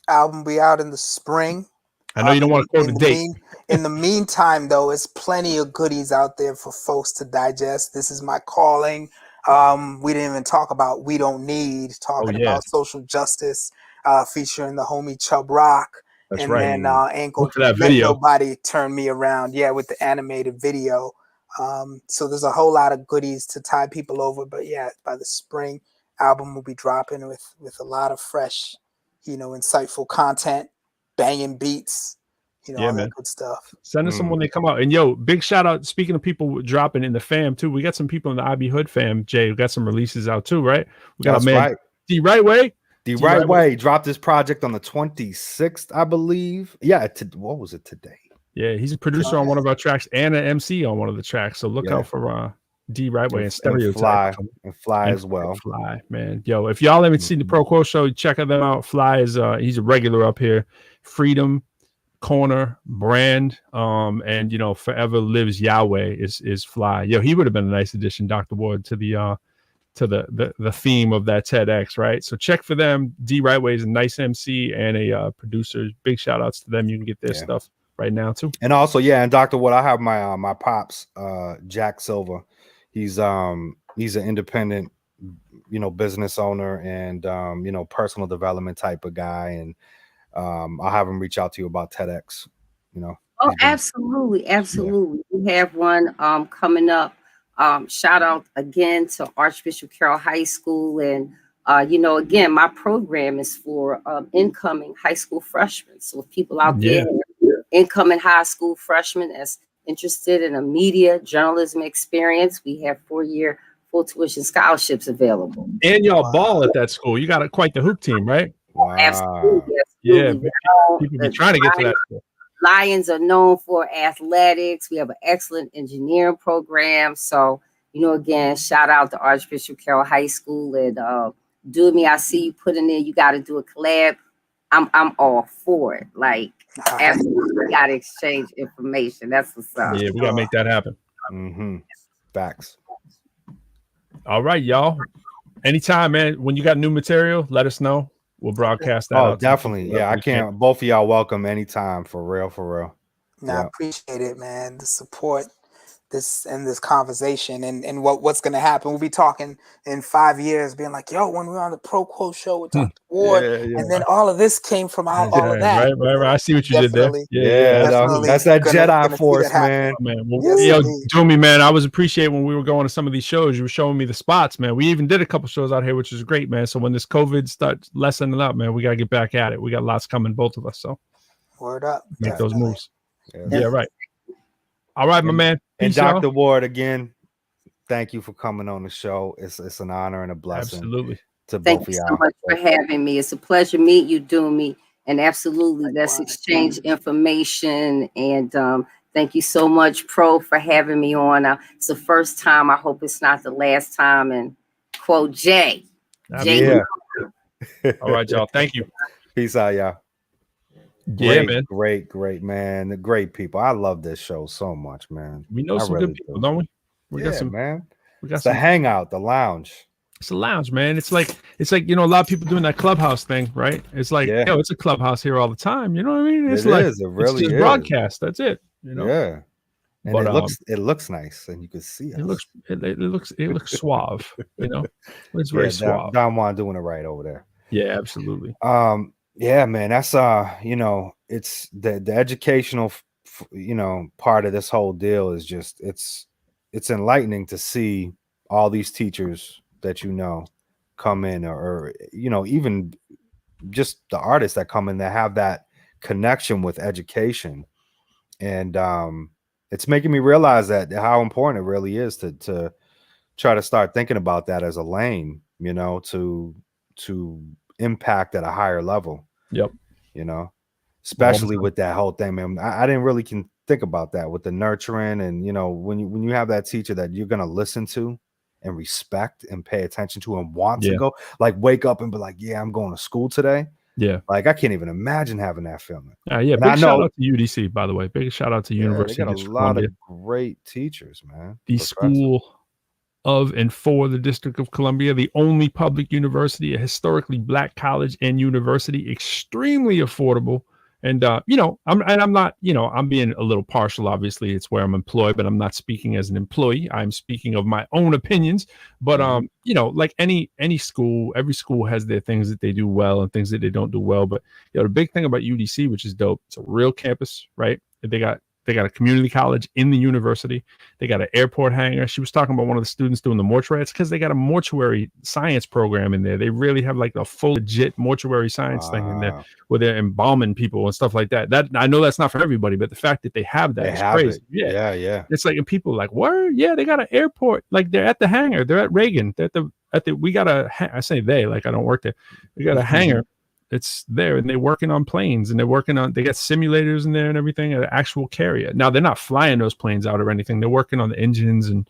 Album be out in the spring. I know you don't want to quote the date. In the meantime, though, there's plenty of goodies out there for folks to digest. This is my calling. We didn't even talk about We Don't Need, about social justice, featuring the homie Chubb Rock. That's and right. Then Ain't Gonna Let Nobody Turn Me Around. Yeah, with the animated video. So there's a whole lot of goodies to tie people over. But yeah, by the spring, album will be dropping with a lot of fresh, insightful content, banging beats, all that good stuff. Send us some when they come out. And yo, big shout out. Speaking of people dropping in the fam too, we got some people in the IB Hood fam. Jay, we got some releases out too, right? We got a man, D Right Way. The Right Way dropped this project on the 26th, I believe. Yeah, what was it today? Yeah, he's a producer on one of our tracks and an MC on one of the tracks. So look out for D Right Way and Stereotype. And Fly as well. Fly, man. Yo, if y'all haven't seen the ProQuo Show, check them out. Fly is he's a regular up here. Freedom, Corner, Brand, and Forever Lives Yahweh is Fly. Yo, he would have been a nice addition, Dr. Ward, to the theme of that TEDx, right? So check for them. D Right Way is a nice MC and a producer. Big shout outs to them. You can get their stuff right now too. And also, and Dr. Wood, I have my my pops, Jack Silva. He's an independent, business owner and personal development type of guy. And I'll have him reach out to you about TEDx. Oh, absolutely. We have one coming up. Shout out again to Archbishop Carroll High School and Again, my program is for incoming high school freshmen. So if people out there, incoming high school freshmen that's interested in a media journalism experience, we have 4-year full tuition scholarships available. And y'all ball at that school. You got quite the hoop team, right? Wow. Absolutely. Yeah, people be trying to get to that school. Lions are known for athletics. We have an excellent engineering program. So, again, shout out to Archbishop Carroll High School and Dumi. I see you putting in. You got to do a collab. I'm all for it. Like, absolutely, got to exchange information. That's what's up. Yeah, we got to make that happen. Mm-hmm. Facts. All right, y'all. Anytime, man. When you got new material, let us know. We'll broadcast that. Oh, definitely. Yeah, I can't. Both of y'all welcome anytime. For real. I appreciate it, man. The support, this conversation, and what's going to happen. We'll be talking in 5 years, being like, yo, when we were on the ProQuo Show with Dr. Ward, and then all of this came from all of that. Right. I see what you did there. That's that Jedi Force, man. Yo, Dumi, man, I was appreciating when we were going to some of these shows. You were showing me the spots, man. We even did a couple shows out here, which is great, man. So when this COVID starts lessening up, man, we got to get back at it. We got lots coming, both of us. So word up. Make those moves. Yeah, right. All right, my man. Peace, and Dr. Ward, again, thank you for coming on the show. It's an honor and a blessing. Absolutely. Thank you so much for having me. It's a pleasure meeting you, Dumi. And absolutely, let's exchange information. And thank you so much, Pro, for having me on. It's the first time. I hope it's not the last time. And quote Jay. Yeah. All right, y'all. Thank you. Peace out, y'all. Yeah, man. Great, man. The great people. I love this show so much, man. We know some good people, don't we? We got some, man. We got the hangout, the lounge. It's a lounge, man. It's like a lot of people doing that clubhouse thing, right? It's like, yo, it's a clubhouse here all the time. You know what I mean? It's it really is. Broadcast. That's it. Yeah. And it looks nice, and you can see it looks suave. It's very suave. Don Juan doing it right over there. Yeah, absolutely. Yeah, man, that's it's the educational part of this whole deal is just it's enlightening to see all these teachers that come in or even just the artists that come in that have that connection with education, and it's making me realize that how important it really is to try to start thinking about that as a lane, to impact at a higher level. Yep. Especially with that whole thing, man. I didn't really think about that with the nurturing, and when you have that teacher that you're gonna listen to and respect and pay attention to and want to go, like wake up and be like, yeah, I'm going to school today. Yeah. Like I can't even imagine having that feeling. Yeah. Big shout out to UDC, by the way. Big shout out to University. They got a lot of great teachers, man. The school of and for the District of Columbia, the only public university, a historically Black college and university, extremely affordable. And I'm not, I'm being a little partial. Obviously, it's where I'm employed, but I'm not speaking as an employee. I'm speaking of my own opinions. But like any school, every school has their things that they do well and things that they don't do well. But the big thing about UDC, which is dope, it's a real campus, right? They got a community college in the university. They got an airport hangar. She was talking about one of the students doing the mortuary. It's because they got a mortuary science program in there. They really have like a full legit mortuary science thing in there where they're embalming people and stuff like that. That I know that's not for everybody, but the fact that they have that is crazy. Yeah. It's like, and people are like, word? Yeah, they got an airport. Like they're at the hangar. They're at Reagan. They're we got I say they, like I don't work there. We got a hangar. It's there, and they're working on planes, and they got simulators in there and everything, an actual carrier. Now they're not flying those planes out or anything. They're working on the engines and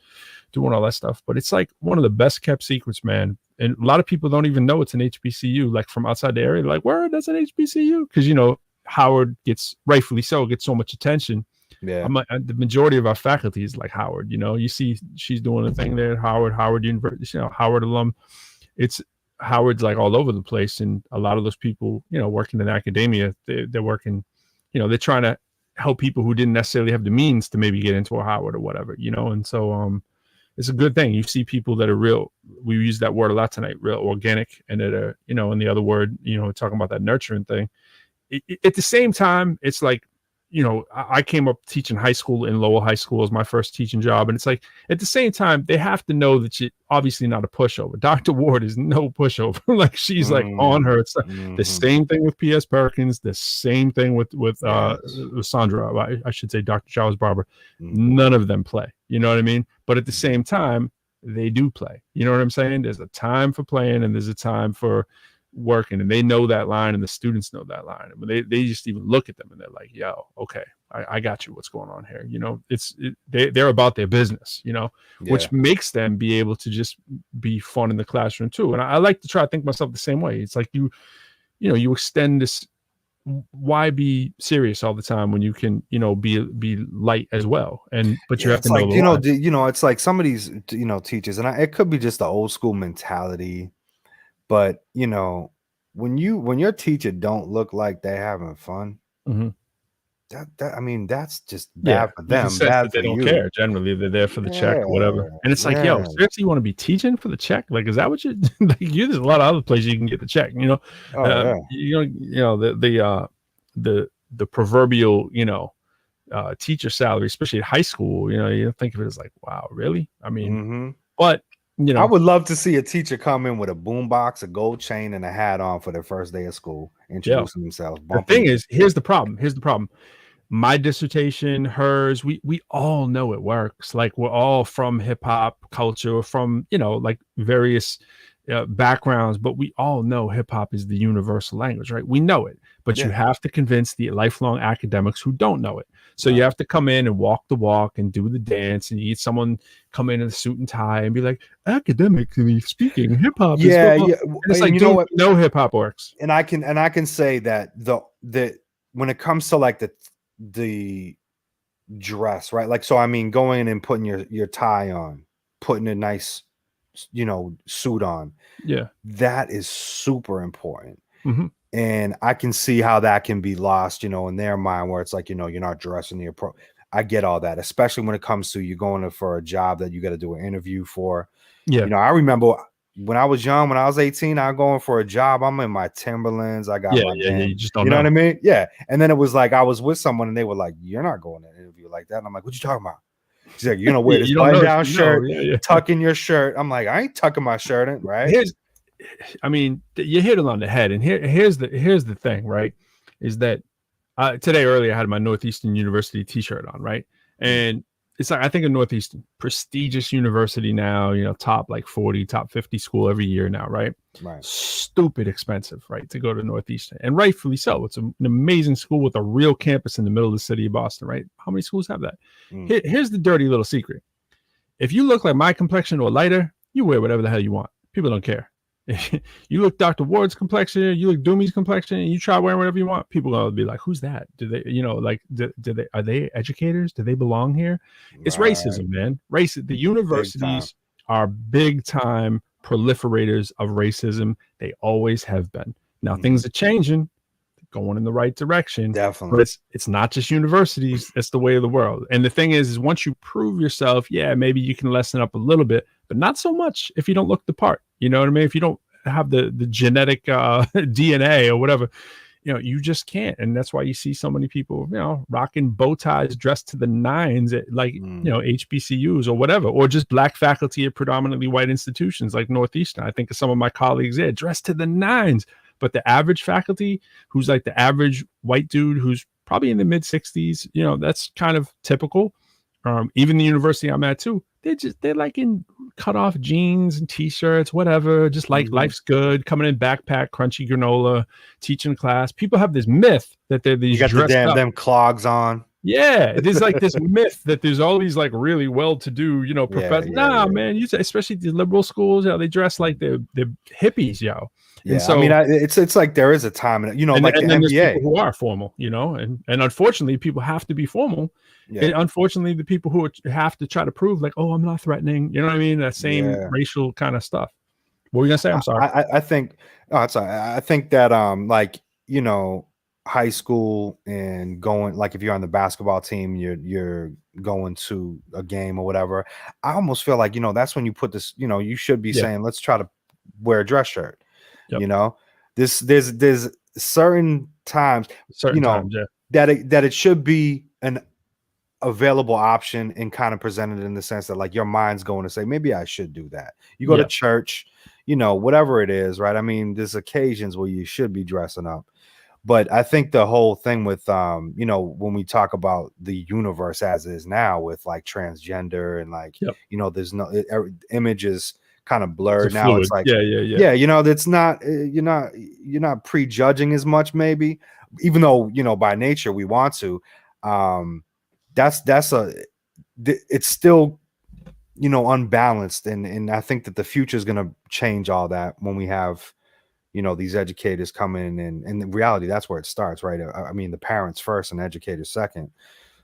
doing all that stuff. But it's like one of the best kept secrets, man. And a lot of people don't even know it's an HBCU, like from outside the area. They're like, word, that's an HBCU. Because Howard rightfully so, gets so much attention. Yeah. The majority of our faculty is like Howard. You see she's doing a thing there at Howard University, Howard alum. Howard's like all over the place, and a lot of those people, working in academia, they're working, they're trying to help people who didn't necessarily have the means to maybe get into a Howard or whatever, and so it's a good thing. You see people that are real, we use that word a lot tonight, real organic, and that are, and the other word, talking about that nurturing thing. At the same time, it's like, you know, I came up teaching high school in Lowell High School as my first teaching job. And it's like, at the same time, they have to know that you're obviously not a pushover. Dr. Ward is no pushover. Like she's like on her. It's the same thing with P.S. Perkins, the same thing with Sandra. I should say Dr. Chow's barber. None of them play. You know what I mean? But at the same time, they do play. You know what I'm saying? There's a time for playing and there's a time for working, and they know that line, and the students know that line. They just even look at them and they're like, yo, okay, I got you. What's going on here? You know, they're about their business, you know, which makes them be able to just be fun in the classroom too. And I like to try to think myself the same way. It's like you extend this. Why be serious all the time when you can, you know, be light as well? But you have to know, like, you know, it's like some of these, you know, teachers, and it could be just the old school mentality. But you know, when your teacher don't look like they're having fun, that I mean, that's just bad for them. Bad they don't care. Generally, they're there for the check or whatever. And it's like, yo, seriously, you want to be teaching for the check? Like, is that what you like? There's a lot of other places you can get the check. You know, the proverbial, you know, teacher salary, especially at high school. You know, you think of it as like, wow, really? I mean, but. You know, I would love to see a teacher come in with a boombox, a gold chain, and a hat on for their first day of school, introducing themselves. The thing is, here's the problem. My dissertation, hers, we all know it works. Like, we're all from hip hop culture, from, you know, like various backgrounds, but we all know hip hop is the universal language, right? We know it, but you have to convince the lifelong academics who don't know it. So you have to come in and walk the walk and do the dance, and you need someone come in a suit and tie and be like, academically speaking, hip hop. It's like, you know what? No, hip hop works. And I can say that the when it comes to like the dress, right? Like, so I mean, going in and putting your tie on, putting a nice, you know, suit on. Yeah, that is super important. And I can see how that can be lost, you know, in their mind, where it's like, you know, you're not dressing the appropriate. I get all that, especially when it comes to you going for a job that you got to do an interview for. Yeah, you know, I remember when I was young, when I was 18, I was going for a job. I'm in my Timberlands. I got my you just don't know what I mean? Yeah. And then it was like I was with someone and they were like, "You're not going to an interview like that." And I'm like, "What you talking about?" She's like, "You're gonna wear this button down shirt, tuck in your shirt." I'm like, "I ain't tucking my shirt in, right?" I mean, you hit it on the head. And here's the thing, right? Is that today earlier I had my Northeastern University t-shirt on, right? And it's like, I think of Northeastern, prestigious university now, you know, top like 40, top 50 school every year now, right? Stupid expensive, right, to go to Northeastern, and rightfully so. It's an amazing school with a real campus in the middle of the city of Boston, right? How many schools have that? Here's the dirty little secret. If you look like my complexion or lighter, you wear whatever the hell you want. People don't care. You look Dr. Ward's complexion, you look Dumi's complexion, and you try wearing whatever you want, people are gonna be like, "Who's that? Do they, you know, like, are they educators? Do they belong here?" It's racism, man. The universities are big time proliferators of racism. They always have been. Now things are changing, going in the right direction. Definitely. But it's not just universities. It's the way of the world. And the thing is once you prove yourself, yeah, maybe you can lessen up a little bit, but not so much if you don't look the part. You know what I mean? If you don't have the genetic DNA or whatever, you know, you just can't. And that's why you see so many people, you know, rocking bow ties, dressed to the nines at like, you know, HBCUs or whatever, or just black faculty at predominantly white institutions like Northeastern. I think of some of my colleagues there, dressed to the nines. But the average faculty, who's like the average white dude who's probably in the mid 60s, you know, that's kind of typical. Even the university I'm at too, they're like in cut off jeans and t-shirts, whatever, just like life's good, coming in backpack, crunchy granola, teaching class. People have this myth that they're these, you got them clogs on. Yeah, there's like this myth that there's all these like really well-to-do, you know, professors. Man, especially the liberal schools, you know, they dress like they're hippies, yo. Yeah, and so I mean, it's like there is a time, you know, like the NBA who are formal, you know, and unfortunately, people have to be formal. Yeah. And unfortunately, the people who have to try to prove like, oh, I'm not threatening, you know what I mean? That same racial kind of stuff. What were you gonna say? I'm sorry. I think, I think that like, you know, high school and going, like if you're on the basketball team, you're going to a game or whatever. I almost feel like, you know, that's when you put this, you know, you should be saying, let's try to wear a dress shirt. You know, there's certain times, you know, that it should be an available option and kind of presented in the sense that like your mind's going to say, maybe I should do that. You go to church, you know, whatever it is, right? I mean, there's occasions where you should be dressing up. But I think the whole thing with, you know, when we talk about the universe as is now with like transgender and like, you know, there's no image is kind of blurred now. It's like, yeah, you know, that's not, you're not prejudging as much, maybe, even though, you know, by nature we want to. It's still, you know, unbalanced. And I think that the future is going to change all that when we have, you know, these educators come in and in reality, that's where it starts, right? I mean, the parents first and educators second.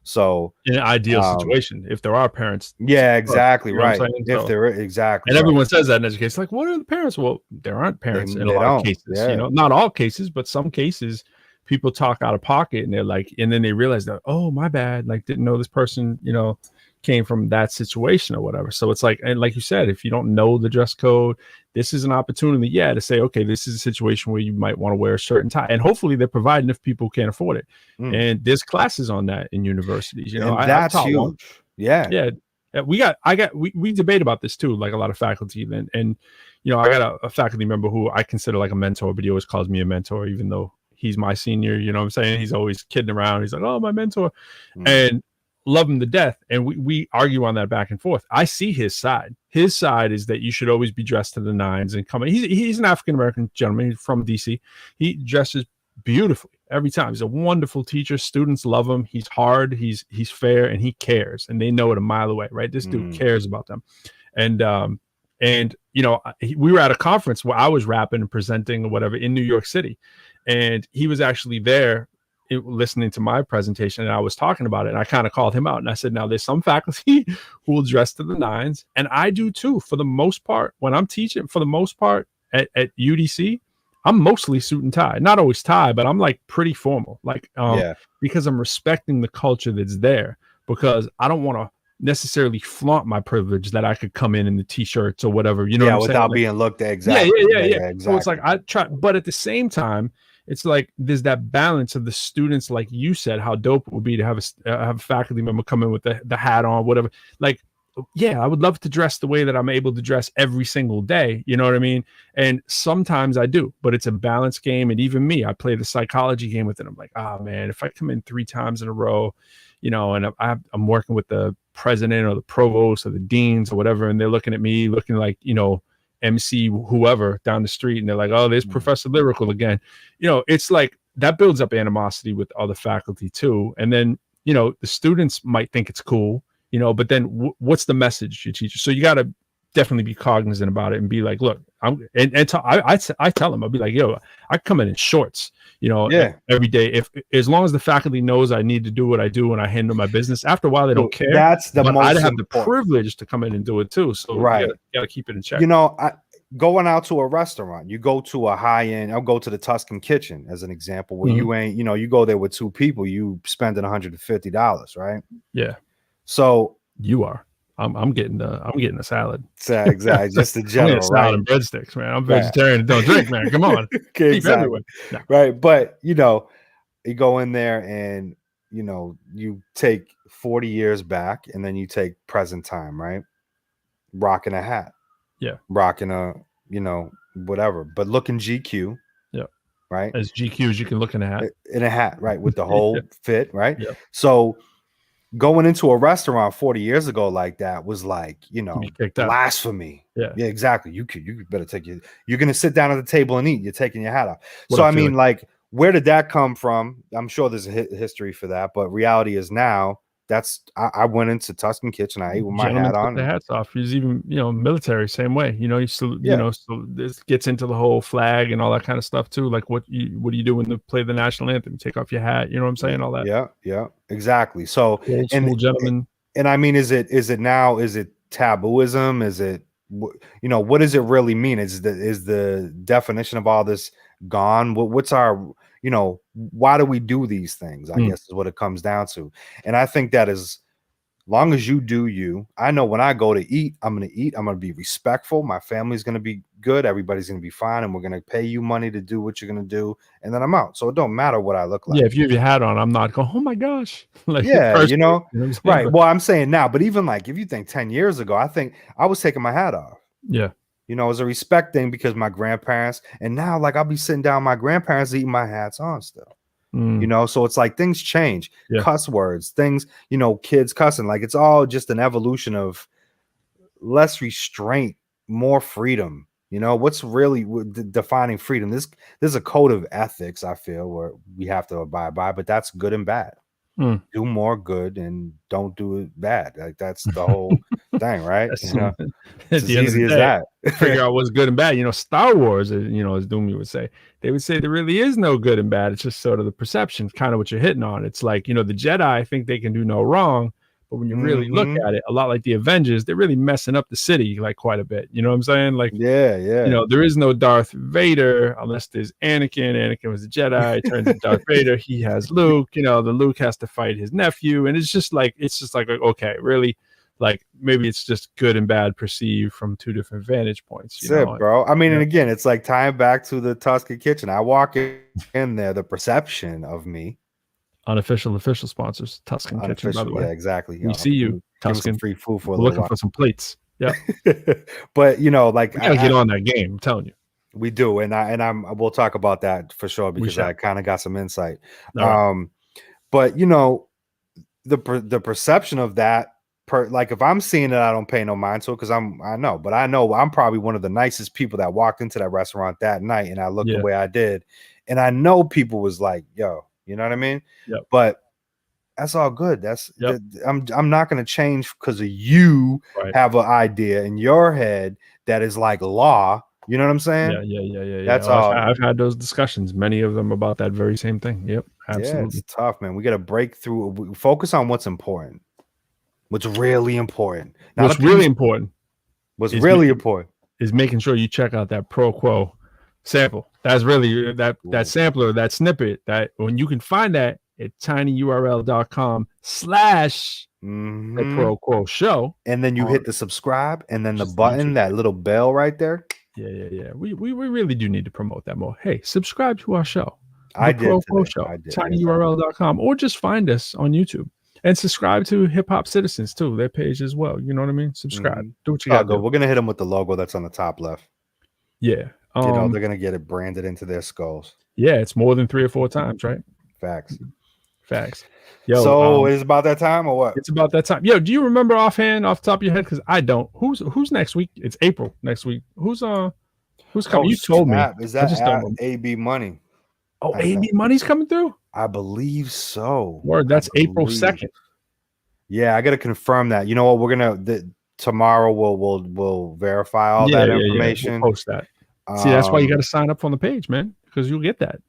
So in an ideal situation, if there are parents. Yeah, exactly. You know right. If there is, exactly. And everyone says that in education. It's like, what are the parents? Well, there aren't parents in a lot of cases, you know, not all cases, but some cases people talk out of pocket and they're like, and then they realize that, oh, my bad. Like, didn't know this person, you know, came from that situation or whatever. So it's like, and like you said, if you don't know the dress code, this is an opportunity, to say, okay, this is a situation where you might want to wear a shirt and tie, and hopefully they're providing if people can't afford it. And there's classes on that in universities, you know. And that's huge. Yeah. We debate about this too, like a lot of faculty, and you know, I got a faculty member who I consider like a mentor, but he always calls me a mentor, even though he's my senior, you know what I'm saying? He's always kidding around. He's like, oh, my mentor. And love him to death. And we argue on that back and forth. I see his side. His side is that you should always be dressed to the nines and come in. He's an African-American gentleman from DC. He dresses beautifully every time. He's a wonderful teacher. Students love him. He's hard. He's fair, and he cares. And they know it a mile away, right? This dude cares about them. And you know, we were at a conference where I was rapping and presenting or whatever in New York City. And he was actually there listening to my presentation, and I was talking about it, and I kind of called him out, and I said, now there's some faculty who will dress to the nines, and I do too. For the most part, when I'm teaching, for the most part at UDC, I'm mostly suit and tie, not always tie, but I'm like pretty formal, like because I'm respecting the culture that's there, because I don't want to necessarily flaunt my privilege that I could come in the t-shirts or whatever, you know, what I'm without saying? being looked at. Exactly. Yeah. Exactly. So it's like I try, but at the same time, it's like there's that balance of the students, like you said, how dope it would be to have a faculty member come in with the hat on, whatever. Like, yeah, I would love to dress the way that I'm able to dress every single day. You know what I mean? And sometimes I do, but it's a balance game. And even me, I play the psychology game with it. I'm like, oh man, if I come in 3 times in a row, you know, and I'm working with the president or the provost or the deans or whatever, and they're looking at me looking like, you know, MC whoever down the street, and they're like, oh, there's Professor Lyrical again. You know, it's like that builds up animosity with other faculty too. And then, you know, the students might think it's cool, you know, but then what's the message you teach? So you got to definitely be cognizant about it and be like, look, I tell them, I'll be like, yo, I come in shorts, you know, every day. As long as the faculty knows I need to do what I do and I handle my business, after a while, they don't care. That's the most I'd have the privilege to come in and do it too. So you got to keep it in check. You know, going out to a restaurant, you go to a high-end, I'll go to the Tuscan Kitchen as an example, where you ain't, you know, you go there with 2 people, you spending $150, right? Yeah. So you are. I'm getting a salad. Exactly, just the general, salad and breadsticks, man. I'm vegetarian and don't drink, man. Come on, exactly. No. Right. But you know, you go in there and you know you take 40 years back, and then you take present time, right? Rocking a hat, rocking a whatever, but looking GQ, right? As GQ as you can look in a hat, right? With the whole fit, right? So going into a restaurant 40 years ago like that was like, you know, blasphemy. Yeah, exactly. You better you're going to sit down at the table and eat. You're taking your hat off. So, I mean, like, where did that come from? I'm sure there's a history for that, but reality is now I went into Tuscan Kitchen. I ate with my hat on. The hats off. He's even, you know, military, same way. You know, you know, so this gets into the whole flag and all that kind of stuff too. Like, what do you do when you play the national anthem? You take off your hat. You know what I'm saying? All that. Yeah, exactly. So, old school gentlemen. And I mean, is it now? Is it tabooism? Is it, you know, what does it really mean? Is the definition of all this gone? What's our, you know, why do we do these things? I guess is what it comes down to. And I think that is long as you do you. I know when I go to eat, I'm going to be respectful. My family's going to be good. Everybody's going to be fine. And we're going to pay you money to do what you're going to do. And then I'm out. So it don't matter what I look like. Yeah. If you have your hat on, I'm not going, oh my gosh. Like, yeah. You know right. But, well, I'm saying now, but even like, if you think 10 years ago, I think I was taking my hat off. Yeah. You know, it's a respect thing because my grandparents, and now like I'll be sitting down, my grandparents eating my hats on still. You know, so it's like things change, cuss words, things, you know, kids cussing, like it's all just an evolution of less restraint, more freedom. You know, what's really defining freedom? There's a code of ethics, I feel, where we have to abide by, but that's good and bad. Do more good and don't do it bad. Like that's the whole thing, right? You know, it's as easy as that. Figure out what's good and bad. You know, Star Wars, you know, as Dumi would say, they would say there really is no good and bad. It's just sort of the perception, kind of what you're hitting on. It's like, you know, the Jedi think they can do no wrong, but when you really look at it, a lot like the Avengers, they're really messing up the city like quite a bit. You know what I'm saying? Like, yeah. You know, there is no Darth Vader unless there's Anakin. Anakin was a Jedi, turns into Darth Vader. He has Luke. You know, the Luke has to fight his nephew, and it's just like okay, really, like maybe it's just good and bad perceived from two different vantage points. You know? It, bro. I mean, and again, it's like tying back to the Tuscan Kitchen. I walk in there, the perception of me. Unofficial, official sponsors, Tuscan Kitchen, by the way. Yeah, exactly. We see you, Tuscan. Free food for looking for some plates. Yeah. But you know, like we gotta get on that game. I'm telling you. We do, we'll talk about that for sure because I kind of got some insight. Right. But you know, the perception of that, like if I'm seeing it, I don't pay no mind to it because I know I'm probably one of the nicest people that walked into that restaurant that night, and I looked the way I did, and I know people was like, "Yo," you know what I mean? Yep. But that's all good. I'm not going to change because of you have an idea in your head that is like law. You know what I'm saying? Yeah. That's all. I've had those discussions, many of them about that very same thing. Yep, absolutely. Yeah, it's tough, man. We got to break through. Focus on what's important. What's really important. What's really important is making sure you check out that ProQuo sample. That's really that sampler, that snippet, that when you can find that at tinyurl.com/ the ProQuo Show. And then you hit the subscribe and then the button, that little bell right there. Yeah. We really do need to promote that more. Hey, subscribe to our show. I did. ProQuo Show, tinyurl.com, or just find us on YouTube. And subscribe to HipHopCitizens too, their page as well. You know what I mean? Subscribe. Do what you got to do. We're going to hit them with the logo that's on the top left. Yeah. You know, they're going to get it branded into their skulls. Yeah, it's more than 3 or 4 times, right? Facts. Yo, so it's about that time or what? It's about that time. Yo, do you remember off the top of your head? Because I don't. Who's next week? It's April next week. Who's coming? You told me. Is that AB Money? Oh, AB Money's coming through? I believe so. Word, that's April 2nd. Yeah, I got to confirm that. You know what? We're gonna tomorrow. We'll verify all that information. We'll post that. See, that's why you got to sign up on the page, man, because you'll get that.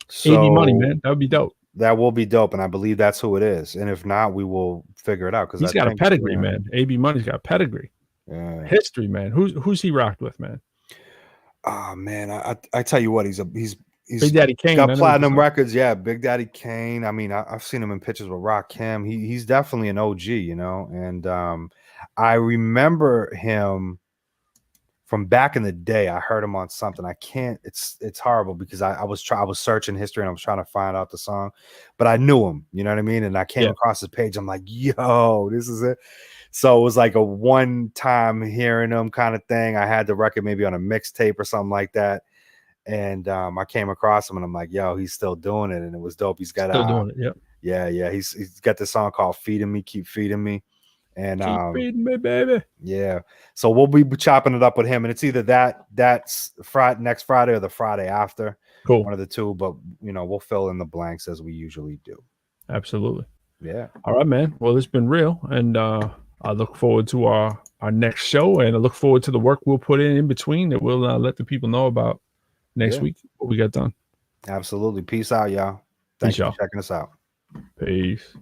So, AB Money, man, that would be dope. That will be dope, and I believe that's who it is. And if not, we will figure it out because he's got a pedigree, man. AB Money's got a pedigree. Yeah. History, man. Who's he rocked with, man? Oh man, I tell you what, he's Big Daddy Kane got platinum records. Yeah, Big Daddy Kane. I mean, I've seen him in pictures with Rakim. He's definitely an OG, you know. And I remember him from back in the day. I heard him on something. I can't. It's horrible because I was searching history and I was trying to find out the song, but I knew him. You know what I mean? And I came across his page. I'm like, yo, this is it. So it was like a one-time hearing him kind of thing. I had the record maybe on a mixtape or something like that. And I came across him and I'm like, yo, he's still doing it. And it was dope. He's got still doing it. Yep. Yeah. He's got this song called Feeding Me, Keep Feeding Me. And keep feeding me, baby. Yeah. So we'll be chopping it up with him. And it's either that's next Friday or the Friday after. Cool. One of the two. But you know, we'll fill in the blanks as we usually do. Absolutely. Yeah. All right, man. Well, it's been real. And I look forward to our next show, and I look forward to the work we'll put in between that we'll let the people know about next week what we got done. Absolutely. Peace out, y'all. Thanks for checking us out. Peace.